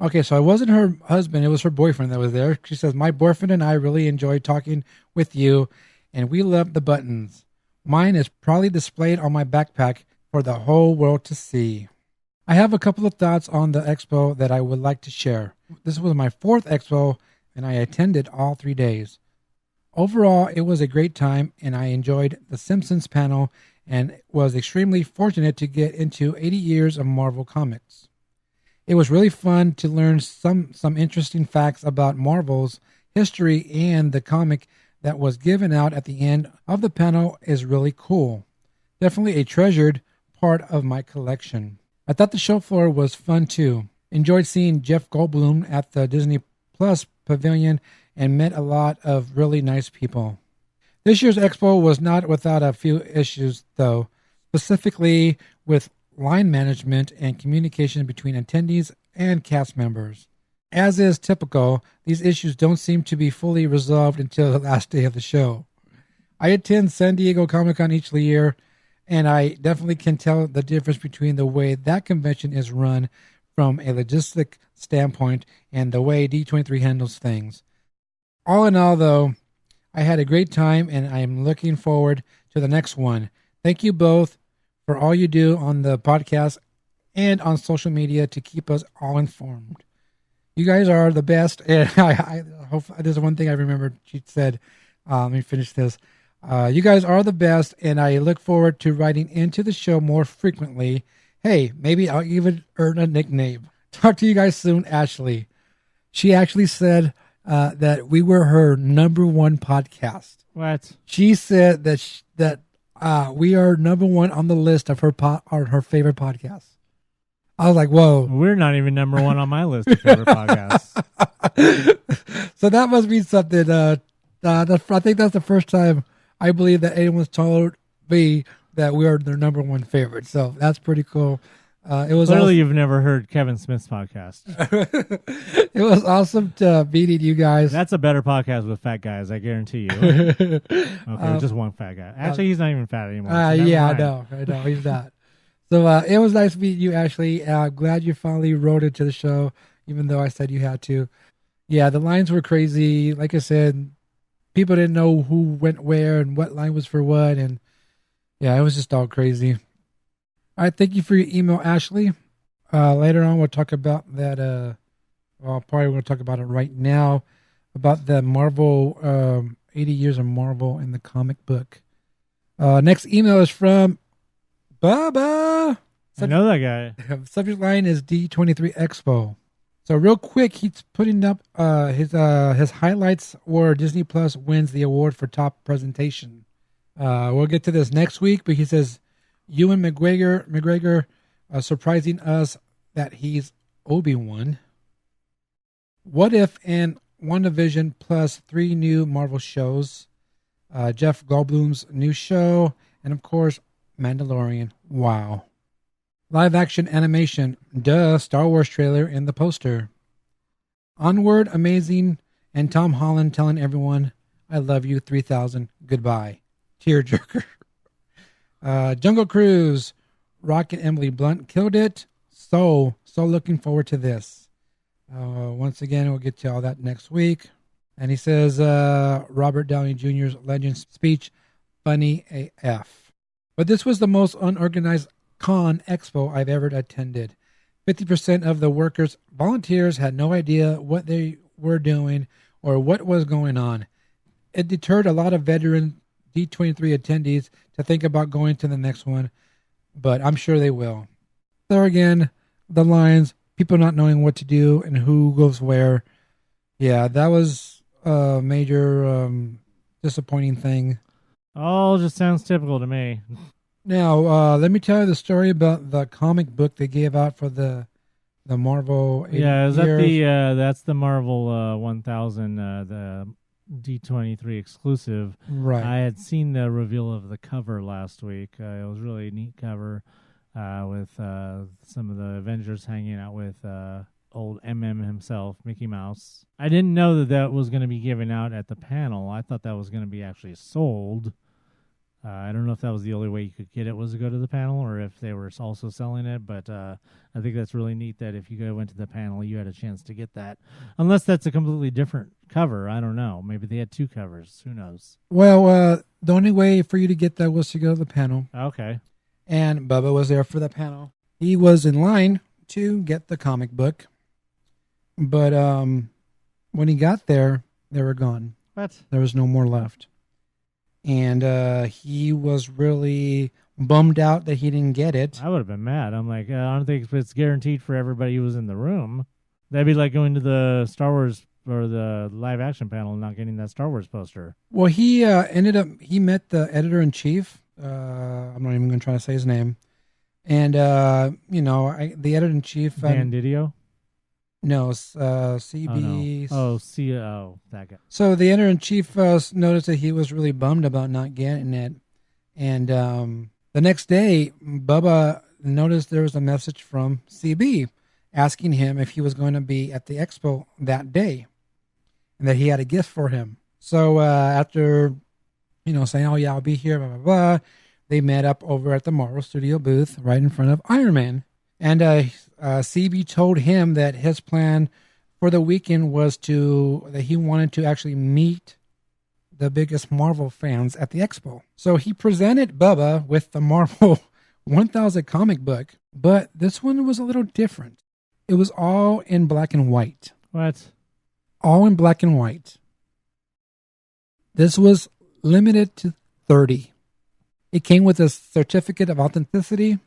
Speaker 7: Okay, so it wasn't her husband, it was her boyfriend that was there. She says, "My boyfriend and I really enjoyed talking with you, and we love the buttons. Mine is probably displayed on my backpack for the whole world to see. I have a couple of thoughts on the expo that I would like to share. This was my 4th expo, and I attended all 3 days. Overall, it was a great time, and I enjoyed the Simpsons panel and was extremely fortunate to get into 80 years of Marvel Comics. It was really fun to learn some interesting facts about Marvel's history, and the comic that was given out at the end of the panel is really cool. Definitely a treasured part of my collection. I thought the show floor was fun too. Enjoyed seeing Jeff Goldblum at the Disney Plus Pavilion and met a lot of really nice people. This year's expo was not without a few issues though, specifically with line management and communication between attendees and cast members. As is typical, these issues don't seem to be fully resolved until the last day of the show. I attend San Diego Comic-Con each year, and I definitely can tell the difference between the way that convention is run from a logistic standpoint and the way D23 handles things. All in all, though, I had a great time, and I am looking forward to the next one. Thank you both for all you do on the podcast and on social media to keep us all informed. You guys are the best." And I hope there's one thing I remembered. She said, let me finish this. "You guys are the best, and I look forward to writing into the show more frequently. Hey, maybe I'll even earn a nickname. Talk to you guys soon, Ashley." She actually said that we were her #1 podcast.
Speaker 1: What?
Speaker 7: She said that we are #1 on the list of her favorite podcasts. I was like, whoa.
Speaker 1: We're not even #1 on my list of favorite podcasts.
Speaker 7: So that must be something. I think that's the first time I believe that anyone's told me that we are their #1 favorite. So that's pretty cool. It was
Speaker 1: clearly you've never heard Kevin Smith's podcast.
Speaker 7: It was awesome to meeting you guys.
Speaker 1: That's a better podcast with fat guys, I guarantee you. Okay, just one fat guy. Actually, he's not even fat anymore. So
Speaker 7: yeah, I know, he's not. So it was nice meeting you, Ashley. Glad you finally wrote into the show, even though I said you had to. Yeah, the lines were crazy. Like I said, people didn't know who went where and what line was for what, and yeah, it was just all crazy. All right, thank you for your email, Ashley. Later on, we'll talk about that. Probably going to talk about it right now, about the Marvel 80 Years of Marvel in the Comic Book. Next email is from Bubba.
Speaker 1: I know that guy.
Speaker 7: Subject line is D23 Expo. So real quick, he's putting up his highlights where Disney Plus wins the award for top presentation. We'll get to this next week, but he says Ewan McGregor surprising us that he's Obi-Wan. What If and WandaVision plus 3 new Marvel shows. Jeff Goldblum's new show, and of course, Mandalorian. Wow. Live action animation. Duh, Star Wars trailer in the poster. Onward, Amazing, and Tom Holland telling everyone, I love you, 3000, goodbye. Tearjerker. Jungle Cruise. Rock and Emily Blunt killed it. So looking forward to this. Once again, we'll get to all that next week. And he says, Robert Downey Jr.'s Legend speech, funny AF. But this was the most unorganized con expo I've ever attended. 50% of the workers, volunteers, had no idea what they were doing or what was going on. It deterred a lot of veteran D23 attendees to think about going to the next one, but I'm sure they will. There again, the lines, people not knowing what to do and who goes where. Yeah, that was a major disappointing thing.
Speaker 1: All just sounds typical to me.
Speaker 7: Now, let me tell you the story about the comic book they gave out for the Marvel.
Speaker 1: Yeah, is that that's the Marvel 1000, the D23 exclusive.
Speaker 7: Right.
Speaker 1: I had seen the reveal of the cover last week. It was really a neat cover with some of the Avengers hanging out with old himself, Mickey Mouse. I didn't know that was going to be given out at the panel. I thought that was going to be actually sold. I don't know if that was the only way you could get it was to go to the panel or if they were also selling it, but I think that's really neat that if you went to the panel, you had a chance to get that. Unless that's a completely different cover. I don't know. Maybe they had 2 covers. Who knows?
Speaker 7: Well, the only way for you to get that was to go to the panel.
Speaker 1: Okay.
Speaker 7: And Bubba was there for the panel. He was in line to get the comic book. But when he got there, they were gone.
Speaker 1: What?
Speaker 7: There was no more left. And he was really bummed out that he didn't get it.
Speaker 1: I would have been mad. I'm like, I don't think it's guaranteed for everybody who was in the room. That'd be like going to the Star Wars or the live action panel and not getting that Star Wars poster.
Speaker 7: Well, he he met the editor-in-chief. I'm not even going to try to say his name. And, the editor-in-chief.
Speaker 1: Dan Didio?
Speaker 7: No, CB.
Speaker 1: That guy.
Speaker 7: So the editor-in-chief noticed that he was really bummed about not getting it. And the next day, Bubba noticed there was a message from CB asking him if he was going to be at the expo that day and that he had a gift for him. So after, saying, oh, yeah, I'll be here, blah, blah, blah, they met up over at the Marvel Studio booth right in front of Iron Man. And CB told him that his plan for the weekend was that he wanted to actually meet the biggest Marvel fans at the expo. So he presented Bubba with the Marvel 1000 comic book, but this one was a little different. It was all in black and white.
Speaker 1: What?
Speaker 7: All in black and white. This was limited to 30. It came with a certificate of authenticity.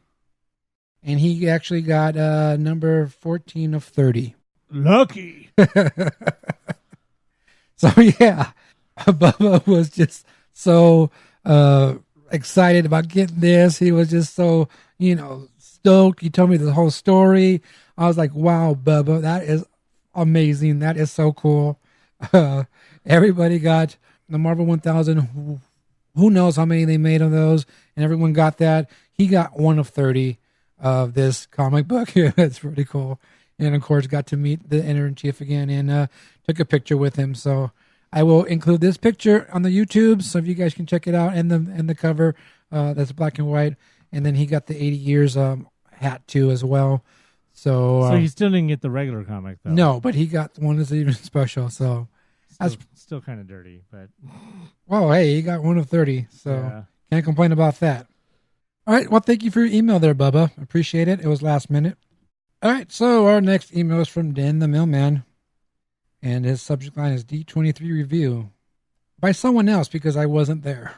Speaker 7: And he actually got number 14 of 30.
Speaker 1: Lucky.
Speaker 7: So, yeah, Bubba was just so excited about getting this. He was just so, stoked. He told me the whole story. I was like, wow, Bubba, that is amazing. That is so cool. Everybody got the Marvel 1000. Who knows how many they made of those? And everyone got that. He got 1 of 30. Of this comic book. It's pretty cool. And of course got to meet the editor-in-chief again and took a picture with him. So I will include this picture on the YouTube so if you guys can check it out and the cover that's black and white. And then he got the 80 years hat too as well. So
Speaker 1: he still didn't get the regular comic though.
Speaker 7: No, but he got one that's even special. So
Speaker 1: that's still kind of dirty, but
Speaker 7: well, hey, he got 1 of 30. So can't complain about that. All right. Well, thank you for your email there, Bubba. Appreciate it. It was last minute. All right. So our next email is from Dan the Mailman. And his subject line is D23 Review. by someone else because I wasn't there.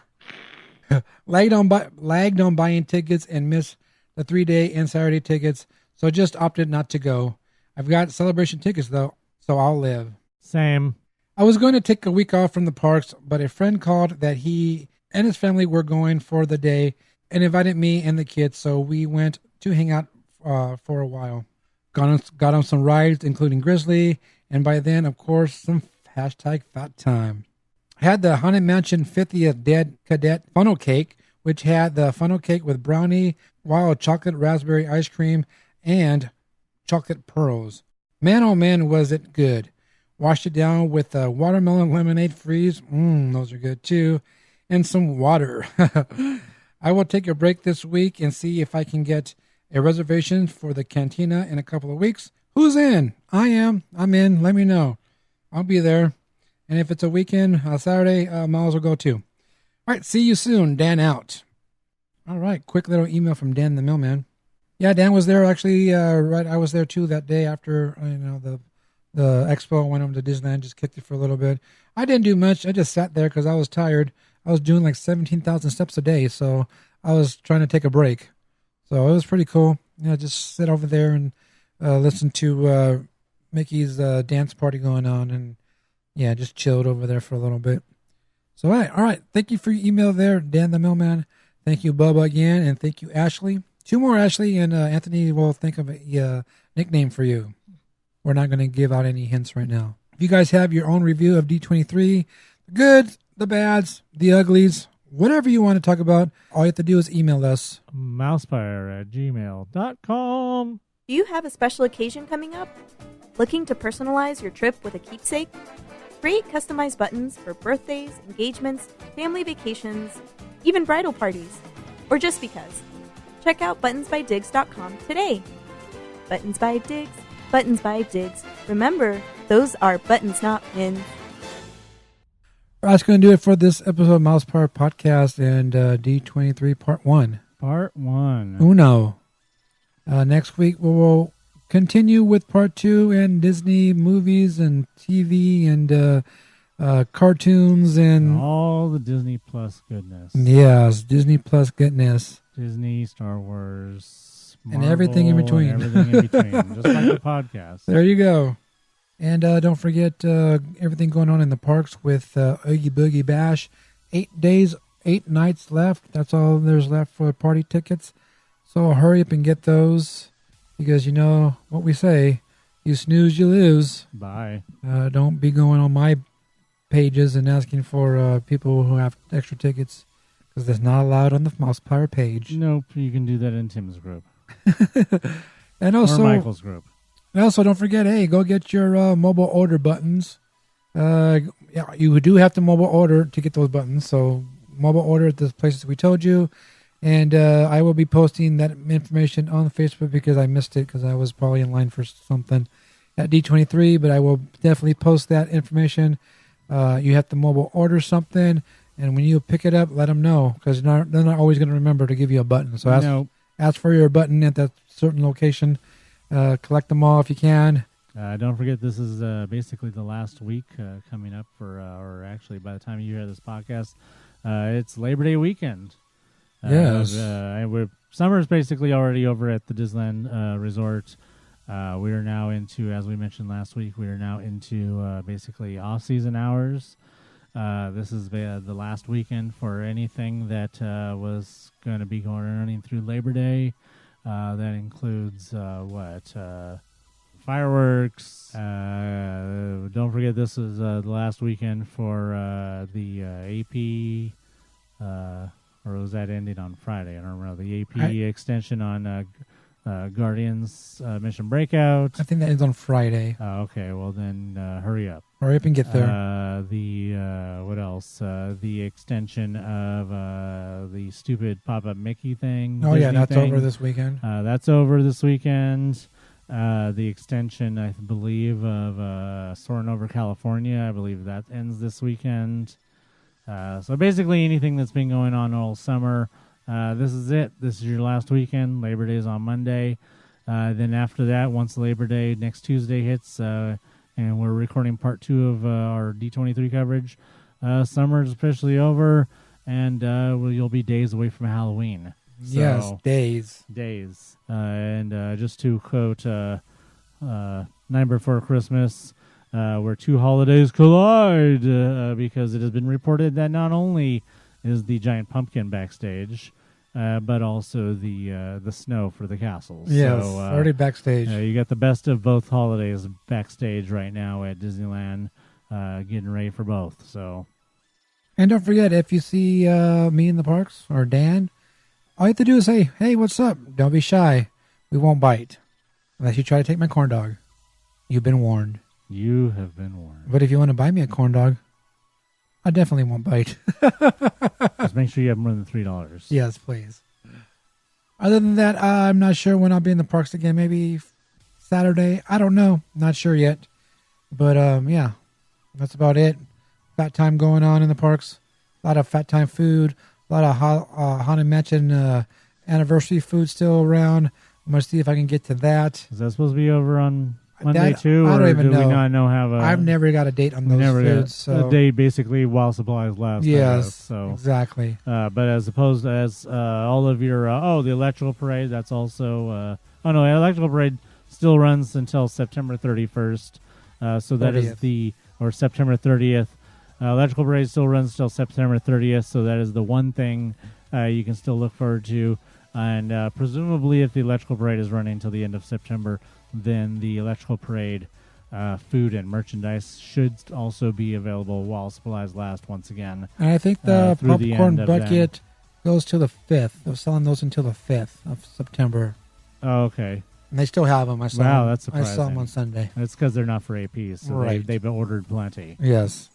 Speaker 7: lagged on buying tickets and missed the 3-day and Saturday tickets, so just opted not to go. I've got celebration tickets though, so I'll live.
Speaker 1: Same.
Speaker 7: I was going to take a week off from the parks, but a friend called that he and his family were going for the day and invited me and the kids, so we went to hang out for a while. Got on some rides, including Grizzly, and by then, of course, some hashtag fat time. I had the Haunted Mansion 50th Dead Cadet funnel cake, which had the funnel cake with brownie, wild chocolate raspberry ice cream, and chocolate pearls. Man, oh man, was it good. Washed it down with a watermelon lemonade freeze. Those are good too. And some water. I will take a break this week and see if I can get a reservation for the cantina in a couple of weeks. Who's in? I am. I'm in. Let me know. I'll be there. And if it's a weekend, Saturday, Miles will go too. All right. See you soon. Dan out. All right. Quick little email from Dan the Mailman. Yeah, Dan was there actually. Right. I was there too that day after, the expo. I went over to Disneyland, just kicked it for a little bit. I didn't do much. I just sat there because I was tired. I was doing like 17,000 steps a day. So I was trying to take a break. So it was pretty cool. Just sit over there and listen to Mickey's dance party going on. And just chilled over there for a little bit. So, all right. Thank you for your email there, Dan the Mailman. Thank you, Bubba, again. And thank you, Ashley. 2 more, Ashley, and Anthony will think of a nickname for you. We're not going to give out any hints right now. If you guys have your own review of D23, the goods, the bads, the uglies, whatever you want to talk about, all you have to do is email us.
Speaker 1: MousePIRE@gmail.com.
Speaker 12: Do you have a special occasion coming up? Looking to personalize your trip with a keepsake? Create customized buttons for birthdays, engagements, family vacations, even bridal parties, or just because. Check out buttonsbydiggs.com today. Buttons by Diggs, Buttons by Diggs. Remember, those are buttons, not pins.
Speaker 7: That's going to do it for this episode of MousePIRE Podcast and D23 Part 1.
Speaker 1: Part 1.
Speaker 7: Uno. Next week we will continue with Part 2 and Disney movies and TV and cartoons and
Speaker 1: all the Disney Plus goodness.
Speaker 7: Yes, Disney Plus goodness.
Speaker 1: Disney, Star Wars, Marvel,
Speaker 7: and everything in between.
Speaker 1: Everything in between, just like the podcast.
Speaker 7: There you go. And don't forget everything going on in the parks with Oogie Boogie Bash. 8 days, 8 nights left. That's all there's left for party tickets. So hurry up and get those because you know what we say. You snooze, you lose.
Speaker 1: Bye.
Speaker 7: Don't be going on my pages and asking for people who have extra tickets because that's not allowed on the MousePIRE page.
Speaker 1: Nope, you can do that in Tim's group.
Speaker 7: And also,
Speaker 1: or Michael's group.
Speaker 7: And also, don't forget, hey, go get your mobile order buttons. You do have to mobile order to get those buttons. So mobile order at the places we told you. And I will be posting that information on Facebook because I missed it because I was probably in line for something at D23. But I will definitely post that information. You have to mobile order something. And when you pick it up, let them know because they're not always going to remember to give you a button. So ask for your button at that certain location. Collect them all if you can.
Speaker 1: Don't forget, this is basically the last week coming up for, or actually by the time you hear this podcast, it's Labor Day weekend.
Speaker 7: Yes.
Speaker 1: Summer is basically already over at the Disneyland Resort. We are now into, as we mentioned last week, we are now into basically off-season hours. This is the last weekend for anything that was going to be running through Labor Day. That includes fireworks. Don't forget this is the last weekend for the AP, or was that ending on Friday? I don't remember. The AP extension on Guardians Mission Breakout.
Speaker 7: I think that ends on Friday.
Speaker 1: Okay, well then hurry up.
Speaker 7: Hurry up and get there.
Speaker 1: What else? The extension of the stupid pop-up Mickey thing.
Speaker 7: Oh,
Speaker 1: Disney
Speaker 7: yeah, that's
Speaker 1: thing.
Speaker 7: over this weekend.
Speaker 1: That's over this weekend. The extension, I believe, of Soaring Over California. I believe that ends this weekend. So basically anything that's been going on all summer, this is it. This is your last weekend. Labor Day is on Monday. Then after that, once Labor Day, next Tuesday hits, and we're recording part 2 of our D23 coverage. Summer's officially over, and you'll be days away from Halloween. So,
Speaker 7: yes, days.
Speaker 1: And just to quote Night Before Christmas, where two holidays collide, because it has been reported that not only is the giant pumpkin backstage, but also the snow for the castles.
Speaker 7: Yes,
Speaker 1: so,
Speaker 7: already backstage.
Speaker 1: You got the best of both holidays backstage right now at Disneyland, getting ready for both. So,
Speaker 7: and don't forget, if you see me in the parks or Dan, all you have to do is say, "Hey, what's up?" Don't be shy. We won't bite unless you try to take my corn dog. You've been warned.
Speaker 1: You have been warned.
Speaker 7: But if you want to buy me a corn dog, I definitely won't bite.
Speaker 1: Just make sure you have more than $3.
Speaker 7: Yes, please. Other than that, I'm not sure when I'll be in the parks again. Maybe Saturday. I don't know. Not sure yet. But yeah, that's about it. Fat time going on in the parks. A lot of fat time food. A lot of Haunted Mansion anniversary food still around. I'm going to see if I can get to that.
Speaker 1: Is that supposed to be over on Monday too?
Speaker 7: I don't even know.
Speaker 1: We not know
Speaker 7: I've never got a date on those foods. So.
Speaker 1: A date basically while supplies last.
Speaker 7: Yes,
Speaker 1: so
Speaker 7: exactly.
Speaker 1: But as opposed as all of your the electrical parade, that's also the electrical parade still runs until September 31st. So that 30th. Or September 30th. Electrical parade still runs till September 30th. So that is the one thing you can still look forward to. And presumably, if the electrical parade is running until the end of September, then the electrical parade food and merchandise should also be available while supplies last once again.
Speaker 7: And I think the popcorn bucket goes to the 5th. They're selling those until the 5th of September.
Speaker 1: Oh, okay.
Speaker 7: And they still have them.
Speaker 1: That's surprising.
Speaker 7: I saw them on Sunday.
Speaker 1: It's because they're not for APs, so
Speaker 7: right.
Speaker 1: they've been ordered plenty.
Speaker 7: Yes.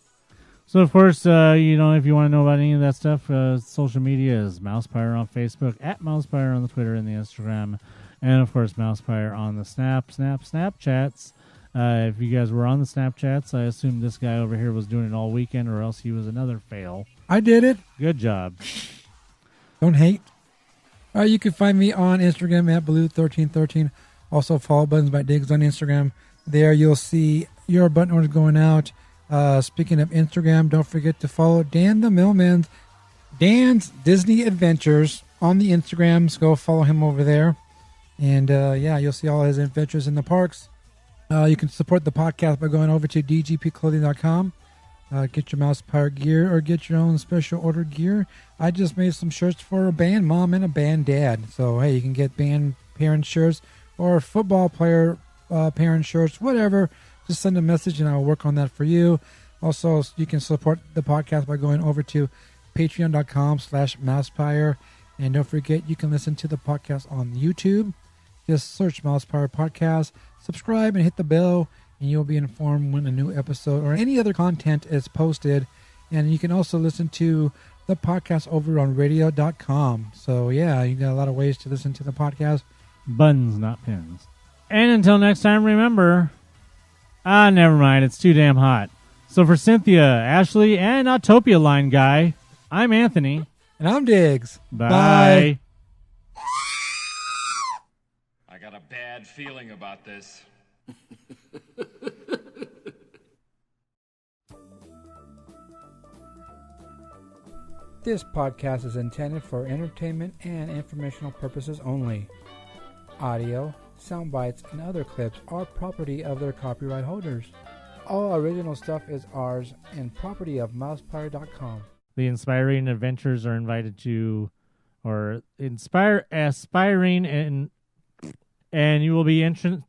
Speaker 1: So, of course, if you want to know about any of that stuff, social media is MousePIRE on Facebook, at MousePIRE on the Twitter and the Instagram, and, of course, MousePIRE on the Snapchats. If you guys were on the Snapchats, I assume this guy over here was doing it all weekend, or else he was another fail.
Speaker 7: I did it.
Speaker 1: Good job.
Speaker 7: Don't hate. You can find me on Instagram at Blue1313. Also, follow Buttons by Diggs on Instagram. There you'll see your button orders going out. Speaking of Instagram, don't forget to follow Dan the Millman, Dan's Disney Adventures on the Instagrams. Go follow him over there. And you'll see all his adventures in the parks. You can support the podcast by going over to dgpclothing.com. Get your MousePIRE gear or get your own special order gear. I just made some shirts for a band mom and a band dad. So, hey, you can get band parent shirts or football player parent shirts, whatever. Just send a message and I'll work on that for you. Also, you can support the podcast by going over to patreon.com/MousePIRE. And don't forget, you can listen to the podcast on YouTube. Just search MousePIRE Podcast, subscribe, and hit the bell, and you'll be informed when a new episode or any other content is posted. And you can also listen to the podcast over on radio.com. So, yeah, you got a lot of ways to listen to the podcast.
Speaker 1: Buttons, not pins. And until next time, remember... never mind. It's too damn hot. So for Cynthia, Ashley, and Autopia Line Guy, I'm Anthony.
Speaker 7: And I'm Diggs.
Speaker 1: Bye.
Speaker 13: I got a bad feeling about this.
Speaker 7: This podcast is intended for entertainment and informational purposes only. Audio, sound bites, and other clips are property of their copyright holders. All original stuff is ours and property of MousePIRE.com.
Speaker 1: The inspiring adventures are invited to, or aspiring, and you will be entering.